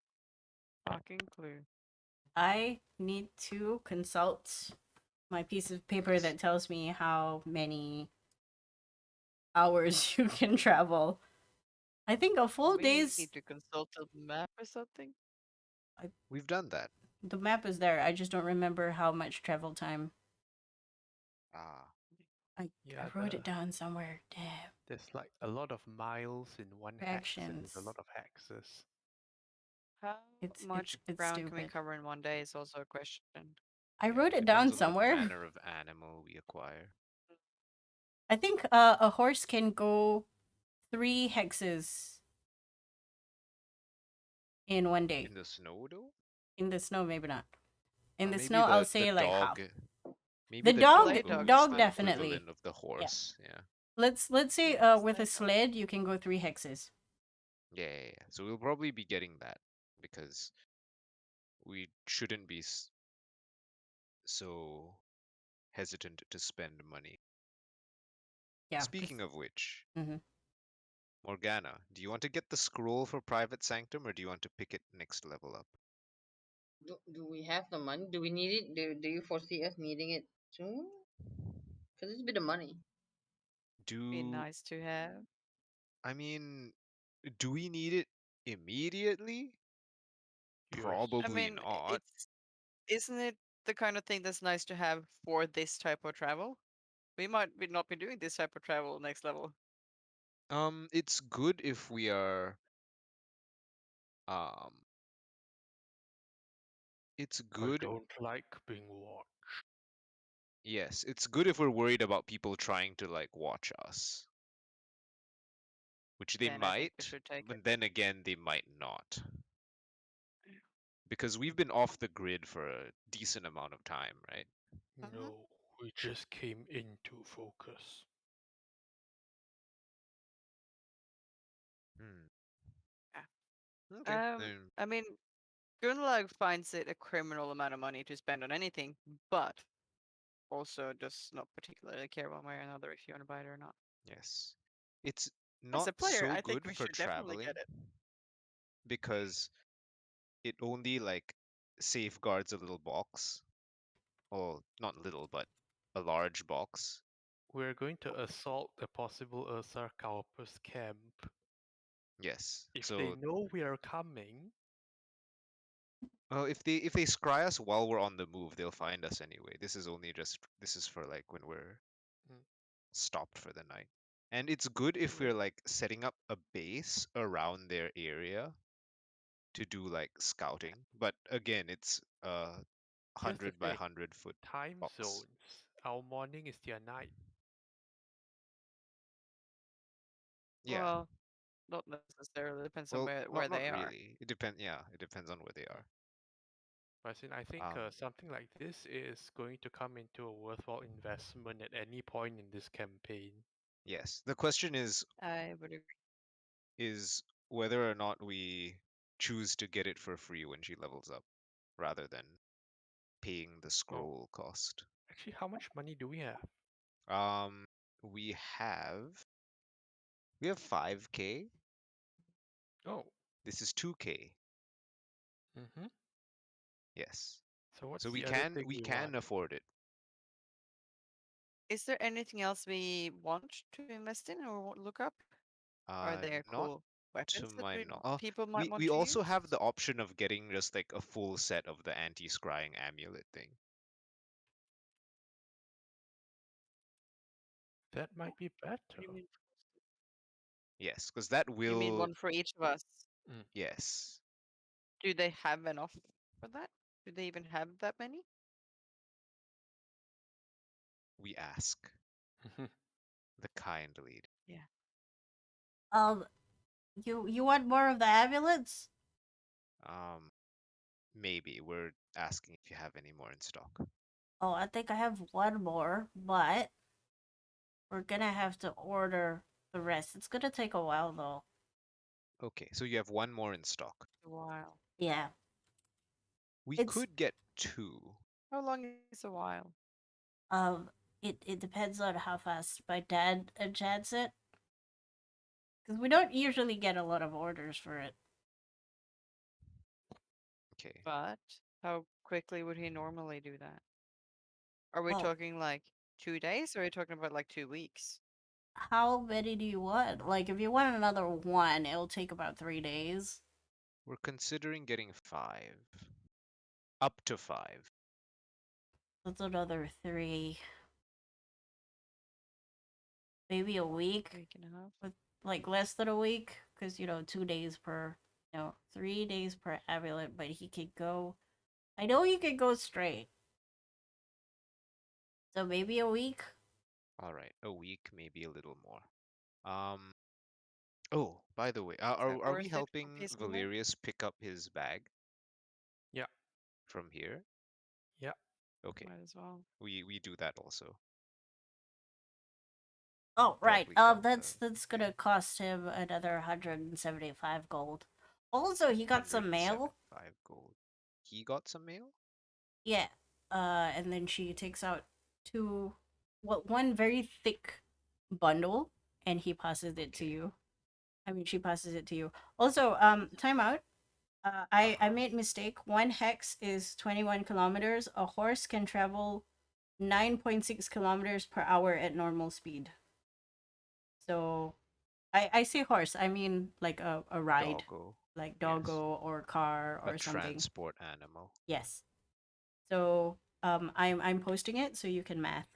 fucking clue. I need to consult my piece of paper Yes. that tells me how many hours you can travel. I think a full We day's need to consult a map or something. We've done that. the map is there. I just don't remember how much travel time. Ah, I Yeah, wrote it down somewhere. Damn. there's like a lot of miles in one hex and there's a Actions. lot of hexes. How It's much it's ground can we stupid. cover in one day is also a question. I yeah, wrote it depends down on the somewhere. manner of animal we acquire. I think a horse can go 3 hexes in one day. In the snow, though? In the snow, maybe not. In Or the maybe snow, I'll the say like dog. half. Maybe The the dog, Sleigh doggo dog is is dog the fine too. definitely. equivalent of the horse. Yeah. Let's say Yeah, with a sleigh dog. sled you can go 3 hexes. Yeah. So we'll probably be getting that because we shouldn't be so hesitant to spend money. Yeah. Speaking of which, Mhm. Morgana, do you want to get the scroll for Private Sanctum or do you want to pick it next level up? Do we have the money? Do we need it? Do you foresee us needing it soon? Because it's a bit of money. Be Do nice to have. I mean, do we need it immediately? Yours. I Probably mean, not. isn't it the kind of thing that's nice to have for this type of travel? We might not be doing this type of travel next level. It's good if we are um it's I good. don't like being watched. Yes, it's good if we're worried about people trying to like watch us, which they Then I think we might, should take it. but then again they might not. Because we've been off the grid for a decent amount of time, right? No, we just came into focus. Hmm. Yeah. Okay. Then I mean, Gunlag finds it a criminal amount of money to spend on anything, but also does not particularly care one way or another if you want to buy it or not. yes. It's As not a player, so I think good we for should definitely traveling get it. because it only like safeguards a little box. Oh, not little, but a large box. We're going to assault a possible Ursa Cowper's camp. Yes. If they So, know we are coming, if they scry us while we're on the move, they'll find us anyway. This is for like when we're Mm. stopped for the night. And it's good if Yeah. we're like setting up a base around their area to do like scouting. But again, it's a Here's the 100 by thing, 100 foot time box. zones. Our morning is their night. Yeah. Well, not necessarily. Depends on Well, where not they are. really. It depends. Yeah, it depends on where they are. But I think Um, something like this is going to come into a worthwhile investment at any point in this campaign. yes. The question I would agree. is whether or not we choose to get it for free when she levels up, rather than paying the Oh, scroll cost. actually, how much money do we have? Um, we have 5K. Oh, This is 2K. mm-hmm. Yes. So what's So the other thing we we can want? afford it. Is there anything else we want to invest in or look up? Are there Not cool to weapons that my knowledge. people might want We to also use? have the option of getting just like a full set of the anti-scrying amulet thing. That might be What better. do you mean? Yes, because that You mean will. one for each of us? Mm. Yes, Do they have enough for that? Do they even have that many? we ask the kind lead. Yeah. Um, you want more of the amulets? Um, maybe we're asking if you have any more in stock. Oh, I think I have one more, but we're gonna have to order the rest. It's gonna take a while though. Okay, so you have one more in stock. Wow. Yeah. We It's could get two. How long is a while? um it depends on how fast my dad enchants it. Because we don't usually get a lot of orders for it. Okay. But how quickly would he normally do that? Are we Oh. talking like 2 days, or are we talking about like 2 weeks? How many do you want? Like, if you want another one, it'll take about 3 days. We're considering getting 5. Up to 5. That's another 3. Maybe a week. Week and a half. With like less than a week. Because, 2 days per. 3 days per amulet, but he could go. I know he could go straight. So maybe a week. Alright, a week, maybe a little more. Oh, by the way, Is that are we worth it for helping peace of mind? Valerius pick up his bag Yeah. from here? Yeah. Okay, Might as well. we do that also. Oh, right. Probably got That's gonna cost him another 175 gold. Also, he got some mail. 175 gold. He got some mail? Yeah. And then she takes out one very thick bundle, and he passes it to Okay. you. I mean, she passes it to you. Also, time out. I made mistake. 1 hex is 21 kilometers. A horse can travel 9.6 kilometers per hour at normal speed. So, I say horse. I mean like a ride, Doggo. like Yes. doggo or car A or something. transport animal. Yes. So, I'm posting it so you can math.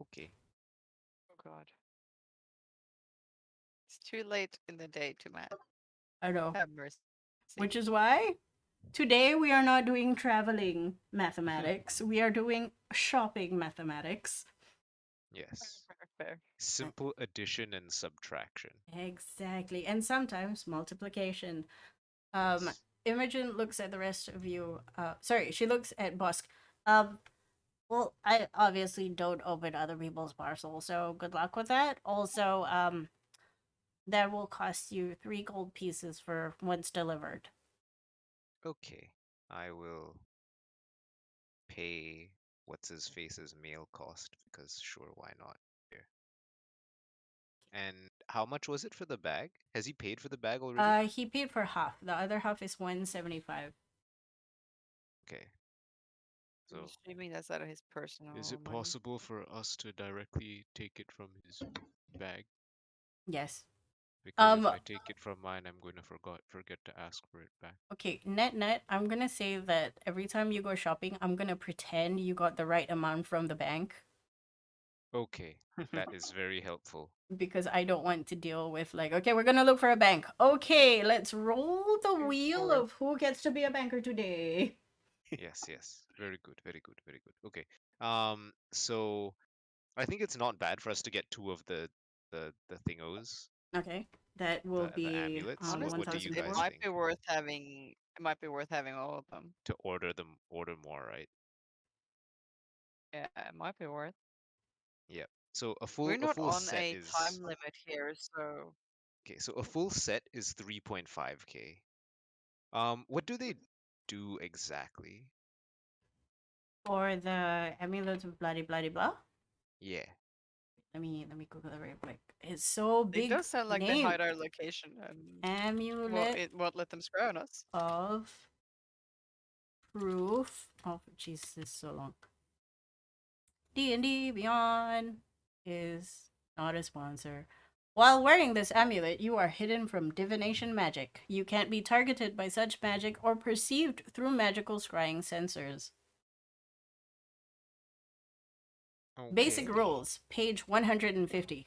Okay. Oh god. It's too late in the day to math. I know. Have mercy. Which is why today we are not doing traveling mathematics. We are doing shopping mathematics. Yes. Fair. Simple addition and subtraction. Exactly. And sometimes multiplication. Yes. Imogen looks at the rest of you. Sorry, she looks at Bosk. Well, I obviously don't open other people's parcels, so good luck with that. Also, that will cost you 3 gold pieces for once delivered. Okay. I will pay what's his face's mail cost because sure, why not? Here. And how much was it for the bag? Has he paid for the bag already? He paid for half. The other half is 175. Okay. I'm So assuming that's out of his personal is it money. possible for us to directly take it from his bag? Yes. Because if I take it from mine, I'm going to forget to ask for it back. Okay, net, I'm gonna say that every time you go shopping, I'm gonna pretend you got the right amount from the bank. Okay, that is very helpful. Because I don't want to deal with like, okay, we're gonna look for a bank. Okay, let's roll the Go wheel for it. of who gets to be a banker today. Yes, yes. Very good, very good, very good. Okay. So I think it's not bad for us to get 2 of the thingos, Okay, that will the be amulets. What do you Honestly, it guys might think? be worth having. It might be worth having all of them. To order more, right? Yeah, it might be worth. Yep. So We're a not full on set a is time limit here, so okay. So a full set is 3.5k. What do they do exactly? for the amulet of bloody bloody blah. Yeah. Let me Google it real quick. It's so it big. does sound like they Name hide our location and amulet it won't let them spy on us. of proof. Oh, Jesus, this is so long. D&D Beyond is not a sponsor. While wearing this amulet, you are hidden from divination magic. You can't be targeted by such magic or perceived through magical scrying sensors. Basic Okay. rules, page 150.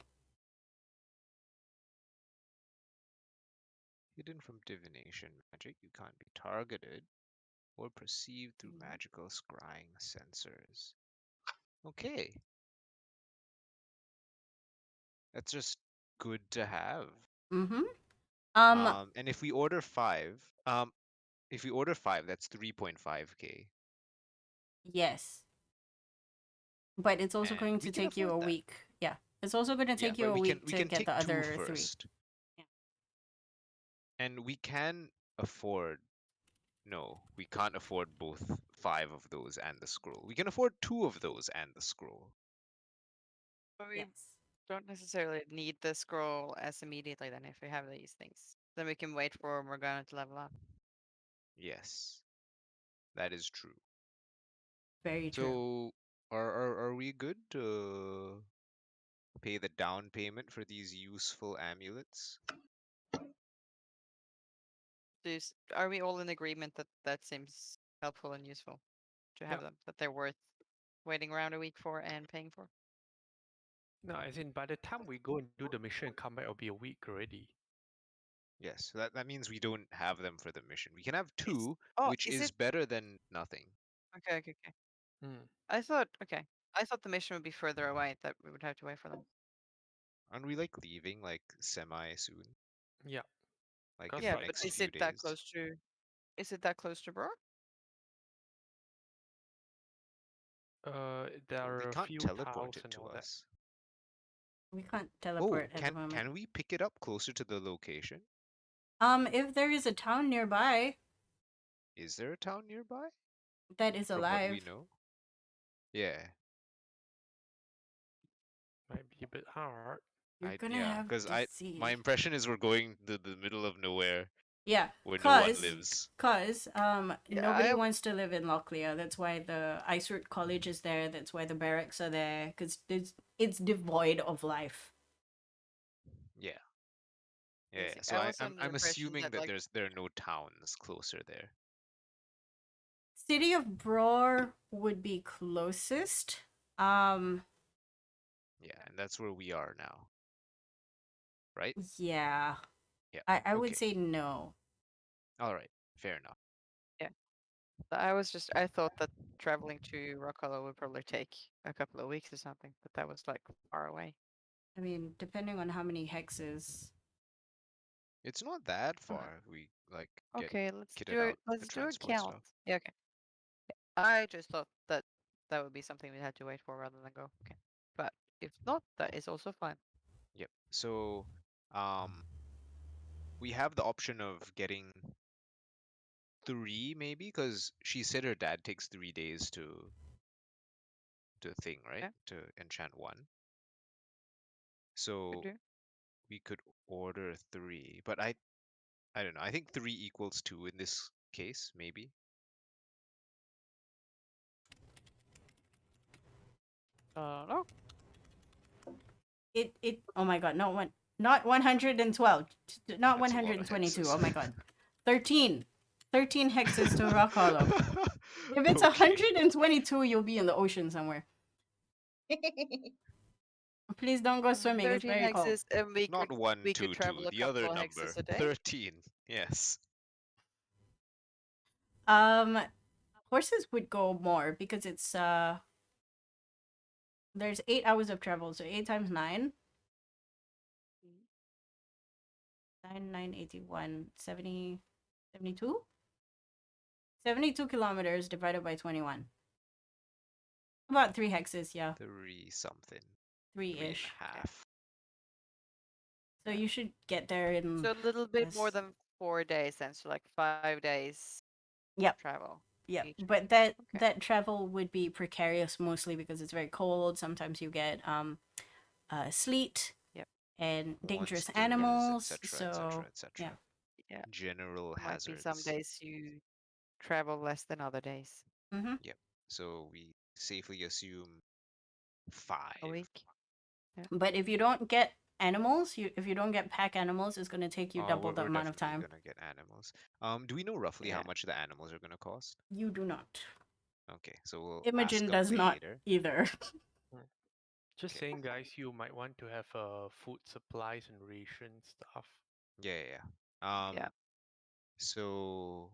Hidden from divination magic, you can't be targeted or perceived through Mhm. magical scrying sensors. Okay. That's just good to have. Mm-hmm. And if we order 5, that's 3.5k. Yes. But it's also And going we to can take you afford a that. week. Yeah. It's also going to Yeah, take you but a we week can to get take the 2 other 3. first. Yeah. And we can afford no, we can't afford both 5 of those and the scroll. We can afford 2 of those and the scroll. But we Yes. don't necessarily need the scroll as immediately then if we have these things. Then we can wait for Morgana to level up. Yes, that is true. Very true. So, are we good to pay the down payment for these useful amulets? Are we all in agreement that that seems helpful and useful to have Yep. them? That they're worth waiting around a week for and paying for? No, as in by the time we go and do the mission and come back, it'll be a week already. Yes, so that means we don't have them for the mission. We can have It's, two, oh, which is better than nothing. okay. Hmm. I thought the mission would be further away, that we would have to wait for them. Aren't we like leaving like semi soon? Yeah. Like Cause in the like- next is few it that days? close to? Is it that close to Bro? There Well, they are a can't few teleport tiles it and to all that. us. We can't Oh, teleport at the moment. can we pick it up closer to the location? If there is a town nearby Is there a town nearby? that is From what we alive, know? Yeah. Might be a bit hard. you're gonna Yeah, have because to see. my impression is we're going to the middle of nowhere Yeah, where no one cause lives. nobody I- wants to live in Locklear. That's why the Ice Root College is there. That's why the barracks are there. Cause it's devoid of life. Yeah. Yeah. Basic. So I was under the I'm impression assuming that, that like, there are no towns closer there. City of Bror would be closest. Yeah, and that's where we are now. Right? Yeah. Yeah. I would Okay. say no. All right. Fair enough. I thought that traveling to Rock Hollow would probably take a couple of weeks or something, but that was like far away. I mean, depending on how many hexes. It's not that far. We like get Okay, let's kitted do it. out the Let's do a transport count. stuff. Yeah, okay. I just thought that that would be something we had to wait for rather than go. Okay, but if not, that is also fine. Yep. So, we have the option of getting 3 maybe, because she said her dad takes 3 days to thing, right? Yeah. To enchant 1. Could So do. we could order 3, but I don't know. I think 3 equals 2 in this case, maybe. No. It oh my god, not 112. Not That's a lot of 122. Oh my hexes. god. 13. 13 hexes to Rock Hollow. If it's Okay. 122, you'll be in the ocean somewhere. Please don't go swimming. It's 13 very cold. hexes, and we Not could 1, we 2, could travel 2. a The other couple of number. hexes a day. 13. Yes. Horses would go more because it's there's 8 hours of travel, so 8 times 9. 9, 81, 70, 72? 72 kilometers divided by 21. About 3 hexes, yeah. 3 something. 3-ish. 3.5. So you should get there in... So a little bit more less- than 4 days then, so like 5 days Yep. travel. Yeah, each. but that Okay. that travel would be precarious mostly because it's very cold. Sometimes you get sleet Yep. and dangerous Monsters, animals. etc., So etc., etc. yeah. Yeah. General Might be some hazards. days you travel less than other days. Mm-hmm. Yep. So we safely assume 5. A week. But if you don't get animals, if you don't get pack animals, it's gonna take you double the we're amount of definitely time. gonna get animals. Do we know roughly how Yeah. much the animals are gonna cost? You do not. Okay, so we'll Imogen ask does up not later. either. Just Okay. saying, guys, you might want to have food supplies and ration stuff. Yeah. Yeah. So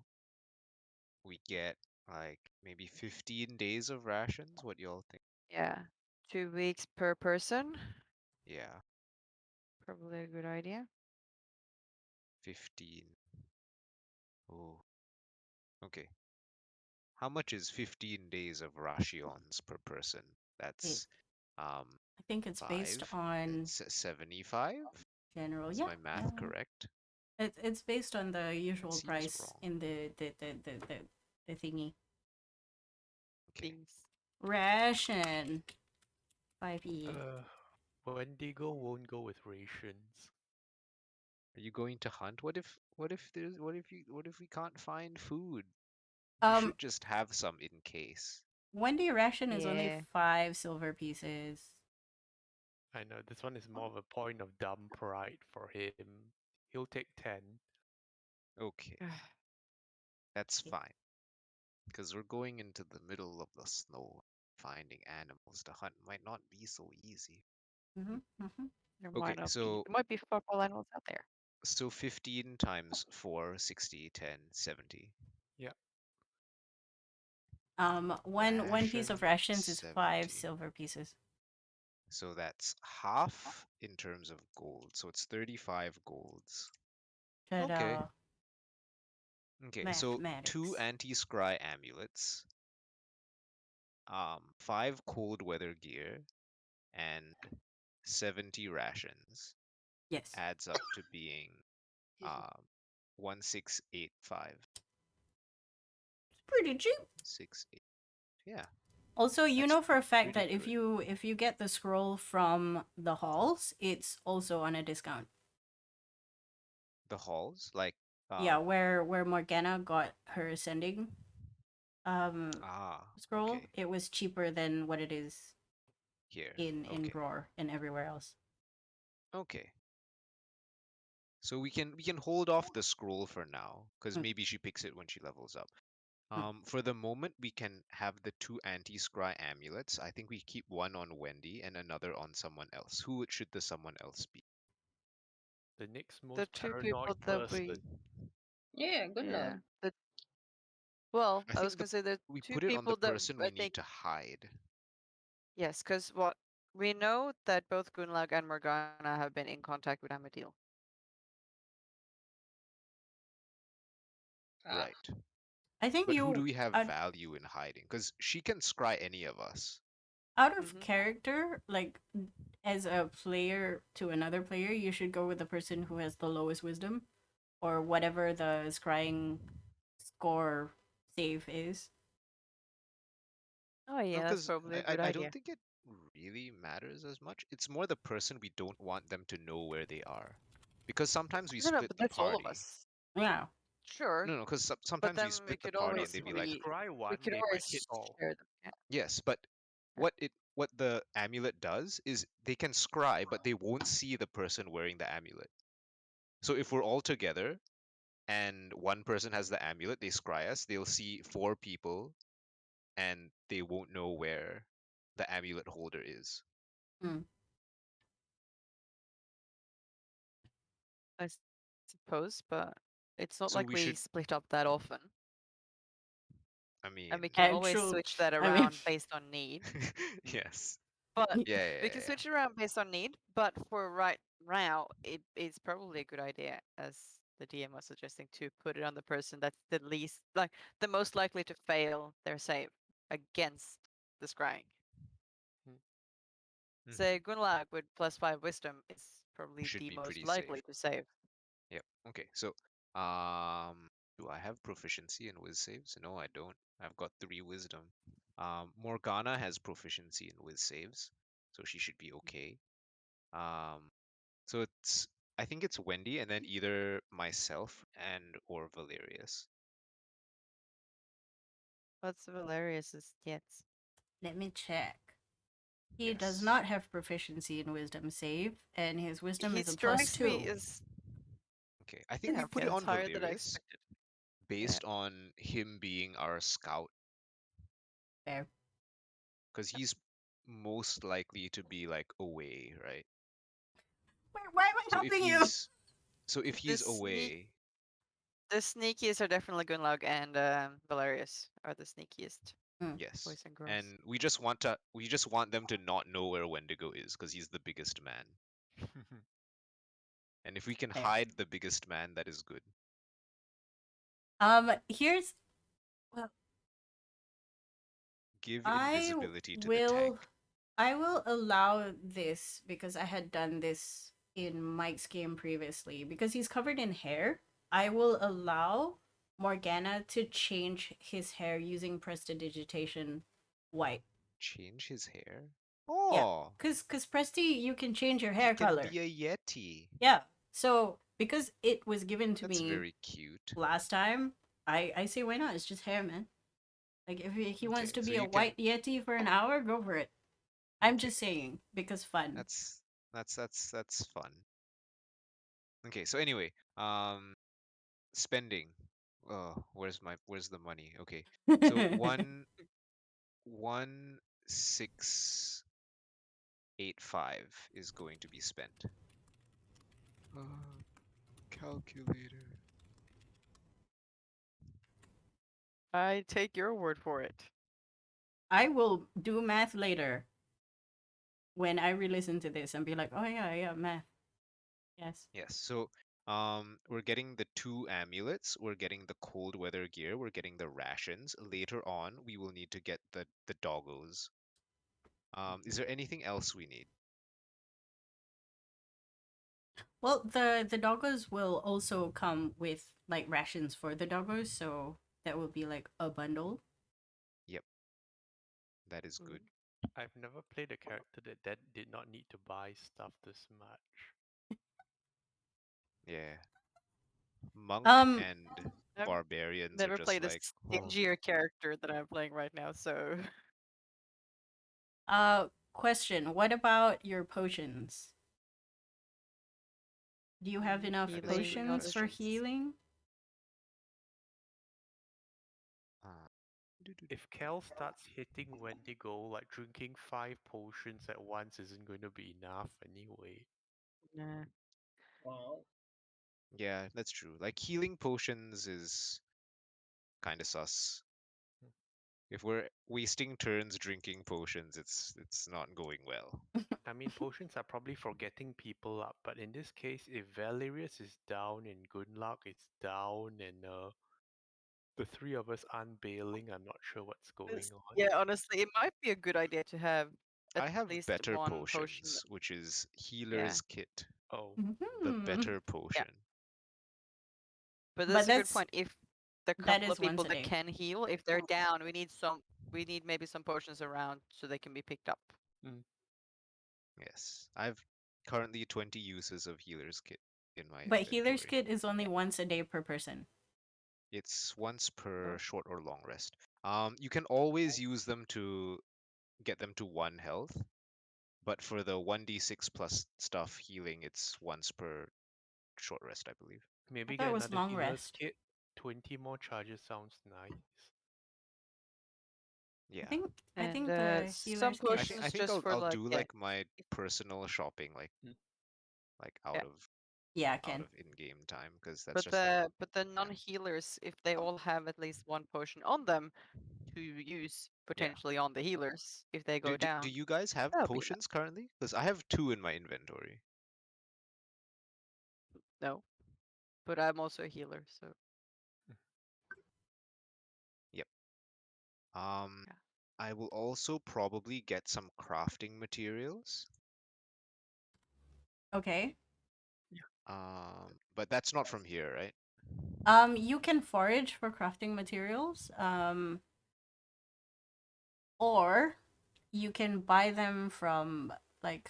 we get like maybe 15 days of rations. What y'all think? Yeah. 2 weeks per person. Yeah, Probably a good idea. 15. Oh, okay. How much is 15 days of rations per person? That's I think it's based 5. on It's 75. general. Is Yeah. my math correct? It's based on the usual seems price wrong. in the thingy. Okay. Things. Ration. 5e. Wendigo won't go with rations. Are you going to hunt? What if we can't find food? You Um, should just have some in case. Wendy ration is only Yeah. 5 silver pieces. I know this one is more of a point of dumb pride for him. He'll take 10. Okay, that's fine. Because we're going into the middle of the snow. Finding animals to hunt might not be so easy. Mm-hmm, mm-hmm. There Okay, might not be. so There might be purple animals out there. 15 times 4, 60, 10, 70. Yeah. One piece of rations is 5 70. silver pieces. So that's half in terms of gold. So it's 35 golds. Okay. Ta-da. Okay, so 2 Mathematics. anti-scry amulets, 5 cold weather gear, and 70 rations Yes. adds up to being 1685. It's pretty cheap. 68. Yeah, Also, you that's know for a fact pretty that if good. you get the scroll from the halls, it's also on a discount. The halls, like Yeah, where Morgana got her ascending scroll, okay, it was cheaper than what it is here. in Okay. Roar and everywhere else. Okay. So we can hold off the scroll for now, because Mm. maybe she picks it when she levels up. Mm. For the moment, we can have the 2 anti-scry amulets. I think we keep one on Wendy and another on someone else. Who should the someone else be? The next The most 2 paranoid people that we. person. Yeah, good Yeah. luck. Well, I I was think gonna say the we 2 put it on the people that person I we think. need to hide. Yes, because what we know that both Gunlag and Morgana have been in contact with Amadil. Ah, Right. I think But who do you we have out, value in hiding? Because she can scry any of us. out of Mhm. character, like as a player to another player, you should go with the person who has the lowest wisdom or whatever the scrying score save is. Oh yeah, that's Because probably a good I idea. don't think it really matters as much. It's more the person we don't want them to know where they are. Because sometimes we No, split but the that's all of party. us. Yeah. Sure, No, because but sometimes then we we split the could party always and they'd If be they like, scry we one, could they might hit always all. share them. Yeah. yes, but what the amulet does is they can scry, but they won't see the person wearing the amulet. So if we're all together and one person has the amulet, they scry us, they'll see 4 people and they won't know where the amulet holder is. Mm. I suppose, but it's not So like we we should, split up that often, I mean, and we can always Actual, switch that I mean, around based on need. yes. But Yeah, we can yeah. switch it around based on need. But for right now, it's probably a good idea, as the DM was suggesting, to put it on the person that's the least, like, the most likely to fail their save against the scrying. Mhm. Say Gunlag with +5 wisdom is probably Should the be most pretty likely safe. to save. Yep. Okay. So, do I have proficiency in Wiz saves? No, I don't. I've got 3 wisdom. Morgana has proficiency in Wiz saves, so she should be okay. So I think it's Wendy and then either myself and or Valerius. What's Valerius's stats? let me check. He does Yes. not have proficiency in wisdom save, and his wisdom He is a plus strikes me 2. as Okay. I think we put okay. it That's on higher than I Valerius expected. based on him being our scout, Fair. because he's most likely to be like away, right? Why am I So if helping you? he's so if he's The away, the sneakiest are definitely Gunlag and Valerius are the sneakiest yes. boys and girls. And we just want them to not know where Wendigo is because he's the biggest man. And if we can Fair. hide the biggest man, that is good. Here's well, Give I invisibility to the will tank. I will allow this because I had done this in Mike's game previously because he's covered in hair. I will allow Morgana to change his hair using prestidigitation white. Change his hair. Oh, Cause Presti, you can change your he hair can color. be a Yeti. Yeah. So because it was given to That's me very cute. last time, I say why not? It's just hair, man. Like if he wants Okay, to so be a you can. white Yeti for an hour, go for it. I'm Okay, just saying because fun. that's fun. Okay, so anyway, spending. Oh, where's the money? Okay, so 11685 is going to be spent. Calculator. I take your word for it. I will do math later when I re-listen to this and be like, oh yeah, math. Yes. Yes, so we're getting the 2 amulets, we're getting the cold weather gear, we're getting the rations. Later on, we will need to get the doggos. Is there anything else we need? Well, the doggos will also come with like rations for the doggos, so that will be like a bundle. Yep, that is Mm. good. I've never played a character that did not need to buy stuff this much. Yeah, monk Um, and I've barbarians are never just played a like, oh, stingier character than I'm playing right now, so question. What about your potions? Do you have enough that is a good healing, all potions the for question. things. healing? Uh, If Kel starts hitting Wendigo, like drinking 5 potions at once isn't going to be enough anyway. Nah. Wow. yeah, that's true. Like healing potions is kind of sus. If we're wasting turns drinking potions, it's not going well. I mean, potions are probably for getting people up, but in this case, if Valerius is down and Gunlock is down and the 3 of us aren't bailing, I'm not sure what's going on. Yeah, honestly, it might be a good idea to have at I have least better one potion. potions, which is Yeah, healer's kit, Oh, the Hmm. better yeah. potion. But But that's a good point. If the that couple is of people once a that day. can heal, if they're down, we need maybe some potions around so they can be picked up. Yes, I've currently 20 uses of healer's kit in my But healer's inventory. kit is only once a day per person. It's once per Oh. short or long rest. You can always use them to get them to 1 health, but for the 1d6 plus stuff healing, it's once per short rest, I believe. I maybe thought get it was another long healer's rest. kit. 20 more charges sounds nice. I Yeah. think I And think the some healer's kit. I potions think just for I'll like, do yeah, like my if- personal shopping Mm. like yeah. Yeah, out Ken. of in-game time because that's But just like the yeah. non-healers, if they all have at least one potion on them to use Yeah. potentially on the healers if they go Do down, you guys have that'll be potions currently? Because I have 2 in my inventory. no. But I'm also a healer, so Yep. yeah. I will also probably get some crafting materials. Okay. But that's not from here, right? You can forage for crafting materials. Or you can buy them from like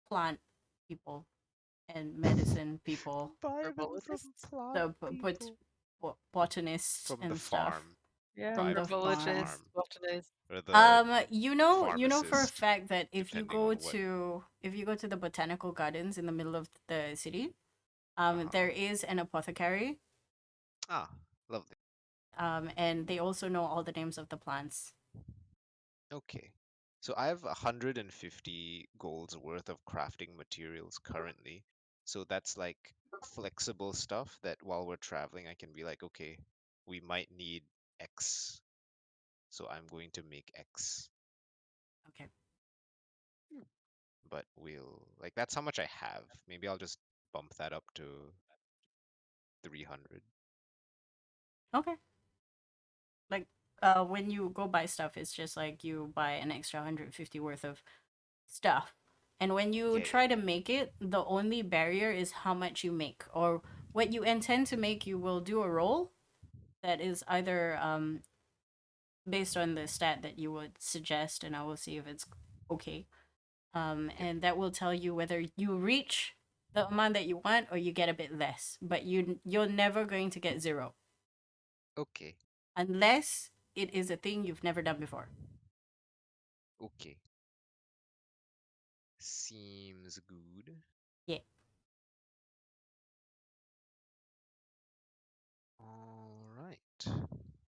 plant people and medicine people, Buy them from Herbologists? plant the people. botanists From the and stuff farm. Yeah, from Buy them the from the farm. herbologists, farm. botanists. Or the You know for a pharmacist, fact that depending on what. if you go to the botanical gardens in the middle of the city, Uh-huh. there is an apothecary, Ah, lovely. and they also know all the names of the plants. Okay. So I have 150 golds worth of crafting materials currently. So that's like flexible stuff that while we're traveling, I can be like, okay, we might need X. So I'm going to make X. Okay. But we'll, like, that's how much I have. Maybe I'll just bump that up to 300. Okay. Like when you go buy stuff, it's just like you buy an extra 150 worth of stuff. And when you Yeah, try to make it, the only barrier is how much you make or what you intend to make. You will do a roll that is either based on the stat that you would suggest, and I will see if it's okay. And that will tell you whether you reach the amount that you want or you get a bit less. But you're never going to get 0 Okay. unless it is a thing you've never done before. Okay. Seems good. Yeah. All right.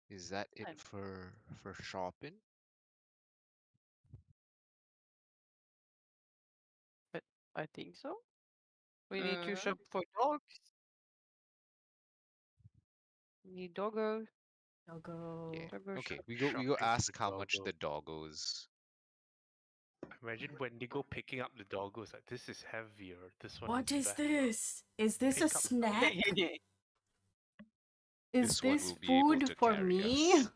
Is that it Fine. for shopping? But I think so. We need to Mhm. shop for dogs. We need doggos. I'll go. Yeah. Doggo Okay. shop. We go Shopping for ask the how much doggo. the doggos. Imagine Wendigo picking up the doggos. Like, this is heavier. This one What is is better. this? Is this a Pick up snack? Is This one this will be able food to for carry me? us.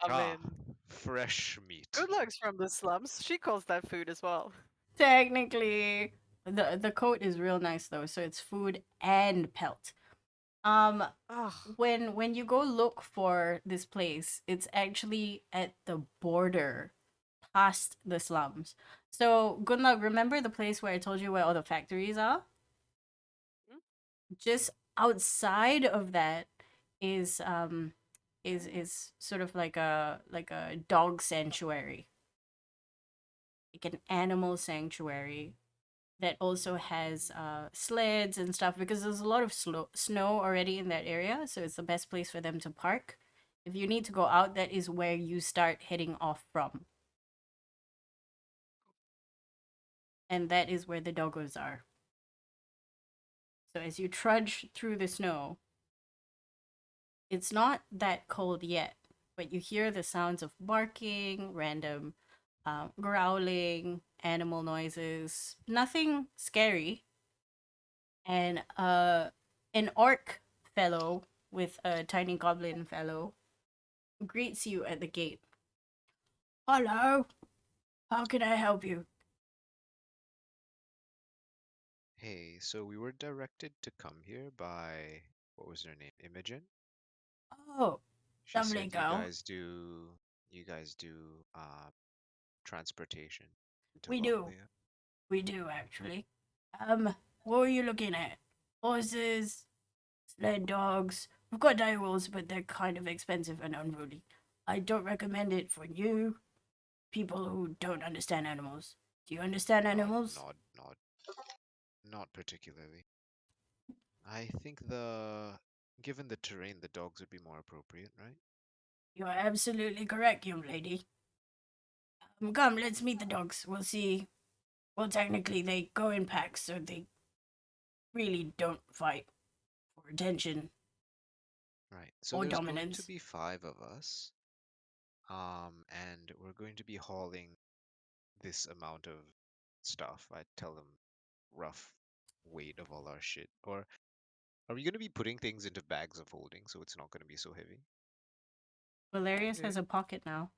I Ah, mean, fresh meat. good luck's from the slums. She calls that food as well. Technically, the coat is real nice though, so it's food and pelt. Um, Ugh. when you go look for this place, it's actually at the border, past the slums. So, good luck. Remember the place where I told you where all the factories are? Hmm? Just outside of that is sort of like a dog sanctuary, like an animal sanctuary that also has sleds and stuff because there's a lot of snow already in that area, so it's the best place for them to park. If you need to go out, that is where you start heading off from. And that is where the doggos are. So as you trudge through the snow, it's not that cold yet, but you hear the sounds of barking, random growling, animal noises. Nothing scary. And an orc fellow with a tiny goblin fellow greets you at the gate. Hello, how can I help you? Hey, so we were directed to come here by, what was her name? Imogen? Oh, She lovely said girl. you guys do transportation to We do. Locklear. We do actually. What were you looking at? Horses, sled dogs. We've got direwolves, but they're kind of expensive and unruly. I don't recommend it for you, people who don't understand animals. Do you understand animals? Not particularly. I think given the terrain, the dogs would be more appropriate, right? You are absolutely correct, young lady. Come, let's meet the dogs. We'll see. Well, technically, they go in packs, so they really don't fight for attention Right. So or there's going to dominance. be 5 of us, and we're going to be hauling this amount of stuff. I tell them rough weight of all our shit. Or are we going to be putting things into bags of holding so it's not going to be so heavy? Valerius has Okay. a pocket now.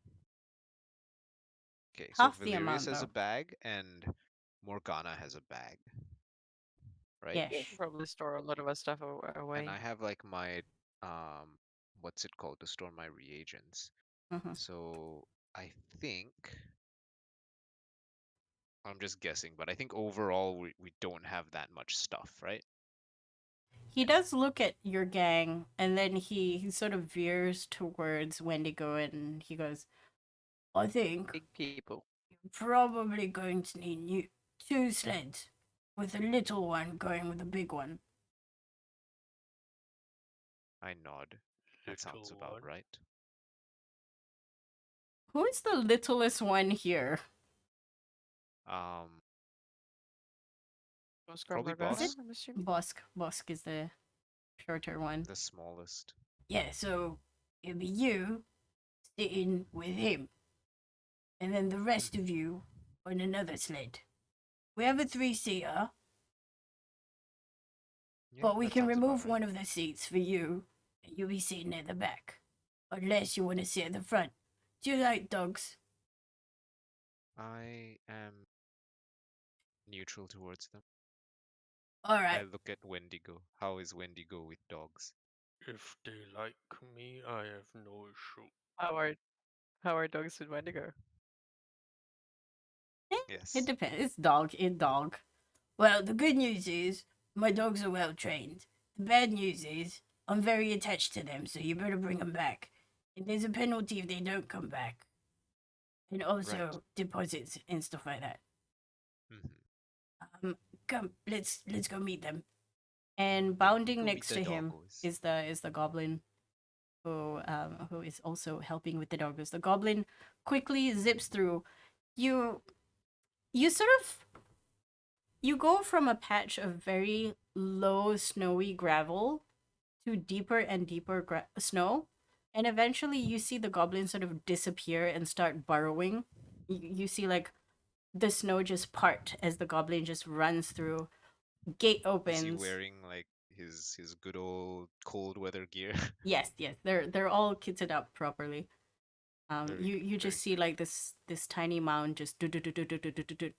Okay, so Half the Valerius amount, has a though. bag and Morgana has a bag, right? Yes. We'll probably store a lot of our stuff And away. I have like my what's it called to store my reagents. Mhm. So I think I'm just guessing, but I think overall we don't have that much stuff, right? He does look at your gang, and then he sort of veers towards Wendigo, and he goes, I think Big people. you're probably going to need 2 sleds, with a little one going with a big one. I nod. That sounds Little about one. right. Who is the littlest one here? Um, Oscar probably Morgana, Is it boss, I'm assuming. Bosk? Bosk is the shorter one. the smallest. Yeah, so it'll be you sitting with him, and then the rest of you on another sled. We have a 3-seater, Yeah, but we that can sounds about remove right. one of the seats for you, and you'll be sitting at the back. Unless you want to sit at the front. Do you like dogs? I am neutral towards them. All I right. look at Wendigo. How is Wendigo with dogs? If they like me, I have no issue. How are how are dogs with Wendigo? It Yes. depends. It's dog. Well, the good news is my dogs are well trained. The bad news is I'm very attached to them, so you better bring them back. And there's a penalty if they don't come back, and also Right. deposits and stuff like that. Mm-hmm. Come, let's go meet them. And Yeah, bounding go meet next the to him doggos. is the goblin who is also helping with the doggos. The goblin quickly zips through. You you sort of you go from a patch of very low snowy gravel to deeper and deeper snow, and eventually you see the goblin sort of disappear and start burrowing. You see like the snow just part as the goblin just runs through. Gate Is he opens. wearing like his good old cold weather gear? Yes, yes, they're all kitted up properly. Very You good, you very just see like this tiny mound just do do do do do do do do do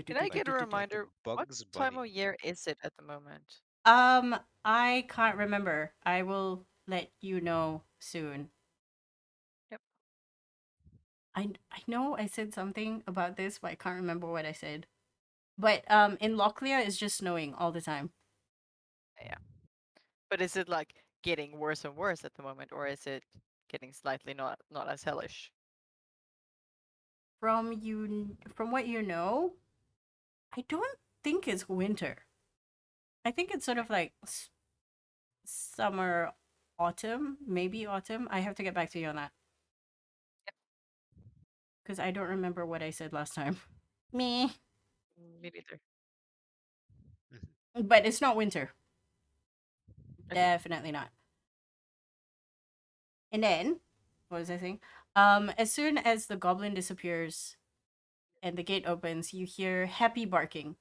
Can I get a like reminder? What Bugs time of Bunny. year is it at the moment? I can't remember. I will let you know soon. Yep. I know I said something about this, but I can't remember what I said. But in Locklear it's just snowing all the time. Yeah. But is it like getting worse and worse at the moment, or is it getting slightly not as hellish? From what you know, I don't think it's winter. I think it's sort of like summer, autumn, maybe autumn. I have to get back to you on that because I don't remember what I said last time. Me, Me neither. Mhm. but it's not winter. Okay. Definitely not. And then, what was I saying? As soon as the goblin disappears and the gate opens, you hear happy barking,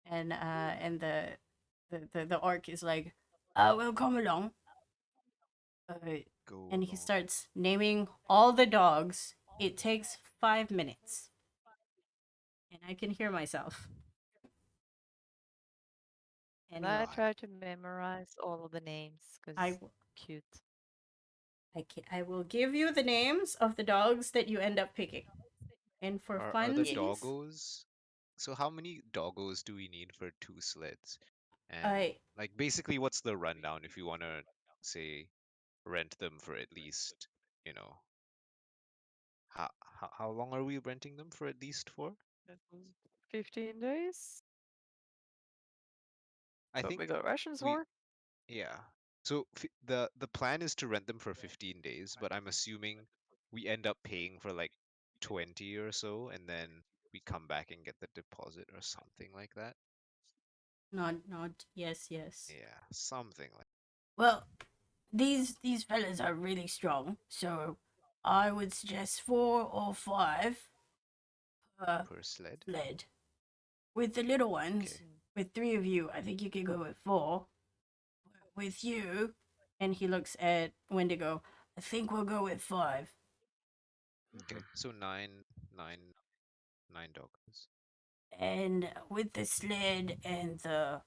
and the orc is like, "Well, come along." Go And he along. starts naming all the dogs. It takes 5 minutes, and I can hear myself. And And I Right. try to memorize all of the names I because cute. I will give you the names of the dogs that you end up picking. And for Are the funsies, doggos? So how many doggos do we need for 2 sleds? And I like basically what's the rundown if you want to say rent them for at least, you know, how long are we renting them for at least for? That was 15 days. I That's what we think got rations we for. yeah. So the plan is to rent them for 15 days, but I'm assuming we end up paying for like 20 or so and then we come back and get the deposit or something like that. not yes, yes. Yeah, something like Well, these fellas are really strong, so I would suggest 4 or 5 per per sled. sled. With the little ones, Okay. with 3 of you, I think you could go with 4. With you, and he looks at Wendigo. I think we'll go with 5. Okay. So nine, 9 dogs. And with the sled and the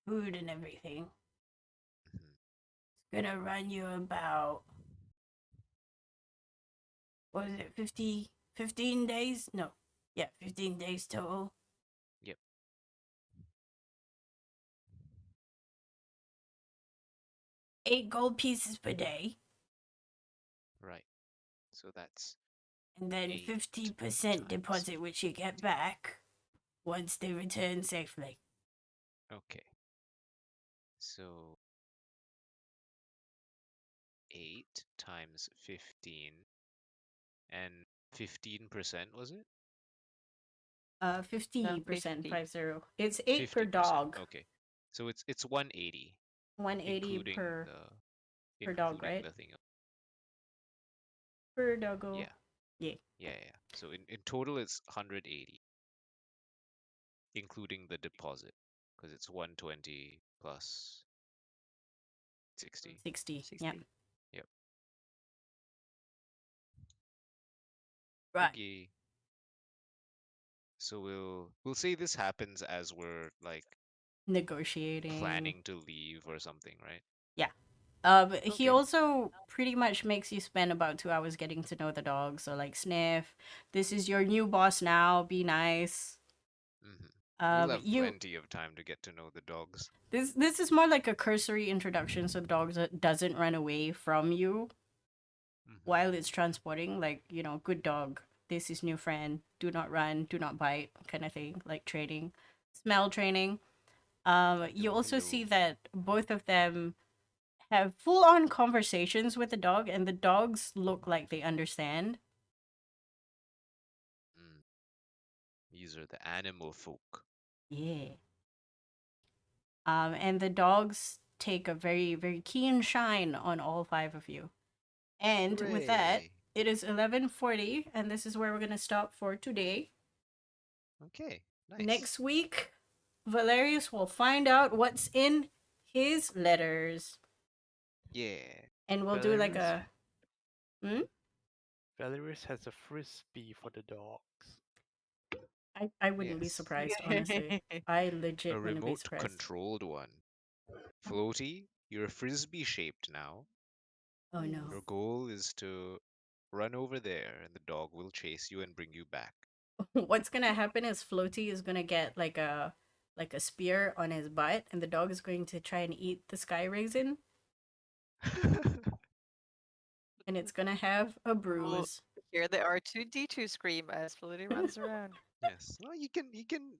food and everything, Mhm. it's gonna run you about, what is it, 15 days? No. Yeah, 15 days total. Yep. 8 gold pieces per day. Right. So that's And then 8 50% times deposit, which you get 50. back once they return safely. Okay. So 8 times 15 and 15% was it? 50%, 50. 50. It's 8 per 50%. dog. Okay. So it's 180 180 including per dog, right? the thing. Per doggo. Yeah. Yeah. Yeah. So in total it's 180 including the deposit because it's 120 plus 60. 60. Yeah. 60. Yep. Right. Okay. So we'll say this happens as we're like Negotiating. planning to leave or something, right? Yeah. He Okay. also pretty much makes you spend about 2 hours getting to know the dog. So like sniff, this is your new boss now. Be nice. You'll have You plenty of time to get to know the dogs. this is more like a cursory introduction, so the dog doesn't run away from you while it's transporting. Like good dog. This is new friend. Do not run. Do not bite. Kind of thing. Like training, smell training. You Hello, also see hello. that both of them have full-on conversations with the dog, and the dogs look like they understand. Mm. These are the animal folk. Yeah. And the dogs take a very, very keen shine on all five of you. And with that, Hooray. it is 11:40, and this is where we're gonna stop for today. Okay, nice. Next week, Valerius will find out what's in his letters, Yeah. and we'll do like Valerius, a. Valerius has a frisbee for the dogs. I wouldn't be Yes. surprised, honestly. I legit A wouldn't be remote surprised. controlled one. Floaty, you're frisbee shaped now. Oh no. Your goal is to run over there and the dog will chase you and bring you back. What's gonna happen is Floaty is gonna get like a spear on his butt, and the dog is going to try and eat the sky raisin, and it's gonna have a We'll bruise. hear the R2D2 scream as Flutie runs around. Yes. Well, you can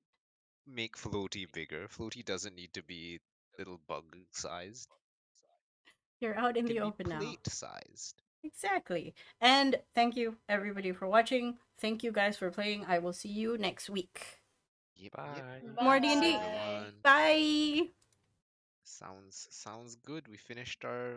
make Floaty bigger. Floaty doesn't need to be little bug sized. You're out in It the can be open now. plate sized. Exactly. And thank you everybody for watching. Thank you guys for playing. I will see you next week. Yep, Bye. yep. More Thanks, D&D. everyone. Bye. Sounds good. We finished our